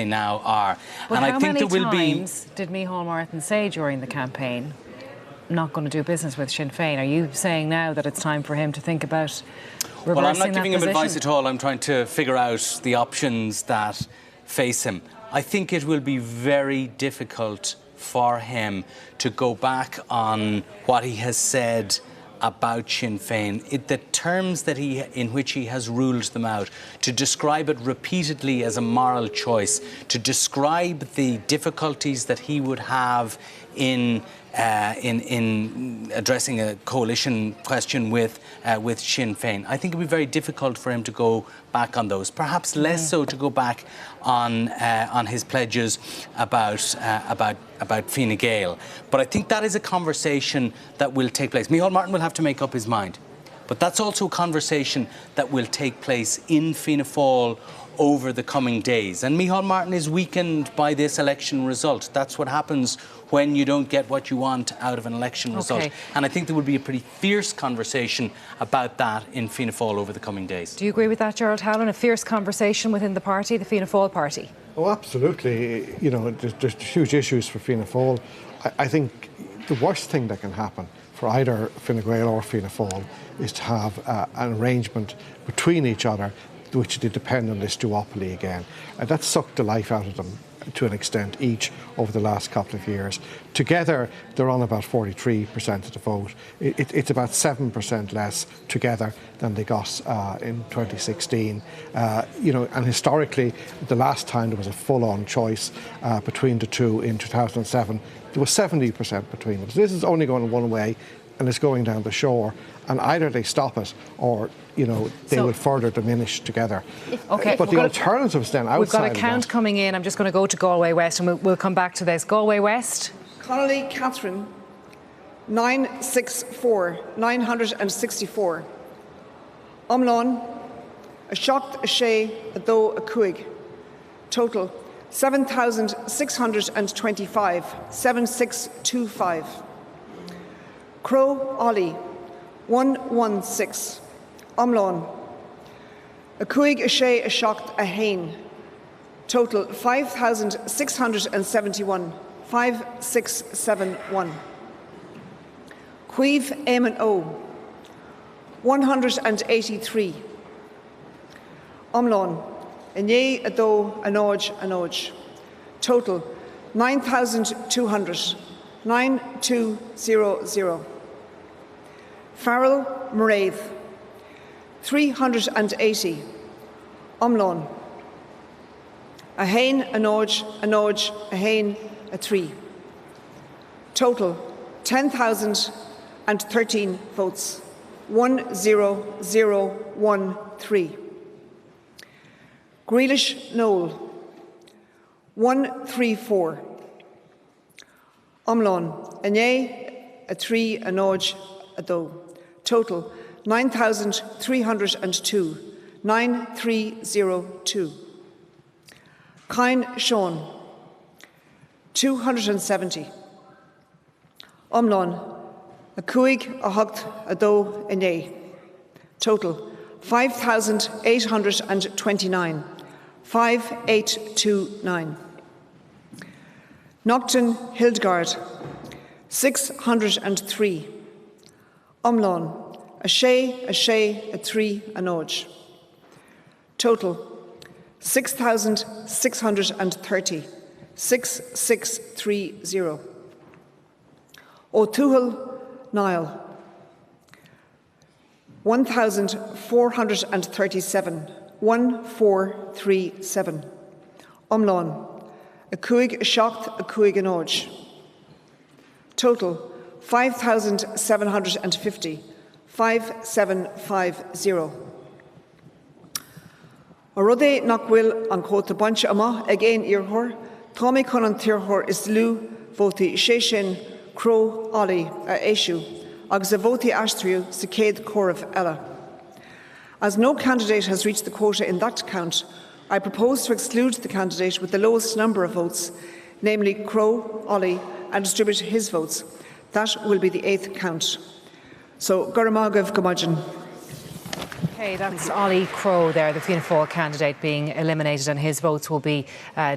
now are. But and how I think many there will times did Micheál Martin say during the campaign, not going to do business with Sinn Féin? Are you saying now that it's time for him to think about reversing that position? Well, I'm not giving him advice at all. I'm trying to figure out the options that face him. I think it will be very difficult for him to go back on what he has said about Sinn Féin, the terms that in which he has ruled them out, to describe it repeatedly as a moral choice, to describe the difficulties that he would have in addressing a coalition question with Sinn Féin. I think it would be very difficult for him to go back on those. Perhaps less so to go back on his pledges about Fine Gael. But I think that is a conversation that will take place. Micheál Martin will have to make up his mind. But that's also a conversation that will take place in Fianna Fáil over the coming days. And Micheál Martin is weakened by this election result. That's what happens when you don't get what you want out of an election result. And I think there will be a pretty fierce conversation about that in Fianna Fáil over the coming days. Do you agree with that, Gerald Halloran? A fierce conversation within the party, the Fianna Fáil party? Oh, absolutely. You know, there's huge issues for Fianna Fáil. I think the worst thing that can happen for either Fine Gael or Fianna Fáil is to have an arrangement between each other which they depend on this duopoly again. That sucked the life out of them to an extent each over the last couple of years. Together they're on about 43% of the vote. It's about 7% less together than they got in 2016. You know, and historically the last time there was a full-on choice between the two in 2007, there was 70% between them. So this is only going one way, and it's going down the shore, and either they stop it or, you know, they will further diminish together. Okay, but the alternatives then outside we've got a count coming in. I'm just going to go to Galway West, and we'll come back to this. Galway West. Connolly Catherine, 964. Umlawn, a shocked a shea, a though a cuig. Total 7,625, 7625. Crow Ollie, 116. Umlawn, a cuig a shea a shocked a hain. Total 5,671, 5671. Queeve Eamon O, 183. Umlawn, a yea a do a nodge a nodge. Total 9,200, 9200. Farrell Moraith, 380. Umlawn, a hain a nodge, a hain a three. Total 10,013 votes, 10013. Grealish Noel, 134. Umlawn, a yea, a three, a nodge, a do. Total 9,302, 9302. Kine Sean, 270. Umlawn, a cuig, a hucht, a do, a yea. Total 5,829, 5829. Nocton Hildegard, 603. Umlawn, a shea, a three, a nodge. Total 6,630, 6630. O'Toohil Niall, 1,437, 1437. Umlawn, a cuig a shocked, a cuig a nodge. Total 5,750, 5750. Orode Nakwil an Kota Bunch Ama again Irhor, Tommy Conan Tirhor is Lu, Voti Sheshin, Crow Ollie Eshu, Agzavoti Astriu, Saked Korov Ella. As no candidate has reached the quota in that count, I propose to exclude the candidate with the lowest number of votes, namely Crow Ollie, and distribute his votes. That will be the 8th count. So, Guramagav Gumajin. Okay, that's Ollie Crow there, the Fianna Fáil candidate, being eliminated, and his votes will be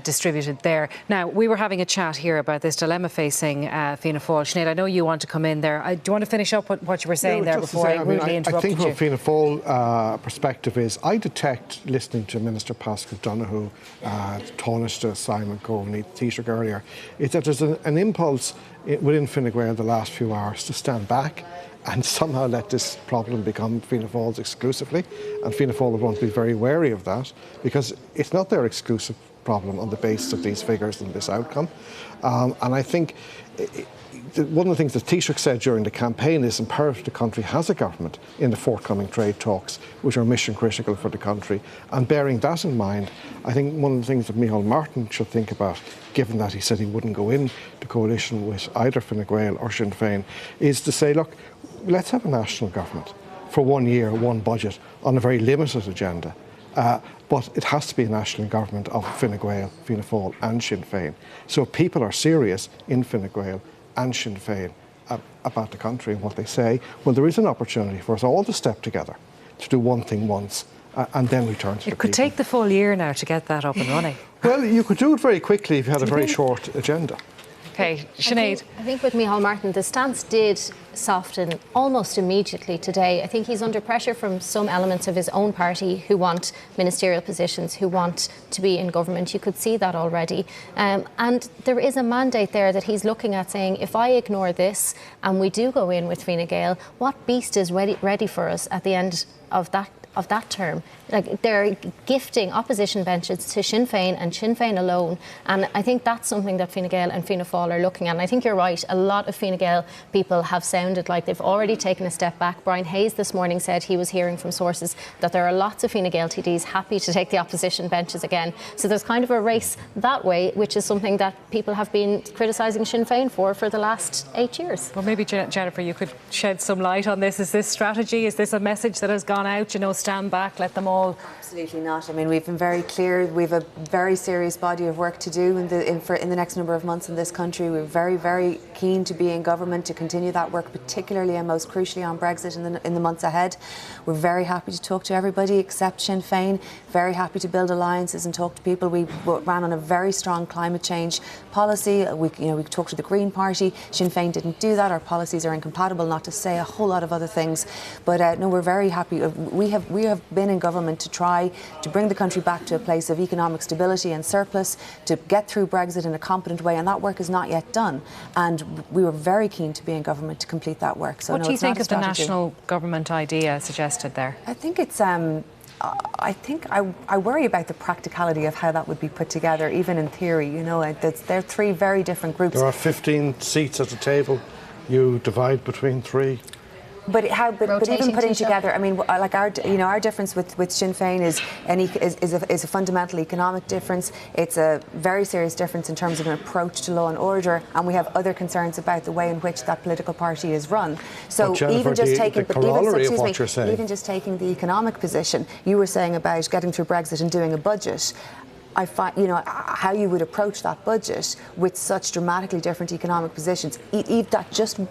distributed there. Now, we were having a chat here about this dilemma facing Fianna Fáil. Sinead, I know you want to come in there. Do you want to finish up what you were saying there before I rudely interrupted you? I think from a Fianna Fáil perspective is, I detect, listening to Minister Pascal Donoghue, Tánaiste Simon Coveney, Taoiseach earlier, is that there's an impulse within Fine Gael the last few hours to stand back and somehow let this problem become Fianna Fáil's exclusively, and Fianna Fáil would want to be very wary of that, because it's not their exclusive problem on the basis of these figures and this outcome. And I think one of the things that Taoiseach said during the campaign is imperative the country has a government in the forthcoming trade talks, which are mission critical for the country. And bearing that in mind, I think one of the things that Micheál Martin should think about, given that he said he wouldn't go in the coalition with either Fine Gael or Sinn Féin, is to say, look, let's have a national government for 1 year, one budget, on a very limited agenda. But it has to be a national government of Fine Gael, Fianna Fáil and Sinn Féin. So if people are serious in Fine Gael and Sinn Féin about the country and what they say, well, there is an opportunity for us all to step together to do one thing once and then return to the people. It could take the full year now to get that up and running. Well, you could do it very quickly if you had a very short agenda. OK, Sinead. I think with Micheál Martin, the stance did soften almost immediately today. I think he's under pressure from some elements of his own party who want ministerial positions, who want to be in government. You could see that already. And there is a mandate there that he's looking at, saying, if I ignore this and we do go in with Fine Gael, what beast is ready for us at the end of that term? Like, they're gifting opposition benches to Sinn Féin and Sinn Féin alone, and I think that's something that Fine Gael and Fianna Fáil are looking at. And I think you're right, a lot of Fine Gael people have sounded like they've already taken a step back. Brian Hayes this morning said he was hearing from sources that there are lots of Fine Gael TDs happy to take the opposition benches again. So there's kind of a race that way, which is something that people have been criticising Sinn Féin for the last 8 years. Well, maybe, Jennifer, you could shed some light on this. Is this strategy? Is this a message that has gone out, stand back, let them all? Absolutely not. I mean, we've been very clear. We've a very serious body of work to do in the next number of months in this country. We're very, very keen to be in government, to continue that work, particularly and most crucially on Brexit in the months ahead. We're very happy to talk to everybody except Sinn Féin. Very happy to build alliances and talk to people. We ran on a very strong climate change policy. We talked to the Green Party. Sinn Féin didn't do that. Our policies are incompatible, not to say a whole lot of other things. But no, we're very happy. We have been in government to try to bring the country back to a place of economic stability and surplus, to get through Brexit in a competent way, and that work is not yet done. And we were very keen to be in government to complete that work. So what do you think of the national government idea suggested there? I think it's I worry about the practicality of how that would be put together, even in theory. They're three very different groups. There are 15 seats at the table. You divide between three. But even putting together, I mean, like our difference with Sinn Féin is a fundamental economic difference. It's a very serious difference in terms of an approach to law and order, and we have other concerns about the way in which that political party is run. So even just taking the economic position you were saying about getting through Brexit and doing a budget, I find, how you would approach that budget with such dramatically different economic positions,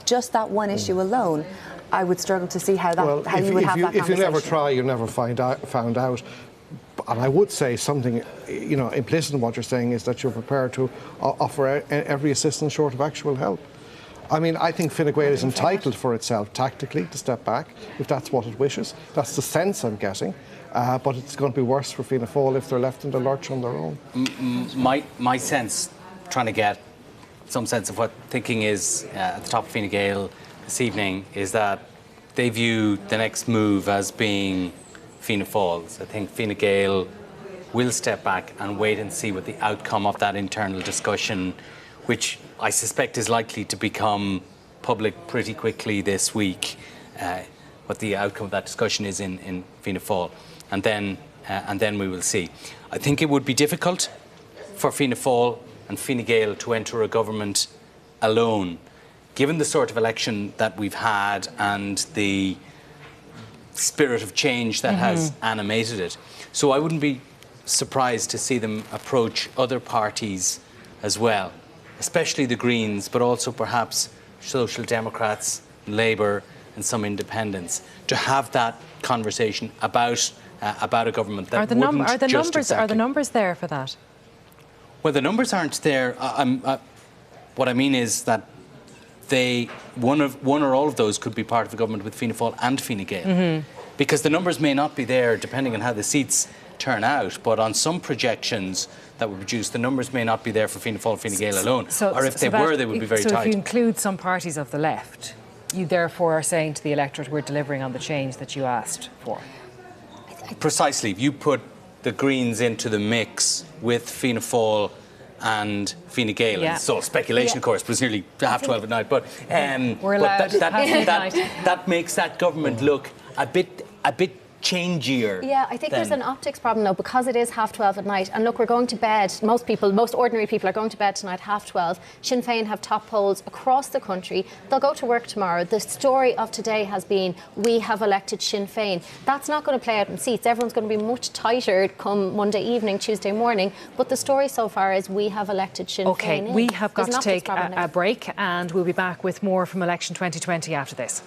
just that one issue alone, I would struggle to see how you would have that conversation. If you never try, you never found out. And I would say something, implicit in what you're saying is that you're prepared to offer every assistance short of actual help. I mean, I think Fine Gael is entitled for itself tactically to step back if that's what it wishes. That's the sense I'm getting. But it's going to be worse for Fianna Fáil if they're left in the lurch on their own. My sense, trying to get some sense of what thinking is at the top of Fine Gael this evening, is that they view the next move as being Fianna Fáil's. I think Fine Gael will step back and wait and see what the outcome of that internal discussion, which I suspect is likely to become public pretty quickly this week, what the outcome of that discussion is in Fianna Fáil. And then we will see. I think it would be difficult for Fianna Fáil and Fine Gael to enter a government alone, given the sort of election that we've had and the spirit of change that has animated it. So I wouldn't be surprised to see them approach other parties as well, especially the Greens, but also perhaps Social Democrats, Labour and some independents, to have that conversation about a government that are the numbers there for that? Well, the numbers aren't there. What I mean is that one or all of those could be part of a government with Fianna Fáil and Fine Gael, because the numbers may not be there depending on how the seats turn out. But on some projections that were produced, the numbers may not be there for Fianna Fáil and Fine Gael alone, or if they were, they would be very tight. So if you include some parties of the left, you therefore are saying to the electorate, we're delivering on the change that you asked for. Precisely. You put the Greens into the mix with Fianna Fáil and Fine Gael. Yeah. It's all speculation, of course, but it's nearly 12:30 at night. But, we're allowed that makes that government look a bit changier. Yeah, I think there's an optics problem though, because it is 12:30 at night. And look, we're going to bed. Most ordinary people are going to bed tonight 12:30. Sinn Féin have top polls across the country. They'll go to work tomorrow. The story of today has been, we have elected Sinn Féin. That's not going to play out in seats. Everyone's going to be much tighter come Monday evening, Tuesday morning. But the story so far is we have elected Sinn Féin. Okay, we have got to take a break, and we'll be back with more from Election 2020 after this.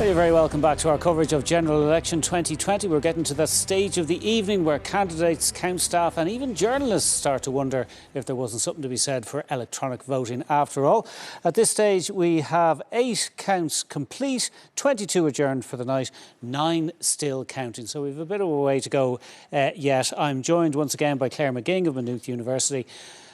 You're very welcome back to our coverage of General Election 2020. We're getting to that stage of the evening where candidates, count staff and even journalists start to wonder if there wasn't something to be said for electronic voting after all. At this stage we have 8 counts complete, 22 adjourned for the night, 9 still counting. So we've a bit of a way to go yet. I'm joined once again by Claire McGing of Maynooth University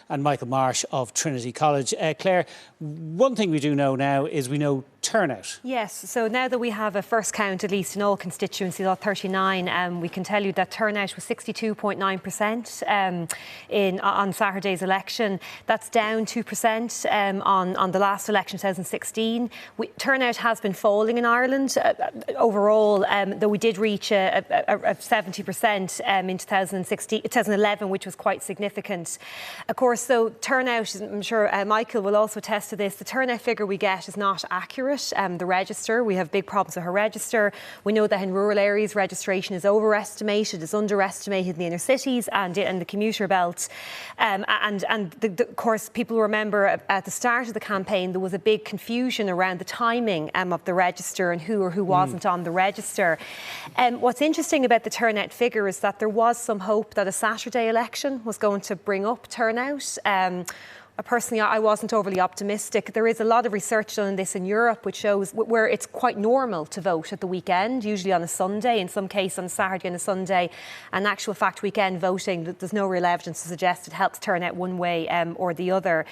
and Michael Marsh of Trinity College. Claire, one thing we do know now is we know turnout. Yes, so now that we have a first count, at least in all constituencies, all 39, we can tell you that turnout was 62.9% on Saturday's election. That's down 2% on the last election, 2016. Turnout has been falling in Ireland overall, though we did reach a 70% in 2011, which was quite significant. Of course, though, turnout, I'm sure Michael will also attest to this, the turnout figure we get is not accurate. The register, we have big problems with her register. We know that in rural areas registration is overestimated, is underestimated in the inner cities and in the commuter belt. Of course, people remember at the start of the campaign there was a big confusion around the timing of the register and who or who wasn't on the register. What's interesting about the turnout figure is that there was some hope that a Saturday election was going to bring up turnout. Personally, I wasn't overly optimistic. There is a lot of research done on this in Europe which shows where it's quite normal to vote at the weekend, usually on a Sunday, in some case on a Saturday and a Sunday. And actual fact, weekend voting, there's no real evidence to suggest it helps turn out one way or the other.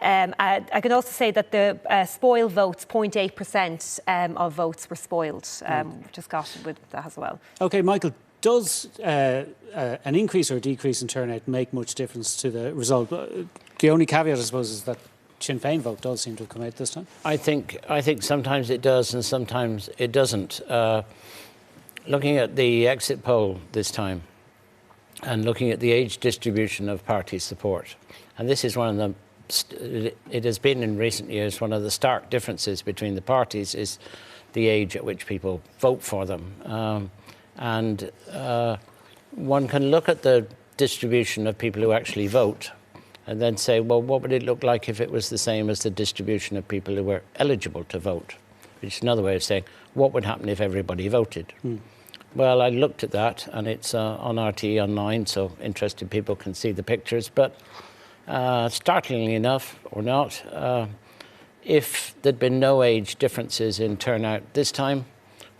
I can also say that the spoil votes, 0.8% of votes were spoiled, which has got with that as well. OK, Michael, does an increase or a decrease in turnout make much difference to the result? The only caveat, I suppose, is that Sinn Féin vote does seem to have come out this time. I think sometimes it does and sometimes it doesn't. Looking at the exit poll this time and looking at the age distribution of party support, and this is one of the, it has been in recent years one of the stark differences between the parties is the age at which people vote for them. One can look at the distribution of people who actually vote and then say, well, what would it look like if it was the same as the distribution of people who were eligible to vote? Which is another way of saying, what would happen if everybody voted? Well, I looked at that, and it's on RTE online, so interested people can see the pictures. But startlingly enough, or not, if there'd been no age differences in turnout this time,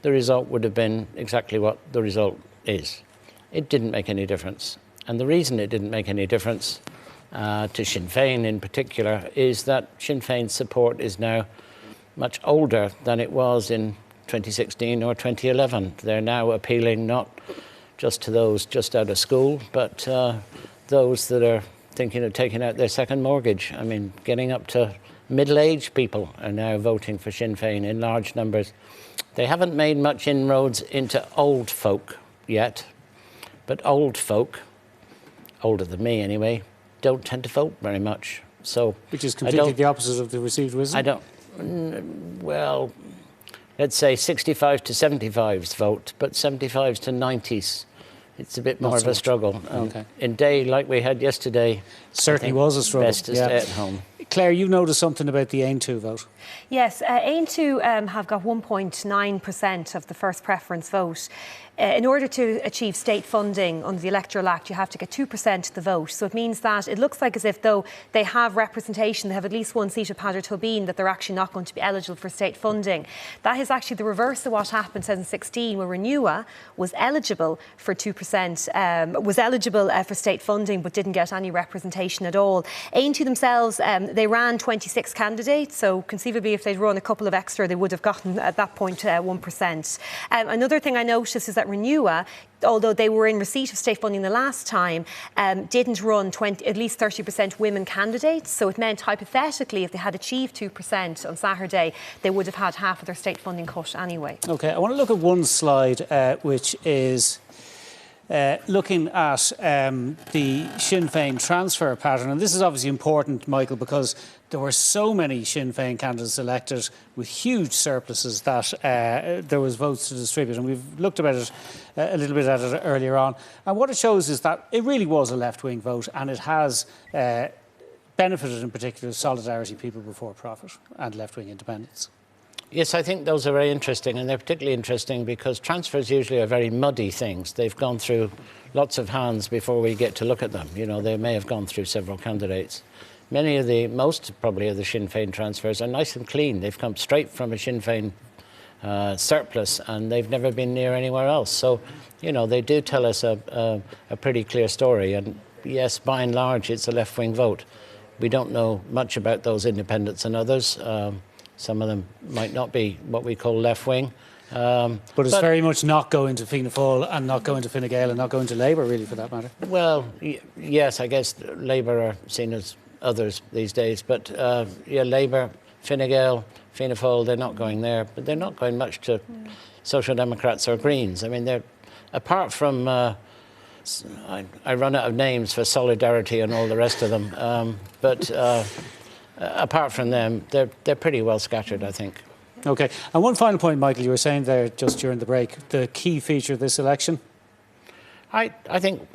the result would have been exactly what the result is. It didn't make any difference. And the reason it didn't make any difference to Sinn Féin in particular is that Sinn Féin's support is now much older than it was in 2016 or 2011. They're now appealing not just to those just out of school, but those that are thinking of taking out their second mortgage. I mean, getting up to middle-aged people are now voting for Sinn Féin in large numbers. They haven't made much inroads into old folk yet, but old folk, older than me anyway, don't tend to vote very much. So which is completely the opposite of the received wisdom? Well, let's say 65 to 75s vote, but 75s to 90s, it's a bit more of a struggle. In day like we had yesterday, certainly was a struggle. Best to stay at home. Claire, you noticed something about the Aontú vote. Yes, Aontú have got 1.9% of the first preference vote. In order to achieve state funding under the Electoral Act, you have to get 2% of the vote. So it means that it looks like as if, though they have representation, they have at least one seat at Padre Tobin, that they're actually not going to be eligible for state funding. That is actually the reverse of what happened in 2016, where Renua was eligible for 2%, was eligible for state funding, but didn't get any representation at all. Aontú themselves, they ran 26 candidates, so conceivably if they'd run a couple of extra, they would have gotten at that point 1%. Another thing I noticed is that Renua, although they were in receipt of state funding the last time, didn't run at least 30% women candidates. So it meant, hypothetically, if they had achieved 2% on Saturday, they would have had half of their state funding cut anyway. OK, I want to look at one slide, which is looking at the Sinn Féin transfer pattern. And this is obviously important, Michael, because there were so many Sinn Féin candidates elected with huge surpluses that there was votes to distribute. And we've looked about it a little bit at it earlier on. And what it shows is that it really was a left-wing vote, and it has benefited in particular solidarity, people before profit, and left-wing independence. Yes, I think those are very interesting, and they're particularly interesting because transfers usually are very muddy things. They've gone through lots of hands before we get to look at them. You know, they may have gone through several candidates. Most probably of the Sinn Féin transfers are nice and clean. They've come straight from a Sinn Féin surplus, and they've never been near anywhere else. So, you know, they do tell us a pretty clear story. And yes, by and large, it's a left-wing vote. We don't know much about those independents and others. Some of them might not be what we call left-wing. But it's very much not going to Fianna Fáil and not going to Fine Gael and not going to Labour, really, for that matter. Well, yes, I guess Labour are seen as others these days. But, yeah, Labour, Fine Gael, Fianna Fáil, they're not going there. But they're not going much to Social Democrats or Greens. I mean, they're apart from... I run out of names for Solidarity and all the rest of them. But apart from them, they're pretty well scattered, I think. OK. And one final point, Michael, you were saying there just during the break, the key feature of this election? I think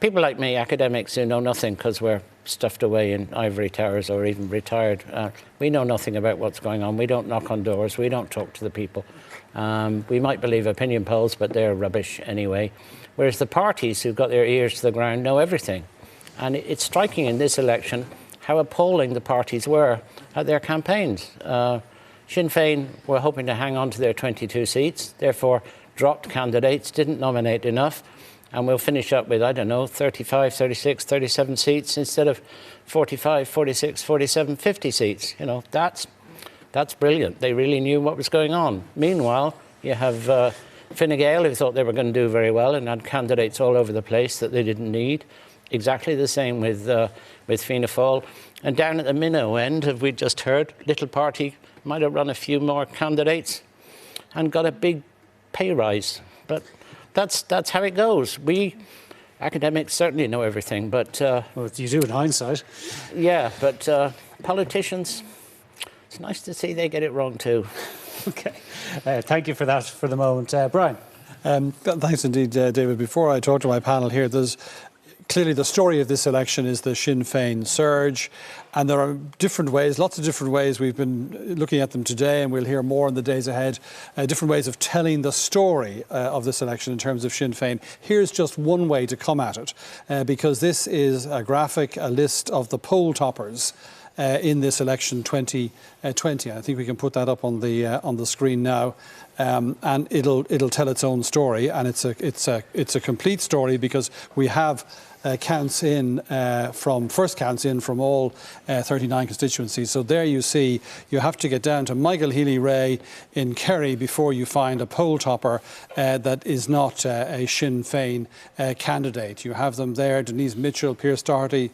people like me, academics who know nothing because we're stuffed away in ivory towers or even retired, we know nothing about what's going on. We don't knock on doors. We don't talk to the people. We might believe opinion polls, but they're rubbish anyway. Whereas the parties who've got their ears to the ground know everything. And it's striking in this election how appalling the parties were at their campaigns. Sinn Féin were hoping to hang on to their 22 seats, therefore dropped candidates, didn't nominate enough, and we'll finish up with, I don't know, 35, 36, 37 seats instead of 45, 46, 47, 50 seats. You know, that's brilliant. They really knew what was going on. Meanwhile, you have Fine Gael, who thought they were going to do very well and had candidates all over the place that they didn't need. Exactly the same with Fianna Fáil. And down at the Minnow end, as we just heard, Little Party might have run a few more candidates and got a big pay rise. But that's how it goes. We academics certainly know everything, but... well, you do in hindsight. Yeah, but politicians, it's nice to see they get it wrong too. OK. Thank you for that for the moment. Brian. Thanks indeed, David. Before I talk to my panel here, there's clearly the story of this election is the Sinn Féin surge, and there are different ways, lots of different ways. We've been looking at them today, and we'll hear more in the days ahead, different ways of telling the story of this election in terms of Sinn Féin. Here's just one way to come at it, because this is a graphic, a list of the poll toppers in this election 2020. I think we can put that up on the screen now, and it'll tell its own story, and it's a complete story because we have first counts in from all 39 constituencies. So there you see, you have to get down to Michael Healy-Rae in Kerry before you find a poll topper that is not a Sinn Féin candidate. You have them there: Denise Mitchell, Pearse Doherty,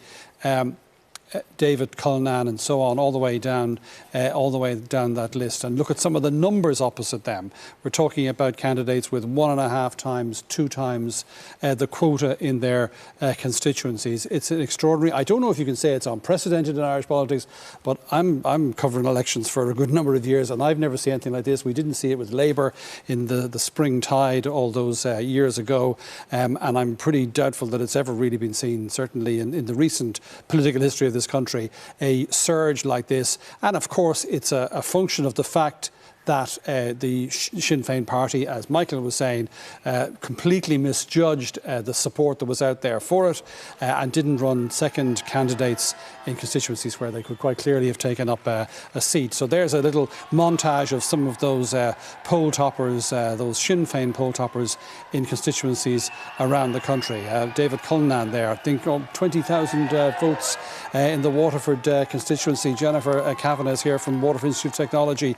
David Cullinan, and so on, all the way down that list. And look at some of the numbers opposite them. We're talking about candidates with 1.5 times, 2 times the quota in their constituencies. It's an extraordinary. I don't know if you can say it's unprecedented in Irish politics, but I'm covering elections for a good number of years, and I've never seen anything like this. We didn't see it with Labour in the spring tide all those years ago, and I'm pretty doubtful that it's ever really been seen, certainly in the recent political history of this country, a surge like this. And of course it's a function of the fact that the Sinn Féin party, as Michael was saying, completely misjudged the support that was out there for it, and didn't run second candidates in constituencies where they could quite clearly have taken up a seat. So there's a little montage of some of those poll toppers, those Sinn Féin poll toppers in constituencies around the country. David Cullinan there, I think 20,000 votes in the Waterford constituency. Jennifer Cavan is here from Waterford Institute of Technology.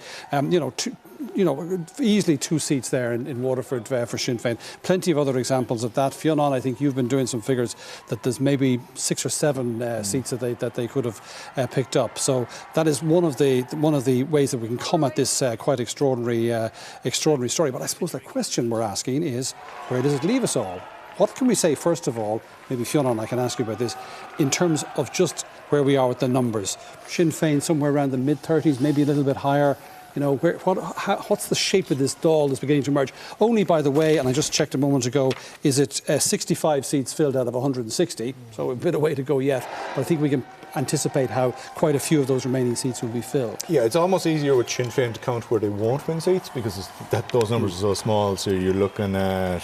Easily 2 seats there in Waterford for Sinn Féin. Plenty of other examples of that. Fionn, I think you've been doing some figures that there's maybe 6 or 7 seats that they could have picked up. So that is one of the ways that we can come at this quite extraordinary story. But I suppose the question we're asking is, where does it leave us all? What can we say, first of all, maybe Fionn, I can ask you about this, in terms of just where we are with the numbers? Sinn Féin somewhere around the mid-30s, maybe a little bit higher. You know, what's the shape of this doll that's beginning to emerge? Only, by the way, and I just checked a moment ago, is it 65 seats filled out of 160, so a bit of way to go yet. But I think we can anticipate how quite a few of those remaining seats will be filled. Yeah, it's almost easier with Sinn Féin to count where they won't win seats because those numbers are so small. So you're looking at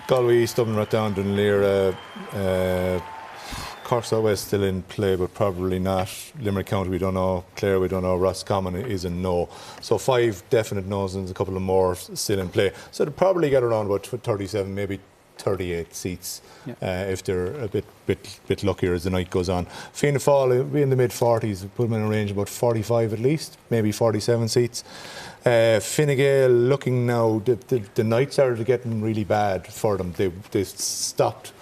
Galway East, Dublin, Rathdown, Laoghaire, Cork South West still in play, but probably not. Limerick County, we don't know. Clare, we don't know. Roscommon is a no. So 5 definite no's and a couple of more still in play. So they'll probably get around about 37, maybe 38 seats if they're a bit luckier as the night goes on. Fianna Fáil will be in the mid-40s. Put them in a range of about 45 at least, maybe 47 seats. Fine Gael, looking now, the night started getting really bad for them. They stopped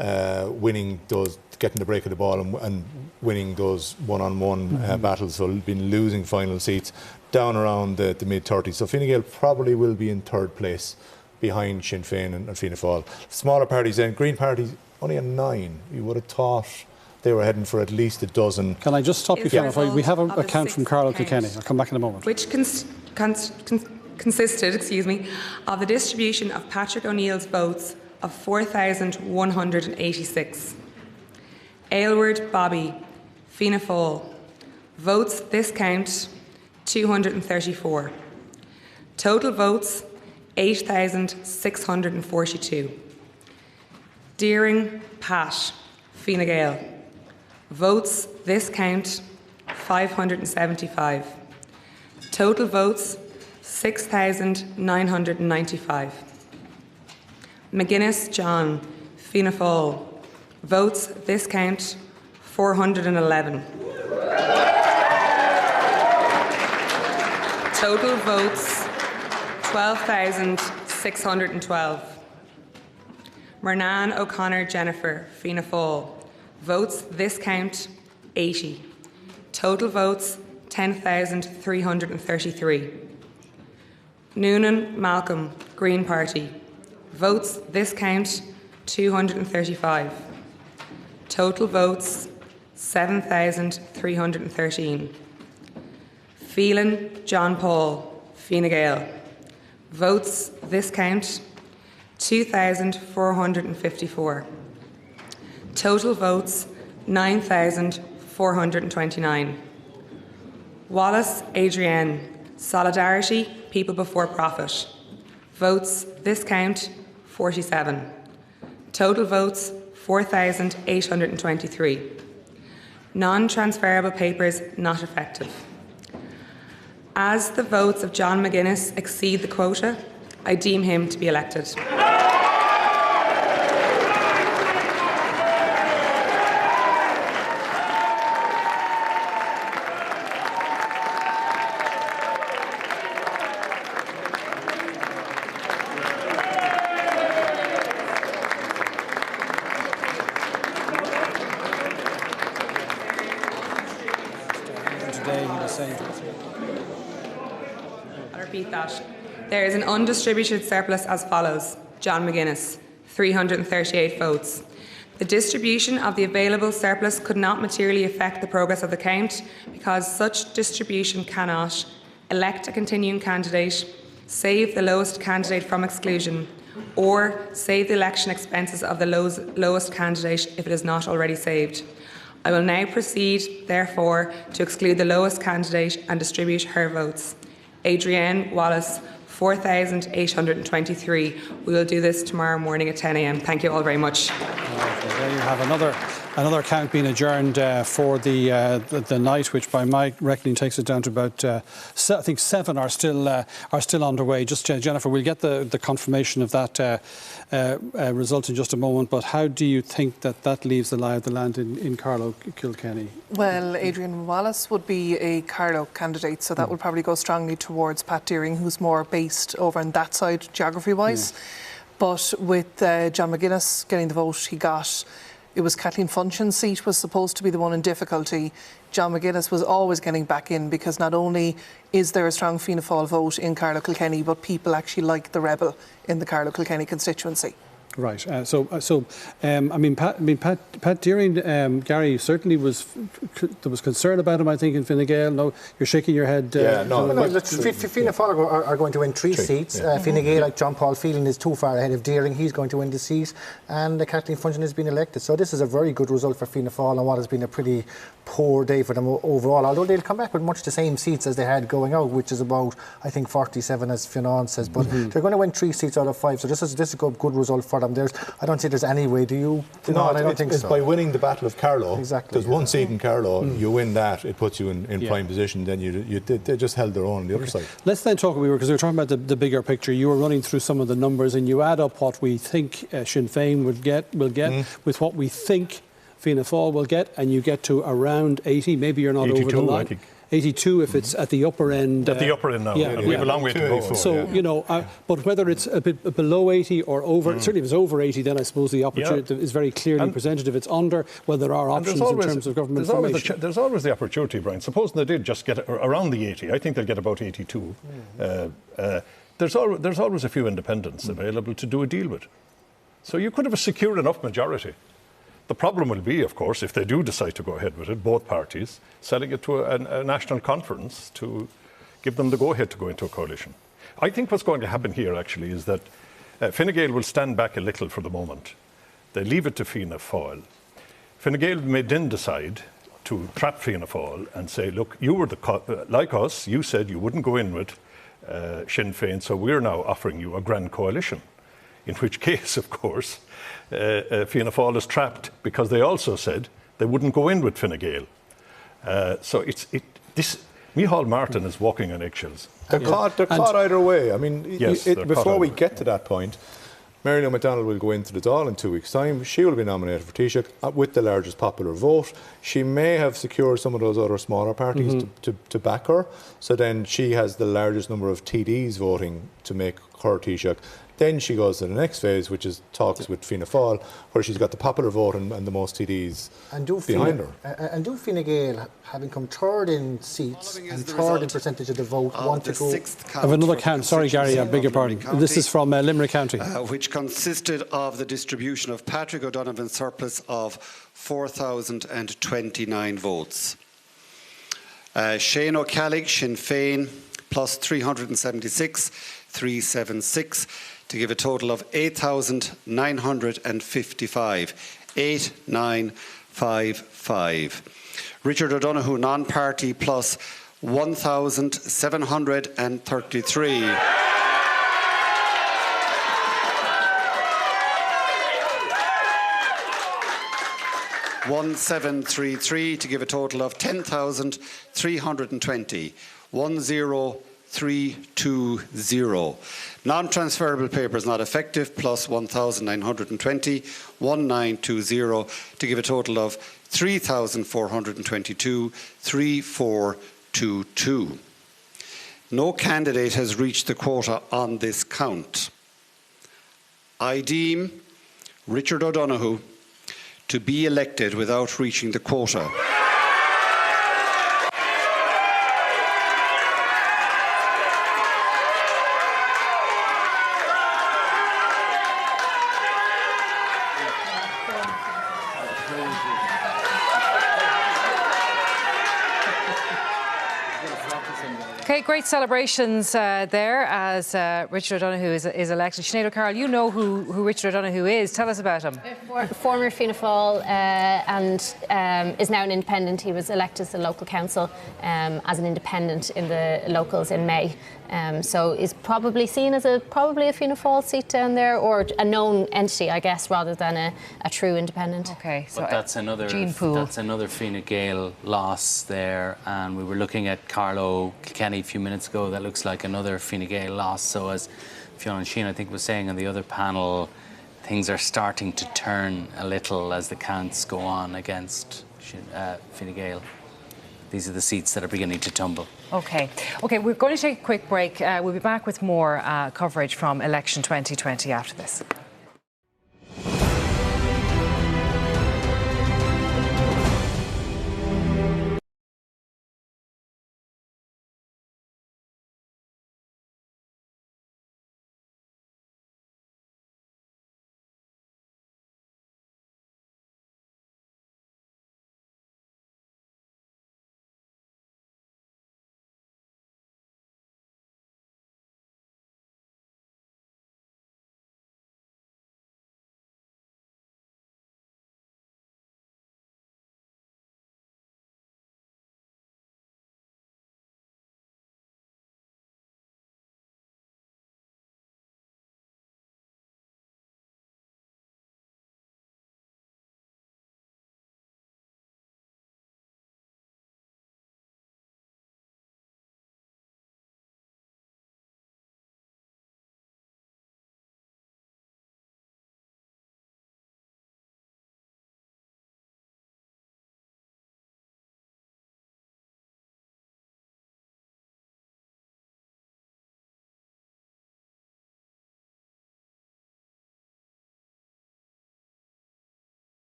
winning those, getting the break of the ball and winning those one-on-one battles. So been losing final seats down around the mid-30s. So Fine Gael probably will be in third place behind Sinn Féin and Fianna Fáil. Smaller parties then, Green Party only a 9. You would have thought they were heading for at least a dozen. Can I just stop you, Karen? We have a count from Carol Kilkenny. I'll come back in a moment. Which consisted, of the distribution of Patrick O'Neill's votes of 4,186. Aylward Bobby, Fianna Fáil. Votes this count, 234. Total votes, 8,642. Deering Pat, Fine Gael. Votes this count, 575. Total votes, 6,995. McGuinness John, Fianna Fáil. Votes this count, 411. Total votes, 12,612. Murnan O'Connor Jennifer, Fianna Fáil. Votes this count, 80. Total votes, 10,333. Noonan Malcolm, Green Party. Votes this count, 235. Total votes, 7,313. Phelan John Paul, Fine Gael. Votes this count, 2,454. Total votes, 9,429. Wallace Adrienne, Solidarity, People Before Profit. Votes this count, 47. Total votes, 4,823. Non-transferable papers not effective. As the votes of John McGuinness exceed the quota, I deem him to be elected. There is an undistributed surplus as follows. John McGuinness, 338 votes. The distribution of the available surplus could not materially affect the progress of the count because such distribution cannot elect a continuing candidate, save the lowest candidate from exclusion, or save the election expenses of the lowest candidate if it is not already saved. I will now proceed, therefore, to exclude the lowest candidate and distribute her votes. Adrienne Wallace, 4,823. We will do this tomorrow morning at 10 a.m. Thank you all very much. Okay, there you have another count being adjourned for the night, which by my reckoning takes it down to about I think 7 are still underway. Just Jennifer, we'll get the confirmation of that result in just a moment. But how do you think that leaves the lie of the land in Carlow Kilkenny? Well, Adrienne Wallace would be a Carlow candidate, so that would probably go strongly towards Pat Deering, who's more based over on that side geography-wise. Yeah. But with John McGuinness getting the vote he got, it was Kathleen Funchin's seat was supposed to be the one in difficulty. John McGuinness was always getting back in because not only is there a strong Fianna Fáil vote in Carlow Kilkenny, but people actually like the rebel in the Carlow Kilkenny constituency. Right. I mean, Pat Deering, Gary, certainly there was concern about him, I think, in Fine Gael. No, you're shaking your head. Fianna Fáil are going to win three seats. Fine Gael, like John Paul Phelan, is too far ahead of Deering. He's going to win the seat. And Kathleen Funchion has been elected. So this is a very good result for Fianna Fáil on what has been a pretty poor day for them overall. Although they'll come back with much the same seats as they had going out, which is about, I think, 47, as Fionn says. But they're going to win 3 seats out of 5. So this is a good result for them. I don't see there's any way. Do you? No, I don't think it's so. by winning the Battle of Carlow. Exactly. There's one seat in Carlow. You win that, it puts you in prime position. Then they just held their own on the other side. Let's then talk, because we were talking about the bigger picture. You were running through some of the numbers, and you add up what we think Sinn Féin will get with what we think Fianna Fáil will get, and you get to around 80. Maybe you're not over the line. I think. 82 if it's at the upper end. At the upper end now. We have a long way to go. So, but whether it's a bit below 80 or over, certainly if it's over 80, then I suppose the opportunity is very clearly presented. If it's under, well, there are options in terms of government formation. There's always the opportunity, Brian. Supposing they did just get around the 80, I think they'll get about 82. There's always a few independents available to do a deal with. So you could have a secure enough majority. The problem will be, of course, if they do decide to go ahead with it, both parties, selling it to a national conference to give them the go-ahead to go into a coalition. I think what's going to happen here, actually, is that Fine Gael will stand back a little for the moment. They leave it to Fianna Fáil. Fine Gael may then decide to trap Fianna Fáil and say, look, you were like us, you said you wouldn't go in with Sinn Féin, so we're now offering you a grand coalition. In which case, of course, Fianna Fáil is trapped because they also said they wouldn't go in with Fine Gael. So Micheál Martin is walking on eggshells. They're caught either way. I mean, before we get to that point, Mary Lou McDonald will go into the Dáil in 2 weeks' time. She will be nominated for Taoiseach with the largest popular vote. She may have secured some of those other smaller parties to back her. So then she has the largest number of TDs voting to make her Taoiseach. Then she goes to the next phase, which is talks with Fianna Fáil, where she's got the popular vote and the most TDs behind her. And do Fine Gael, having come third in seats and third in percentage of the vote, want to go? I have another count. Sorry, Gary, I beg your pardon. This is from Limerick County. Which consisted of the distribution of Patrick O'Donovan's surplus of 4,029 votes. Shane O'Callagh, Sinn Féin, plus 376,376. To give a total of 8,955. 8,955. Richard O'Donoghue, non-party, plus 1,733. 1,733 to give a total of 10,320. 1,0320. Non-transferable papers not effective, plus 1,920, 1,920, to give a total of 3,422, 3,422. No candidate has reached the quota on this count. I deem Richard O'Donoghue to be elected without reaching the quota. Okay, great celebrations there as Richard O'Donoghue is elected. Sinead O'Carroll, you know who Richard O'Donoghue is. Tell us about him. Former Fianna Fáil and is now an independent. He was elected to the local council as an independent in the locals in May. So is probably seen as probably a Fianna Fáil seat down there, or a known entity, I guess, rather than a true independent. Okay, so but that's another Fine Gael loss there, and we were looking at Carlow Kilkenny a few minutes ago. That looks like another Fine Gael loss. So as Fionn Sheahan, I think, was saying on the other panel, things are starting to turn a little as the counts go on against Fine Gael. These are the seats that are beginning to tumble. Okay, we're going to take a quick break. We'll be back with more coverage from election 2020 after this.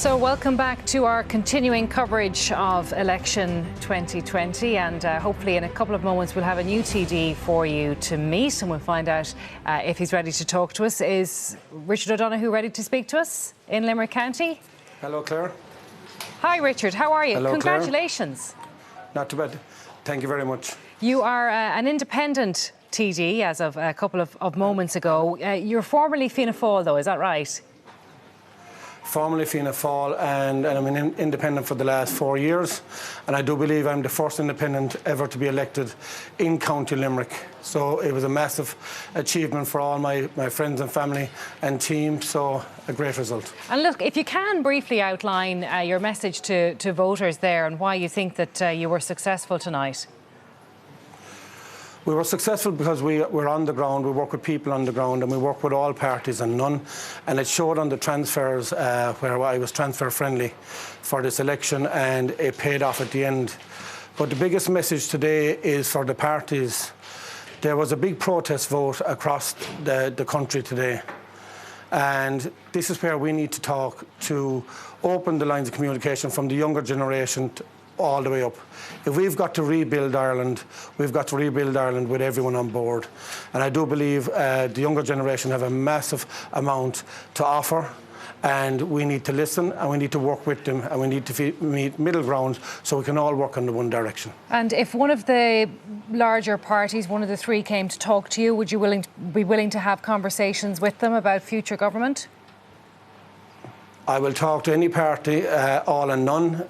So welcome back to our continuing coverage of election 2020, and hopefully in a couple of moments we'll have a new TD for you to meet, and we'll find out if he's ready to talk to us. Is Richard O'Donoghue ready to speak to us in Limerick County? Hello, Claire. Hi Richard, how are you? Hello, congratulations. Claire. Not too bad. Thank you very much. You are an independent TD as of a couple of moments ago. You're formerly Fianna Fáil though, is that right? Formerly Fianna Fáil, and I'm an independent for the last 4 years, and I do believe I'm the first independent ever to be elected in County Limerick. So it was a massive achievement for all my friends and family and team, so a great result. And look, if you can briefly outline your message to voters there and why you think that you were successful tonight. We were successful because we're on the ground, we work with people on the ground, and we work with all parties and none. And it showed on the transfers where I was transfer friendly for this election, and it paid off at the end. But the biggest message today is for the parties. There was a big protest vote across the country today. And this is where we need to talk to open the lines of communication from the younger generation all the way up. If we've got to rebuild Ireland, we've got to rebuild Ireland with everyone on board. And I do believe the younger generation have a massive amount to offer, and we need to listen and we need to work with them, and we need to meet middle ground so we can all work in the one direction. And if one of the larger parties, one of the three, came to talk to you, would you be willing to have conversations with them about future government? I will talk to any party, all and none,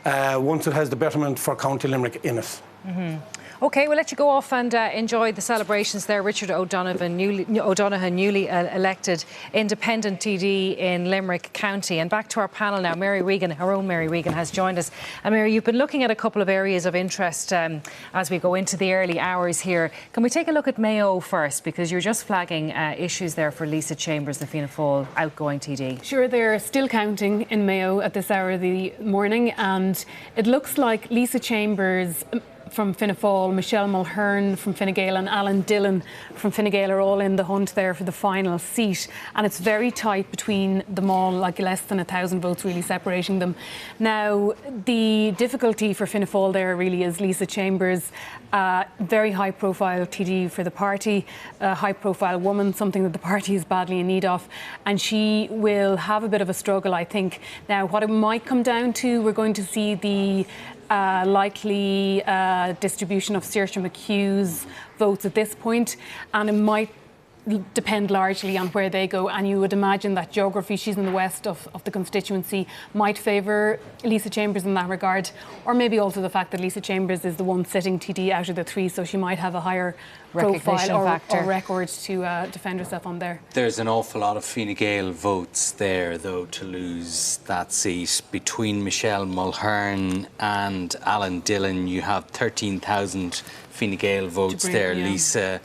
once it has the betterment for County Limerick in it. Mm-hmm. OK, we'll let you go off and enjoy the celebrations there. Richard O'Donoghue, newly elected independent TD in Limerick County. And back to our panel now. Mary Regan, her own Mary Regan, has joined us. And Mary, you've been looking at a couple of areas of interest as we go into the early hours here. Can we take a look at Mayo first? Because you're just flagging issues there for Lisa Chambers, the Fianna Fáil outgoing TD. Sure, they're still counting in Mayo at this hour of the morning. And it looks like Lisa Chambers from Fianna Fáil, Michelle Mulhern from Fine Gael and Alan Dillon from Fine Gael are all in the hunt there for the final seat, and it's very tight between them all, like less than 1,000 votes really separating them. Now the difficulty for Fianna Fáil there really is Lisa Chambers, very high profile TD for the party, a high profile woman, something that the party is badly in need of, and she will have a bit of a struggle, I think. Now what it might come down to, we're going to see the likely distribution of Saoirse McHugh's votes at this point, and it might depend largely on where they go, and you would imagine that geography, she's in the west of the constituency, might favour Lisa Chambers in that regard, or maybe also the fact that Lisa Chambers is the one sitting TD out of the three, so she might have a higher profile or record to defend herself on there. There's an awful lot of Fine Gael votes there, though, to lose that seat. Between Michelle Mulhern and Alan Dillon, you have 13,000 Fine Gael votes there. Yeah.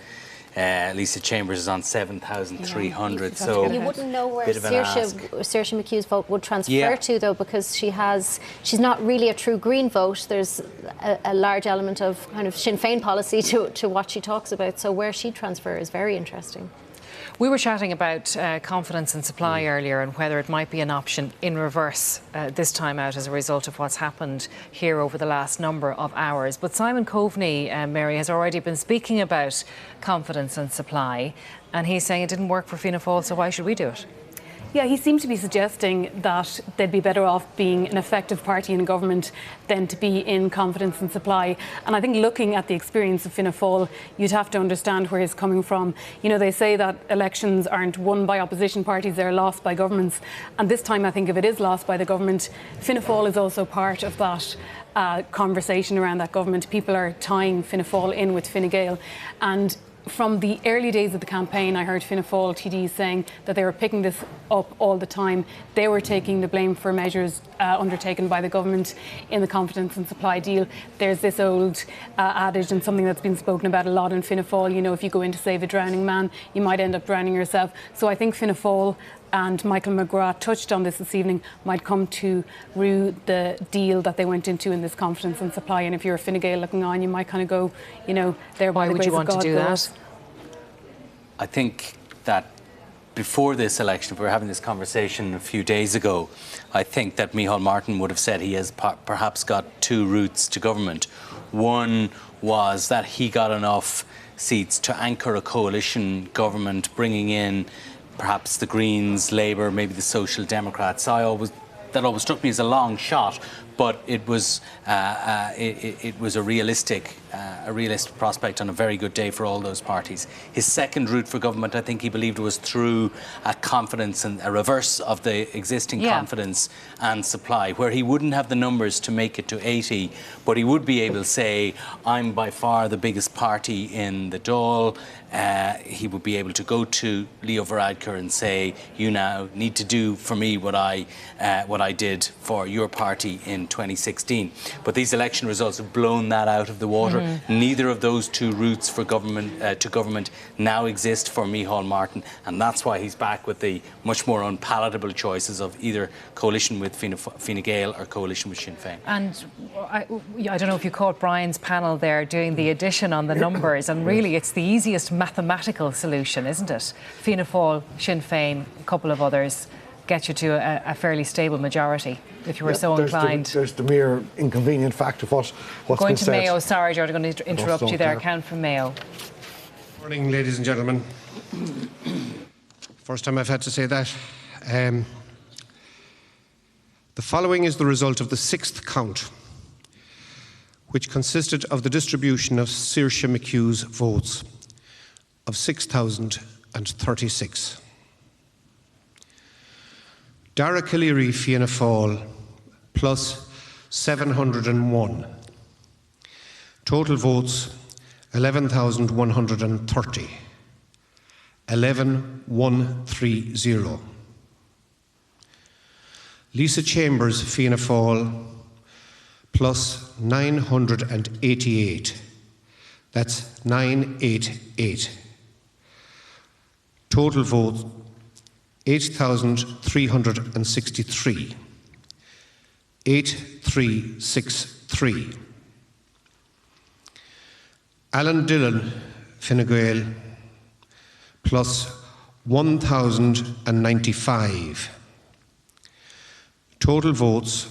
Lisa Chambers is on 7,300, so you wouldn't know where Saoirse McHugh's vote would transfer to, though, because she's not really a true Green vote. There's a large element of kind of Sinn Féin policy to what she talks about, so where she transfer is very interesting. We were chatting about confidence and supply earlier, and whether it might be an option in reverse this time out as a result of what's happened here over the last number of hours. But Simon Coveney, Mary, has already been speaking about confidence and supply, and he's saying it didn't work for Fianna Fáil, so why should we do it? Yeah, he seemed to be suggesting that they'd be better off being an effective party in government than to be in confidence and supply. And I think looking at the experience of Fianna Fáil, you'd have to understand where he's coming from. You know, they say that elections aren't won by opposition parties, they're lost by governments. And this time, I think if it is lost by the government, Fianna Fáil is also part of that conversation around that government. People are tying Fianna Fáil in with Fine Gael. And from the early days of the campaign, I heard Fianna Fáil TDs saying that they were picking this up all the time. They were taking the blame for measures undertaken by the government in the confidence and supply deal. There's this old adage, and something that's been spoken about a lot in Fianna Fáil, you know, if you go in to save a drowning man, you might end up drowning yourself. So I think Fianna Fáil, and Michael McGrath touched on this evening, might come to rue the deal that they went into in this confidence and supply. And if you're a Fine Gael looking on, you might kind of go, you know, thereby why would you want to do that? I think that before this election, if we were having this conversation a few days ago, I think that Micheál Martin would have said he has perhaps got two routes to government. One was that he got enough seats to anchor a coalition government, bringing in perhaps the Greens, Labour, maybe the Social Democrats. That always struck me as a long shot, but it was a realistic prospect on a very good day for all those parties. His second route for government, I think he believed, was through a confidence and a reverse of the existing confidence and supply, where he wouldn't have the numbers to make it to 80, but he would be able to say, I'm by far the biggest party in the Dáil. He would be able to go to Leo Varadkar and say, you now need to do for me what I did for your party in 2016. But these election results have blown that out of the water. Neither of those two routes for government now exist for Micheál Martin, and that's why he's back with the much more unpalatable choices of either coalition with Fine Gael or coalition with Sinn Féin. And I don't know if you caught Brian's panel there doing the addition on the numbers, and really it's the easiest mathematical solution, isn't it? Fianna Fáil, Sinn Féin, a couple of others get you to a fairly stable majority if you were so inclined. There's the mere inconvenient fact of what's going been to said. Mayo. Sorry, George, I'm going to interrupt you there. Count from Mayo. Morning, ladies and gentlemen. First time I've had to say that. The following is the result of the sixth count, which consisted of the distribution of Saoirse McHugh's votes of 6,036. Dara Calleary Fianna Fáil plus 701. Total votes 11,130. 11,130. Lisa Chambers Fianna Fáil plus 988. That's 988. Total vote 8,363. 8363. Alan Dillon, Fine Gael, plus 1,095. Total votes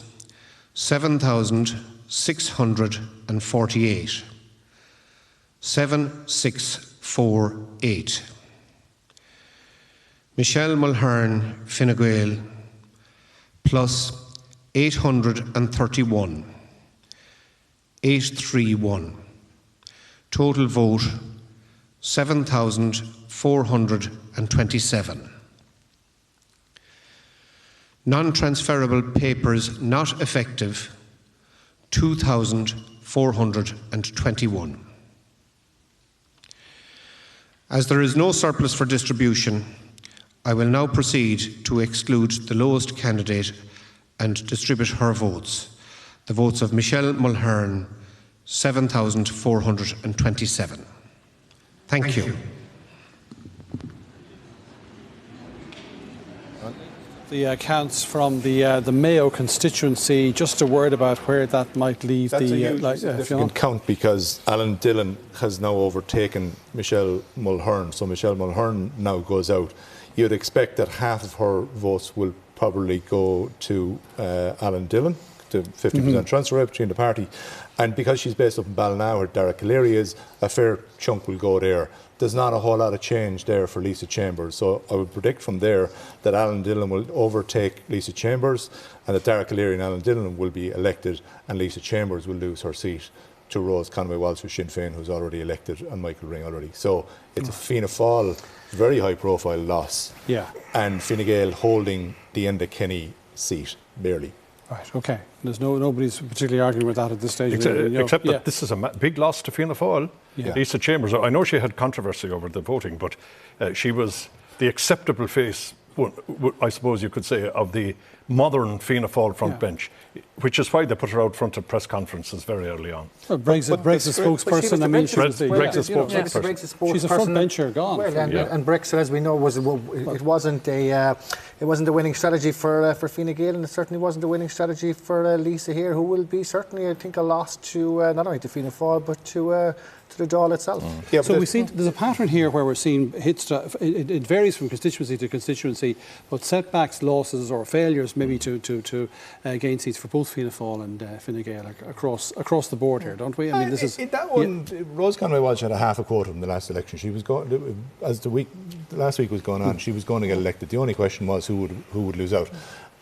7,648. 7648. Michelle Mulhern, Fine Gael, plus 831. 831. Total vote 7,427. Non-transferable papers not effective 2,421. As there is no surplus for distribution, I will now proceed to exclude the lowest candidate and distribute her votes. The votes of Michelle Mulhern, 7,427. Thank you. The accounts from the Mayo constituency, just a word about where that might leave. That's a huge significant count, because Alan Dillon has now overtaken Michelle Mulhern, so Michelle Mulhern now goes out. You'd expect that half of her votes will probably go to Alan Dillon, to 50% transfer rate between the party, and because she's based up in Ballina, where Dara Calleary is, a fair chunk will go there. There's not a whole lot of change there for Lisa Chambers, so I would predict from there that Alan Dillon will overtake Lisa Chambers, and that Dara Calleary and Alan Dillon will be elected, and Lisa Chambers will lose her seat to Rose Conway-Walsh for Sinn Féin, who's already elected, and Michael Ring already. So it's a Fianna Fáil very high-profile loss, and Fine Gael holding the Enda Kenny seat barely. Right. Okay. There's nobody's particularly arguing with that at this stage. Except that this is a big loss to Fianna Fáil. Lisa Chambers, I know she had controversy over the voting, but she was the acceptable face, I suppose you could say, of the modern Fianna Fáil front bench, which is why they put her out front of press conferences very early on. Well, Brexit spokesperson. I mean, Brexit spokesperson. She's a front bencher gone. Well, and Brexit, as we know, it wasn't a winning strategy for Fine Gael, and it certainly wasn't a winning strategy for Lisa here, who will be certainly, I think, a loss to not only to Fianna Fáil but to the Dáil itself. So we see there's a pattern here where we're seeing hits. It varies from constituency to constituency, but setbacks, losses, or failures maybe to gain seats for both Fianna Fáil and Fine Gael across the board here, don't we? I mean, this is that one. Rose Conway Walsh had a half a quota in the last election. She was going as the last week was going on. She was going to get elected. The only question was who would lose out,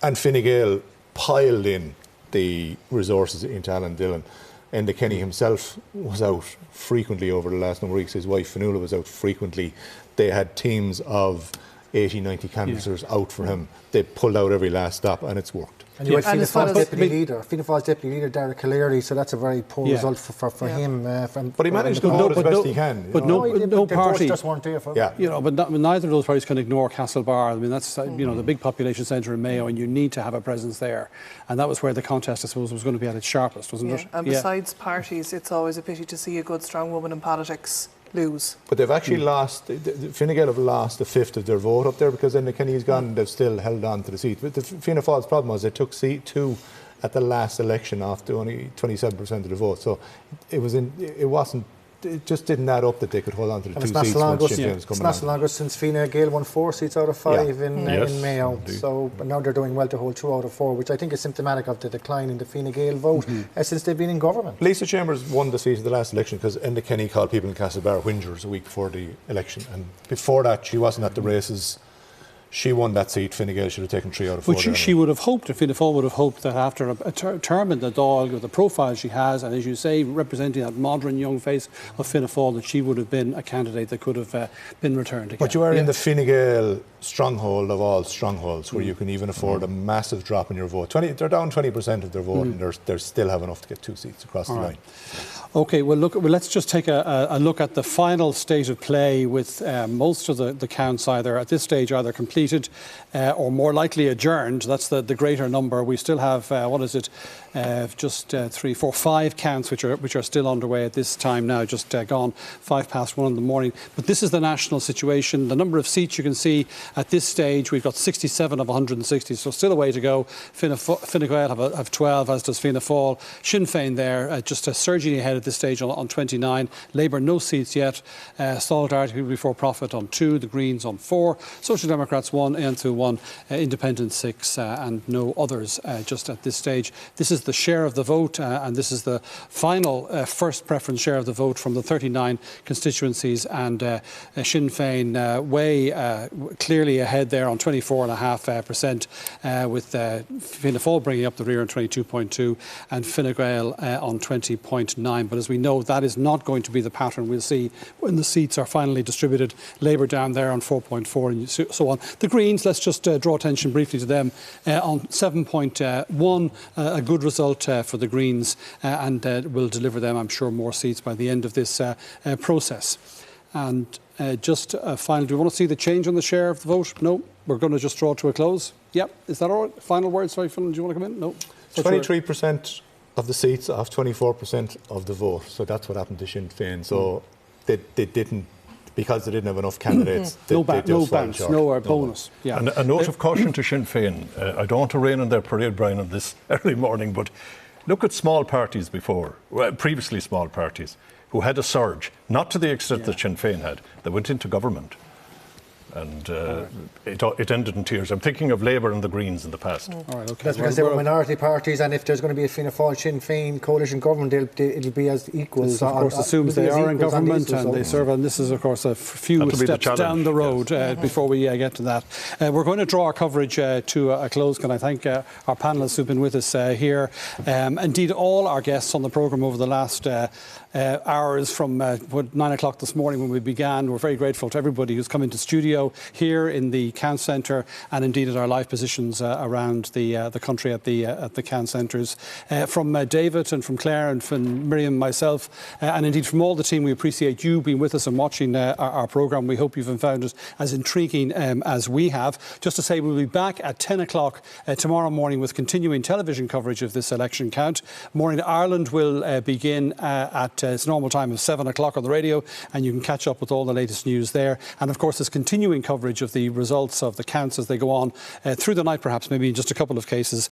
and Fine Gael piled in the resources into Alan Dillon. Enda Kenny himself was out frequently over the last number of weeks. His wife Fionnuala was out frequently. They had teams of 80, 90 canvassers out for him. They pulled out every last stop, and it's worked. And you had Fianna Fáil's deputy leader, Darragh Caleary, so that's a very poor result for him. But he managed to vote as best he can. But no party just weren't there for but neither of those parties can ignore Castlebar. I mean, that's the big population centre in Mayo, and you need to have a presence there. And that was where the contest, I suppose, was going to be at its sharpest, wasn't it? And besides parties, it's always a pity to see a good, strong woman in politics lose. But they've actually lost, Fine Gael have lost a fifth of their vote up there because Enda Kenny's gone and they've still held on to the seat. But the Fianna Fáil's problem was they took seat 2 at the last election after only 27% of the vote. So it just didn't add up that they could hold on to the 2 seats once Sinn Féin was coming on. It's not so long ago since Fine Gael won 4 seats out of 5 in Mayo. Indeed. So now they're doing well to hold 2 out of 4, which I think is symptomatic of the decline in the Fine Gael vote since they've been in government. Lisa Chambers won the seat at the last election because Enda Kenny called people in Castlebar whingers a week before the election. And before that, she wasn't at the races. She won that seat. Fine Gael should have taken 3 out of 4. But she would have hoped, Fianna Fáil would have hoped that after a term in the Dáil, with the profile she has, and as you say, representing that modern young face of Fianna Fáil, that she would have been a candidate that could have been returned again. But you are in the Fine Gael stronghold of all strongholds, where you can even afford a massive drop in your vote. They're down 20% of their vote, and they still have enough to get 2 seats across the line. OK, well, let's just take a look at the final state of play with most of the counts either at this stage either completed or more likely adjourned. That's the greater number. We still have, just 3, 4, 5 counts which are still underway at this time now, just gone 1:05 in the morning. But this is the national situation. The number of seats you can see at this stage, we've got 67 of 160, so still a way to go. Fine Gael have 12, as does Fianna Fáil. Sinn Féin there, just surging ahead at this stage on 29. Labour no seats yet. Solidarity People Before Profit on 2. The Greens on 4. Social Democrats 1. Antu 1. Independent 6. And no others just at this stage. This is the share of the vote, and this is the final first preference share of the vote from the 39 constituencies. And Sinn Féin way clearly ahead there on 24.5%, with Fianna Fáil bringing up the rear on 22.2 and Fine Gael on 20.9. But as we know, that is not going to be the pattern we'll see when the seats are finally distributed. Labour down there on 4.4 and so on. The Greens, let's just draw attention briefly to them on 7.1, a good result for the Greens, and will deliver them, I'm sure, more seats by the end of this process. And just finally, do we want to see the change on the share of the vote? No, we're going to just draw to a close. Yep, is that all right? Final word, sorry, Phil, do you want to come in? No. 23% of the seats off 24% of the vote. So that's what happened to Sinn Féin. So they didn't, because they didn't have enough candidates. No bonus. Yeah. And a note of caution to Sinn Féin. I don't want to rain on their parade, Brian, on this early morning, but look at small parties previously small parties, who had a surge, not to the extent that Sinn Féin had. They went into government. And it ended in tears. I'm thinking of Labour and the Greens in the past. All right, okay. That's because they were minority parties, and if there's going to be a Fianna Fáil Sinn Féin coalition government, it'll be as equals. This, of course, assumes they are in government and they serve, and this is, of course, a few steps down the road before we get to that. We're going to draw our coverage to a close. Can I thank our panellists who've been with us here. Indeed, all our guests on the programme over the last hours from 9 o'clock this morning when we began. We're very grateful to everybody who's come into studio here in the Count Centre and indeed at our live positions around the country at the Count Centres. From David and from Claire and from Miriam, myself, and indeed from all the team, we appreciate you being with us and watching our programme. We hope you've found it as intriguing as we have. Just to say, we'll be back at 10 o'clock tomorrow morning with continuing television coverage of this election count. Morning Ireland will begin at its normal time of 7 o'clock on the radio, and you can catch up with all the latest news there. And of course, there's continuing coverage of the results of the counts as they go on through the night, perhaps maybe in just a couple of cases